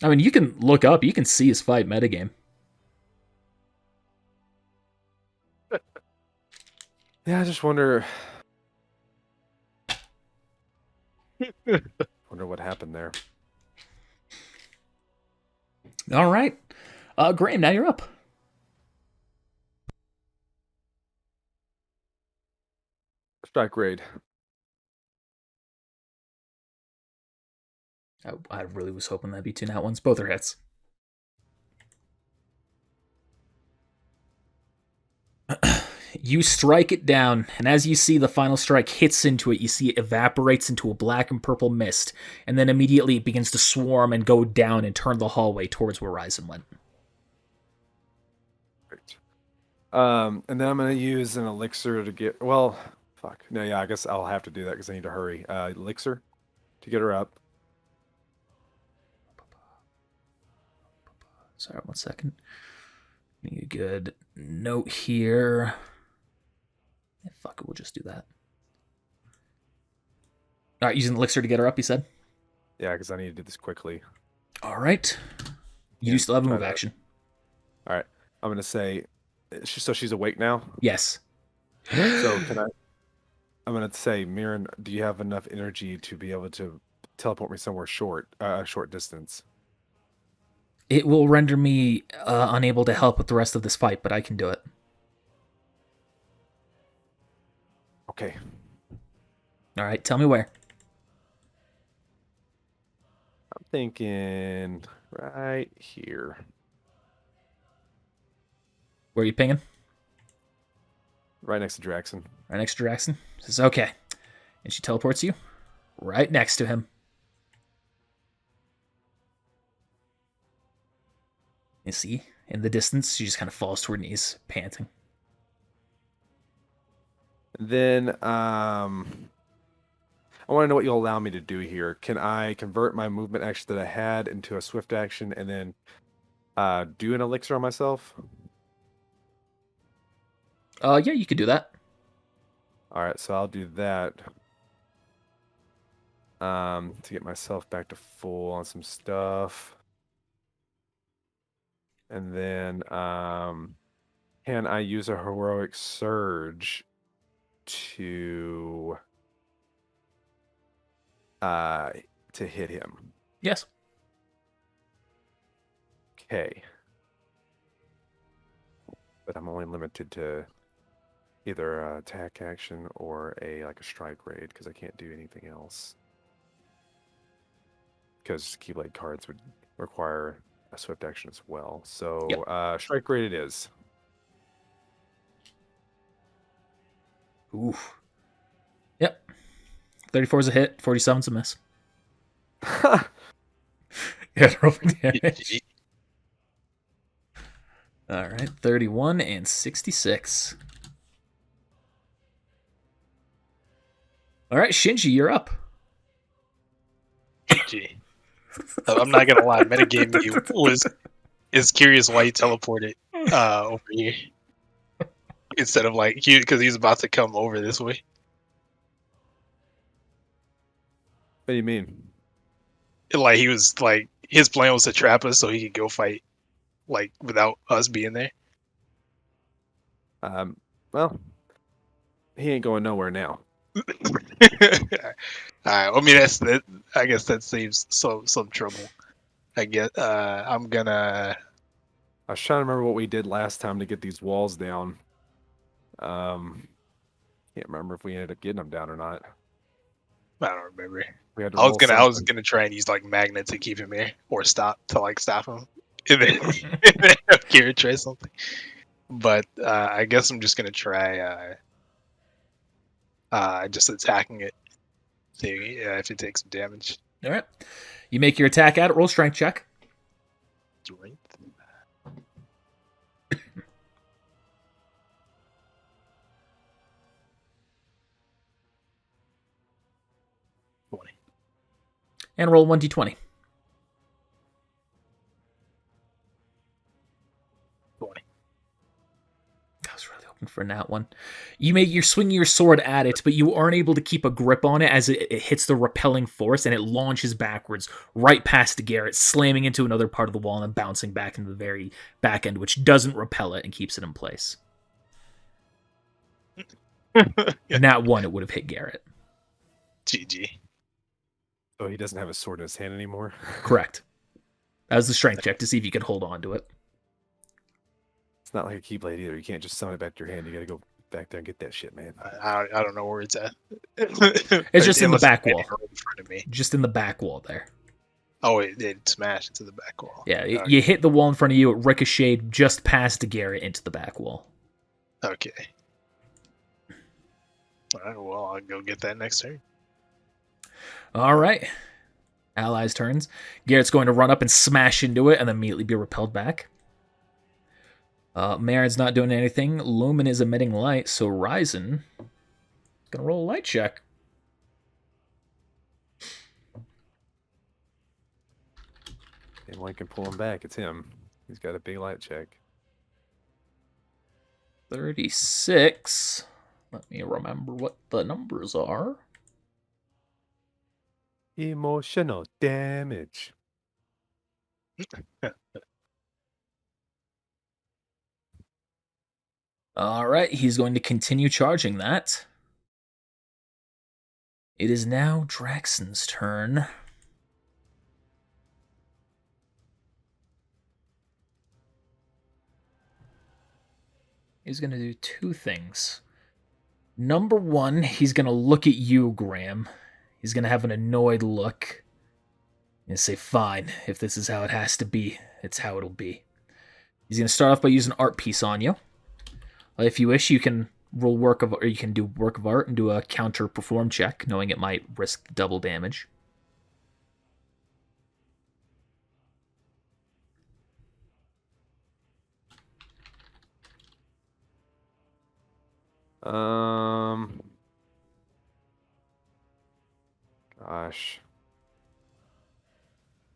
I mean, you can look up, you can see his fight metagame. Yeah, I just wonder Wonder what happened there. All right. Graham, now you're up. Strike grade. I really was hoping that'd be 2 nat ones. Both are hits. You strike it down, and as you see the final strike hits into it, you see it evaporates into a black and purple mist, and then immediately it begins to swarm and go down and turn the hallway towards where Ryzen went. Great. And then I'm going to use an elixir to get... Well, fuck. No, yeah, I guess I'll have to do that because I need to hurry. Elixir to get her up. Sorry, 1 second. Need a good note here. Yeah, fuck it, we'll just do that. All right, using elixir to get her up, you said? Yeah, because I need to do this quickly. All right. You Yeah, still have a try move that. action. All right. I'm going to say... So she's awake now? Yes. So can I... I'm going to say, Mirren, do you have enough energy to be able to teleport me somewhere a short distance? It will render me unable to help with the rest of this fight, but I can do it. Okay. All right, tell me where. I'm thinking right here. Where are you pinging? Right next to Draxon. Right next to Jackson. Says, okay. And she teleports you right next to him. You see, in the distance, she just kind of falls to her knees, panting. Then I want to know what you'll allow me to do here. Can I convert my movement action that I had into a swift action and then do an elixir on myself? Yeah, you could do that. All right, so I'll do that to get myself back to full on some stuff. And then can I use a heroic surge to hit him? Yes. Okay. But I'm only limited to either a attack action or a strike raid because I can't do anything else. Because Keyblade cards would require a swift action as well. So Yep. strike raid it is. Oof. Yep. 34 is a hit, 47's a miss. Yeah, roll for damage. All right, 31 and 66. All right, Shinji, you're up. Gee. I'm not gonna lie, metagame is curious why he teleported over here instead of because he's about to come over this way. What do you mean? Like he was his plan was to trap us so he could go fight without us being there. Well, he ain't going nowhere now. Alright, I mean that. I guess that saves some trouble. I guess I'm gonna. I was trying to remember what we did last time to get these walls down. Can't remember if we ended up getting them down or not. I don't remember. We had to I was roll gonna something. try and use magnets to keep him here or stop him, and then Kira try something. But I guess I'm just gonna try just attacking it, see if it takes some damage. All right. You make your attack at it. Roll strength check. Strength. And roll 1d20. 20. I was really hoping for that one. You're swinging your sword at it, but you aren't able to keep a grip on it as it hits the repelling force, and it launches backwards right past Garrett, slamming into another part of the wall and then bouncing back into the very back end, which doesn't repel it and keeps it in place. Yeah. And that one, it would have hit Garrett. GG. Oh, he doesn't have a sword in his hand anymore? Correct. That was the strength check to see if you could hold on to it. It's not like a Keyblade either. You can't just summon it back to your hand. You gotta go back there and get that shit, man. I don't know where it's at. It's just in the back wall. In front of me. Just in the back wall there. Oh, it smashed into the back wall. Yeah, Okay. you hit the wall in front of you. It ricocheted just past Garrett into the back wall. Okay. All right, well, I'll go get that next turn. All right. Allies' turns. Garrett's going to run up and smash into it and then immediately be repelled back. Marin's not doing anything. Lumen is emitting light, so Ryzen is going to roll a light check. Anyone can pull him back. It's him. He's got a big light check. 36. Let me remember what the numbers are. Emotional damage. All right, he's going to continue charging that. It is now Draxon's turn. He's going to do two things. Number one, he's going to look at you, Graham. He's going to have an annoyed look and say, fine, if this is how it has to be, it's how it'll be. He's going to start off by using Art Piece on you. If you wish, you can roll or you can do Work of Art and do a counter perform check, knowing it might risk double damage. Gosh.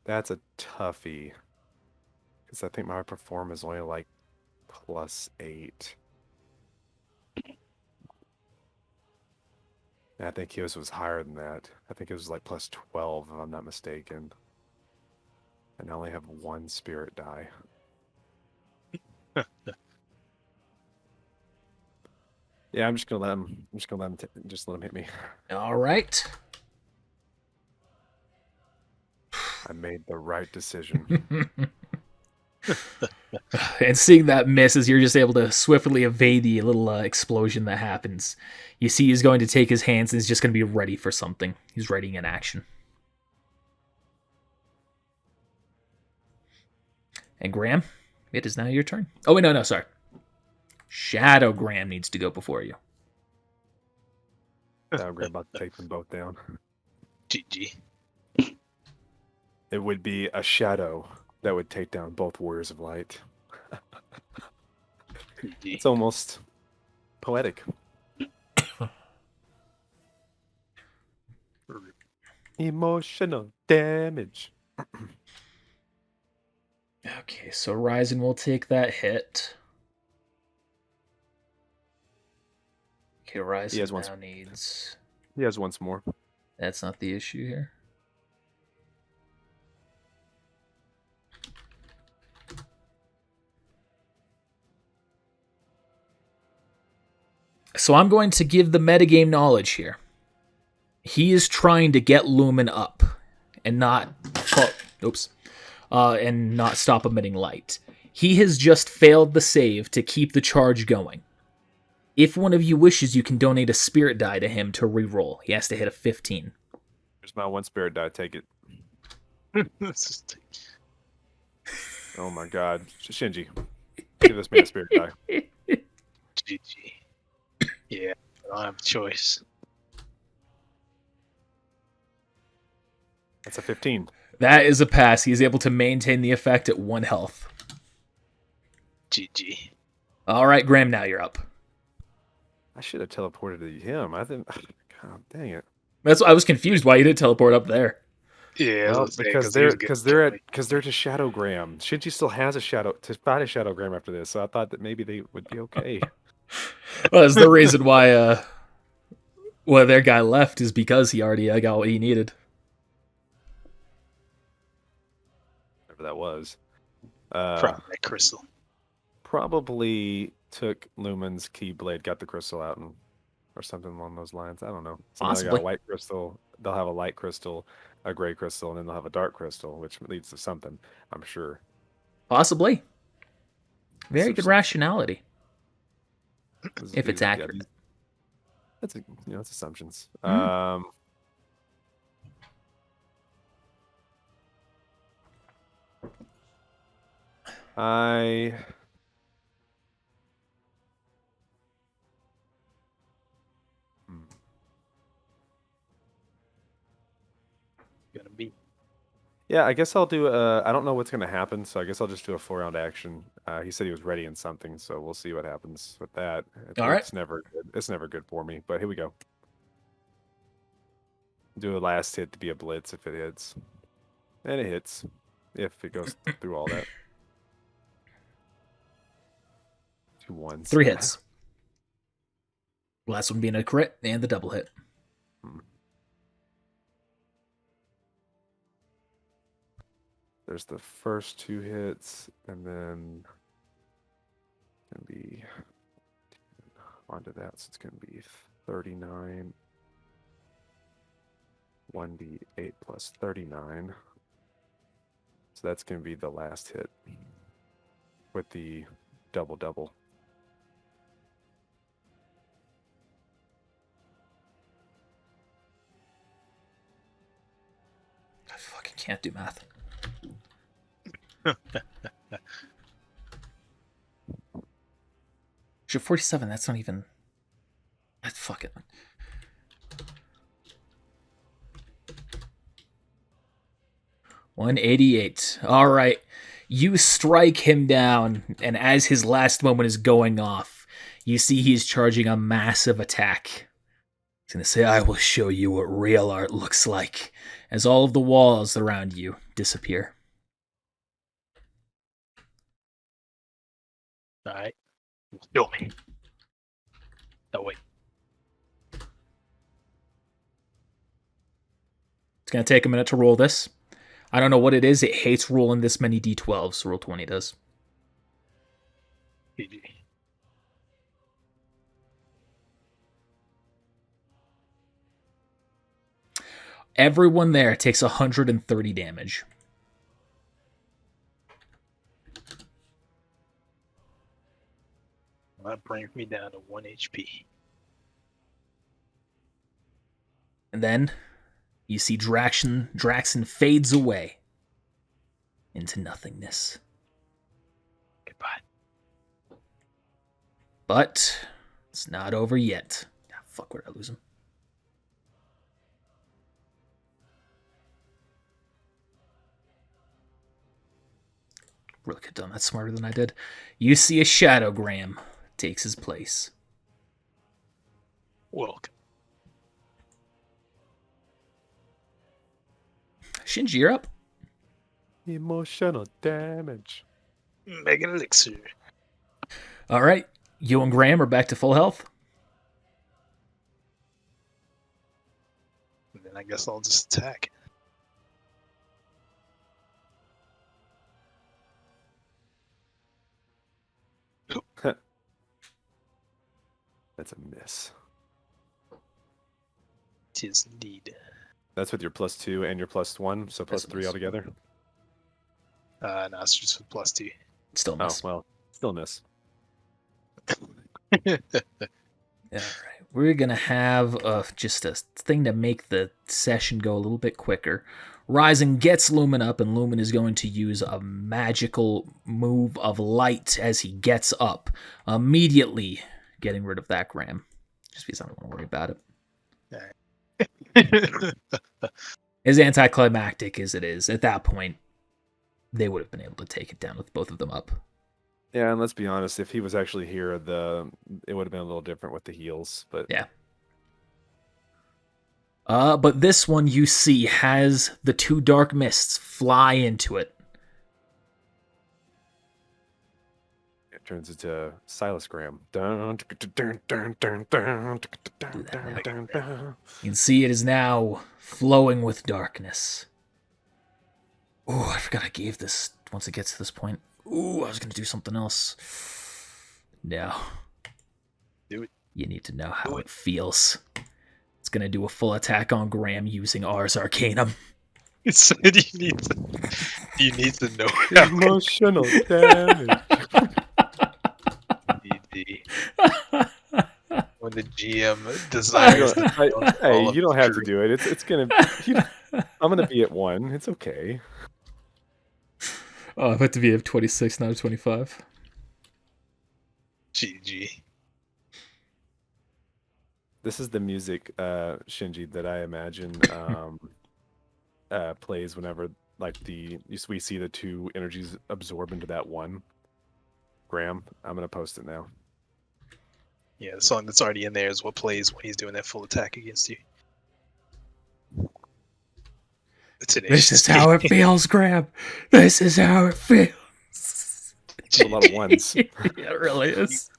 That's a toughie. Because I think my perform is only like +8. And I think his was higher than that. I think it was like +12, if I'm not mistaken. And I only have one spirit die. Yeah, I'm just gonna let him. I'm just gonna let him. Just let him hit me. All right. I made the right decision. And seeing that miss as you're just able to swiftly evade the little explosion that happens, you see he's going to take his hands and he's just going to be ready for something. He's ready in action. And Graham, it is now your turn. Oh, wait, no, sorry. Shadow Graham needs to go before you. I'm about to take them both down. GG. It would be a shadow that would take down both Warriors of Light. It's almost poetic. Emotional damage. Okay, so Ryzen will take that hit. Okay, Ryzen now needs... He has once more. That's not the issue here. So I'm going to give the metagame knowledge here. He is trying to get Lumen up and not and not stop emitting light. He has just failed the save to keep the charge going. If one of you wishes, you can donate a spirit die to him to reroll. He has to hit a 15. There's my one spirit die. Take it. Oh my god. Shinji. Give this man a spirit die. GG. Yeah, I don't have a choice. That's a 15. That is a pass. He is able to maintain the effect at 1 health. GG. All right, Graham, now you're up. I should have teleported to him. I think. God dang it. That's I was confused why you didn't teleport up there. Yeah, well, because they're to Shadowgram. Shinji still has a shadow to fight a Shadowgram after this, so I thought that maybe they would be okay. Well, that's the reason why their guy left is because he already got what he needed. Whatever that was. Probably that crystal. Probably took Lumen's Keyblade, got the crystal out, or something along those lines. I don't know. Somebody got a white crystal. They'll have a light crystal. a gray crystal, and then they'll have a dark crystal, which leads to something, I'm sure. Possibly. Very good So- rationality. If it's yeah, accurate. that's it's assumptions. Mm. I Gonna be. Yeah, I guess I'll do. I don't know what's gonna happen, so I guess I'll just do a 4-round action. He said he was ready in something, so we'll see what happens with that. All right. It's never good. It's never good for me. But here we go. Do a last hit to be a blitz if it hits, and it hits if it goes through all that. 2 ones. 3 hits. Last one being a crit and the double hit. There's the first 2 hits, and then it's gonna be onto that. So it's gonna be 39. 1d8 plus 39. So that's gonna be the last hit with the double. I fucking can't do math. Shit, 47, that's not even... That's fucking... $188. All right. You strike him down, and as his last moment is going off, you see he's charging a massive attack. He's going to say, I will show you what real art looks like, as all of the walls around you disappear. All right. Kill me. No, wait. It's going to take a minute to roll this. I don't know what it is. It hates rolling this many d12s. Roll 20 does. GG. Everyone there takes 130 damage. That brings me down to 1 HP. And then you see Draxon fades away into nothingness. Goodbye. But it's not over yet. Ah, fuck, where did I lose him? Really could have done that smarter than I did. You see a Shadowgram takes his place. Welcome. Shinji, you're up. Emotional damage. Mega Elixir. All right. You and Graham are back to full health. And then I guess I'll just attack. That's a miss. Tis indeed. That's with your +2 and your +1, so That's a +3 miss. altogether. No, it's just with +2. Still Oh miss. well, still miss. All right. We're going to have just a thing to make the session go a little bit quicker. Ryzen gets Lumen up, and Lumen is going to use a magical move of light as he gets up, immediately getting rid of that Graham. Just because I don't want to worry about it. As anticlimactic as it is, at that point, they would have been able to take it down with both of them up. Yeah, and let's be honest, if he was actually here, it would have been a little different with the heals. But Yeah. But this one you see has the 2 dark mists fly into it. it turns into Silas Graham. You You can see it is now flowing with darkness. Oh, I forgot I gave this once it gets to this point. Ooh, I was going to do something else. No. Do it. You need to know how it feels. It's going to do a full attack on Graham using Ars Arcanum. It said you need to know how Emotional damage. DD. When the GM desires to know Hey, all of you don't the have to truth. do it. It's gonna. I'm gonna be at 1. It's okay. Oh, I have to be at 26, not 25. GG. This is the music, Shinji, that I imagine plays whenever like we see the 2 energies absorb into that 1. Graham, I'm gonna post it now. Yeah, the song that's already in there is what plays when he's doing that full attack against you. This is how it feels, Graham. This is how it feels. It's a lot of 1s. Yeah, it really is.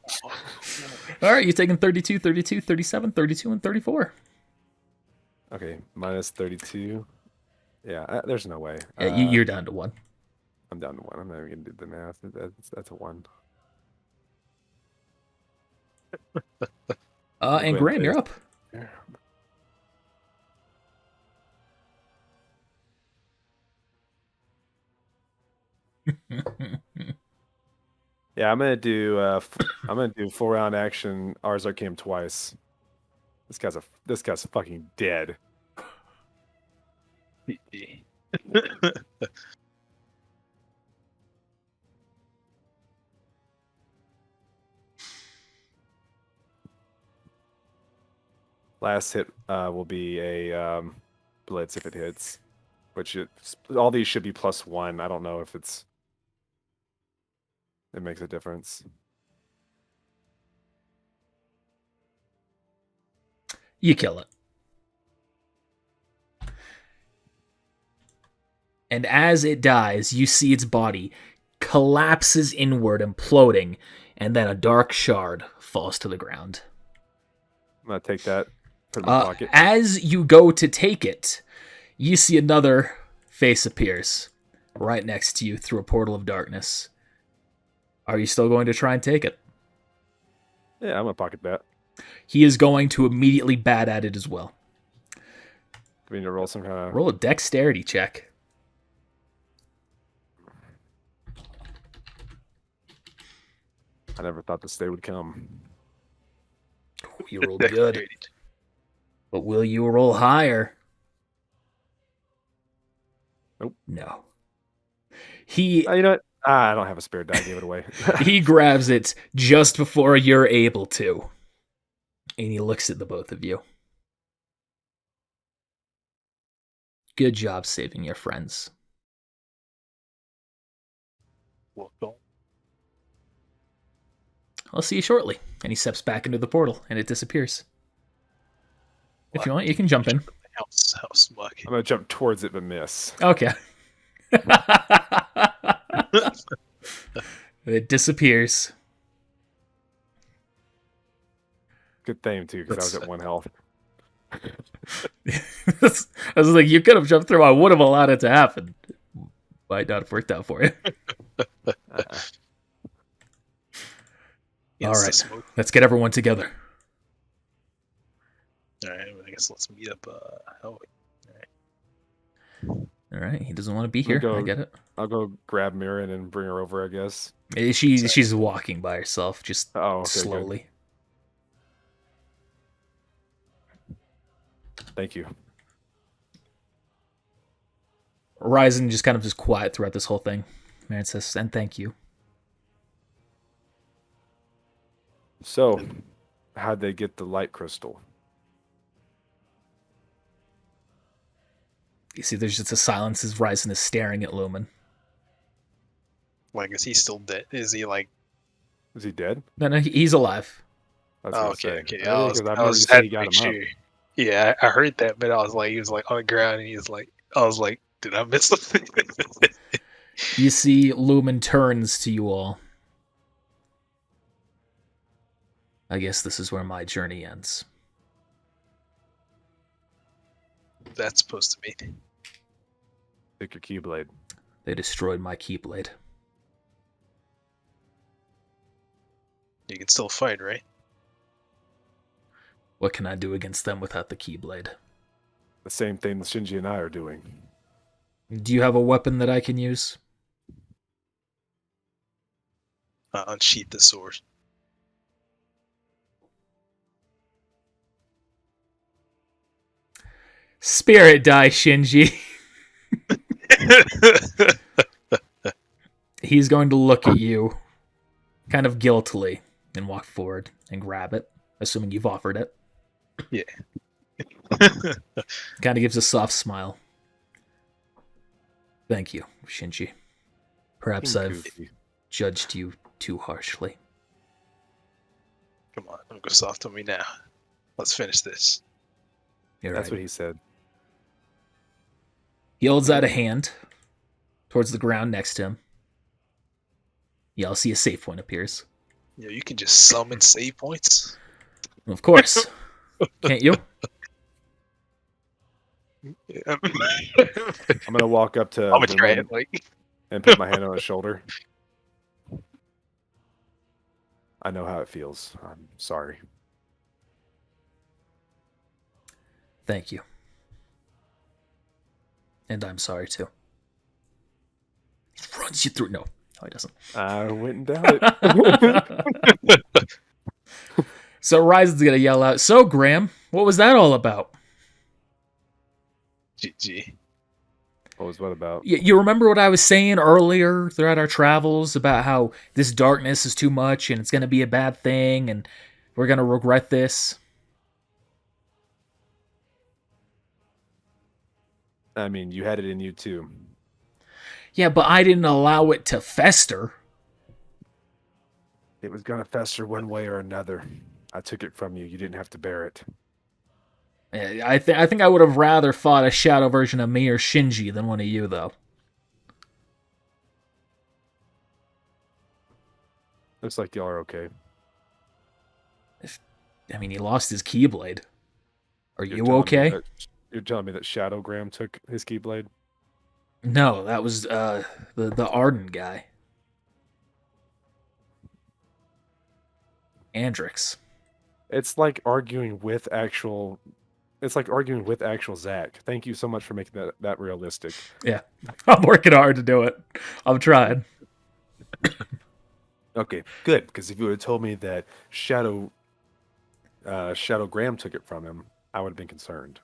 All right, you're taking 32, 32, 37, 32, and 34. Okay, minus 32. Yeah, there's no way. Yeah, you're down to 1. I'm down to 1. I'm not even gonna do the math. That's a 1. And Graham, you're up. Yeah, I'm gonna do 4-round action. Ars Arcanum twice. This guy's fucking dead. Last hit will be a blitz if it hits, all these should be +1. I don't know if it makes a difference. You kill it. And as it dies, you see its body collapses inward, imploding, and then a dark shard falls to the ground. I'm gonna take that. Put it in my pocket. As you go to take it, you see another face appears right next to you through a portal of darkness. Are you still going to try and take it? Yeah, I'm gonna pocket that. He is going to immediately bat at it as well. Do we need to roll some kind of... Roll a dexterity check. I never thought this day would come. You rolled good. But will you roll higher? Nope. No. He... you know what? I don't have a spare die. I gave it away. He grabs it just before you're able to. And he looks at the both of you. Good job saving your friends. Welcome. I'll see you shortly. And he steps back into the portal, and it disappears. If you want, you can jump in. House muck. I'm gonna jump towards it but miss. Okay. It disappears. Good thing too, because I was at 1 health. I was like, you could have jumped through. I would have allowed it to happen. Might not have worked out for you. All right, let's get everyone together. All right, I guess let's meet up. All right, he doesn't want to be here. I get it. I'll go grab Mirren and bring her over, I guess. She's walking by herself, just slowly. Good. Thank you. Ryzen just kind of just quiet throughout this whole thing. Marin says, and thank you. So, how'd they get the light crystal? You see, there's just a silence as Ryzen is staring at Lumen. Like, is he still dead? Is he like... Is he dead? No, he's alive. Okay. I was said he got him up. Yeah, I heard that, but I was like, he was like on the ground, and he was like, I was like, did I miss something? You see, Lumen turns to you all. I guess this is where my journey ends. That's supposed to be. Take your Keyblade. They destroyed my Keyblade. You can still fight, right? What can I do against them without the Keyblade? The same thing that Shinji and I are doing. Do you have a weapon that I can use? Unsheath the sword. Spirit die, Shinji. He's going to look at you, kind of guiltily, and walk forward and grab it, assuming you've offered it. Yeah. Kind of gives a soft smile. Thank you, Shinji. Perhaps I've judged you too harshly. Come on, don't go soft on me now. Let's finish this. That's what he said. He holds out a hand towards the ground next to him. Y'all see a save point appears. Yeah, you can just summon save points. Of course. Can't you? I'm gonna walk up to I'm a trans, and put my hand on his shoulder. I know how it feels. I'm sorry. Thank you. And I'm sorry too. He runs you through. No, he doesn't. I wouldn't doubt it. So Ryzen's gonna yell out, "So Graham, what was that all about?" GG. What about? You remember what I was saying earlier throughout our travels about how this darkness is too much and it's gonna be a bad thing and we're gonna regret this? I mean, you had it in you too. Yeah, but I didn't allow it to fester. It was gonna fester one way or another. I took it from you. You didn't have to bear it. I think I would have rather fought a shadow version of me or Shinji than one of you, though. Looks like y'all are okay. I mean, he lost his Keyblade. Are you okay? You're telling me that Shadow Graham took his Keyblade? No, that was the Arden guy. Andrix. It's like arguing with actual. It's like arguing with actual Zach. Thank you so much for making that realistic. Yeah, I'm working hard to do it. I'm trying. Okay, good. Because if you would have told me that Shadow Graham took it from him, I would have been concerned.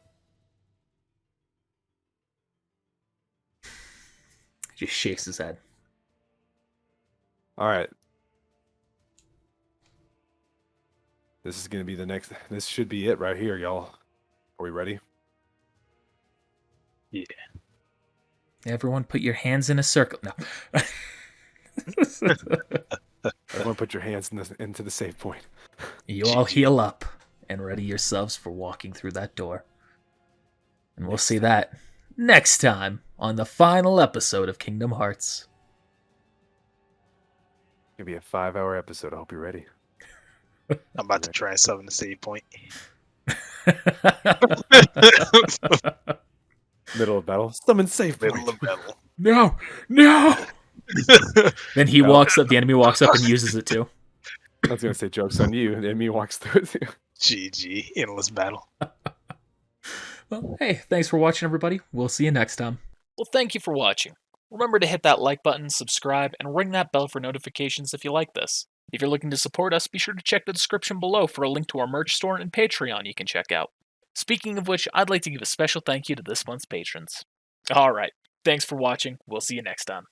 He just shakes his head. All right. This is going to be the next. This should be it right here, y'all. Are we ready? Yeah. Everyone put your hands in a circle. No. Everyone put your hands into the save point. You all heal up and ready yourselves for walking through that door. And we'll see that next time on the final episode of Kingdom Hearts. It's going to be a 5-hour episode. I hope you're ready. I'm about to try summon the save point. Middle of battle. Summon save point. Middle of battle. No! Then he walks up, the enemy walks up and uses it too. I was going to say joke's on you, and enemy walks through it too. GG. Endless battle. Well, hey, thanks for watching, everybody. We'll see you next time. Well, thank you for watching. Remember to hit that like button, subscribe, and ring that bell for notifications if you like this. If you're looking to support us, be sure to check the description below for a link to our merch store and Patreon you can check out. Speaking of which, I'd like to give a special thank you to this month's patrons. Alright, thanks for watching. We'll see you next time.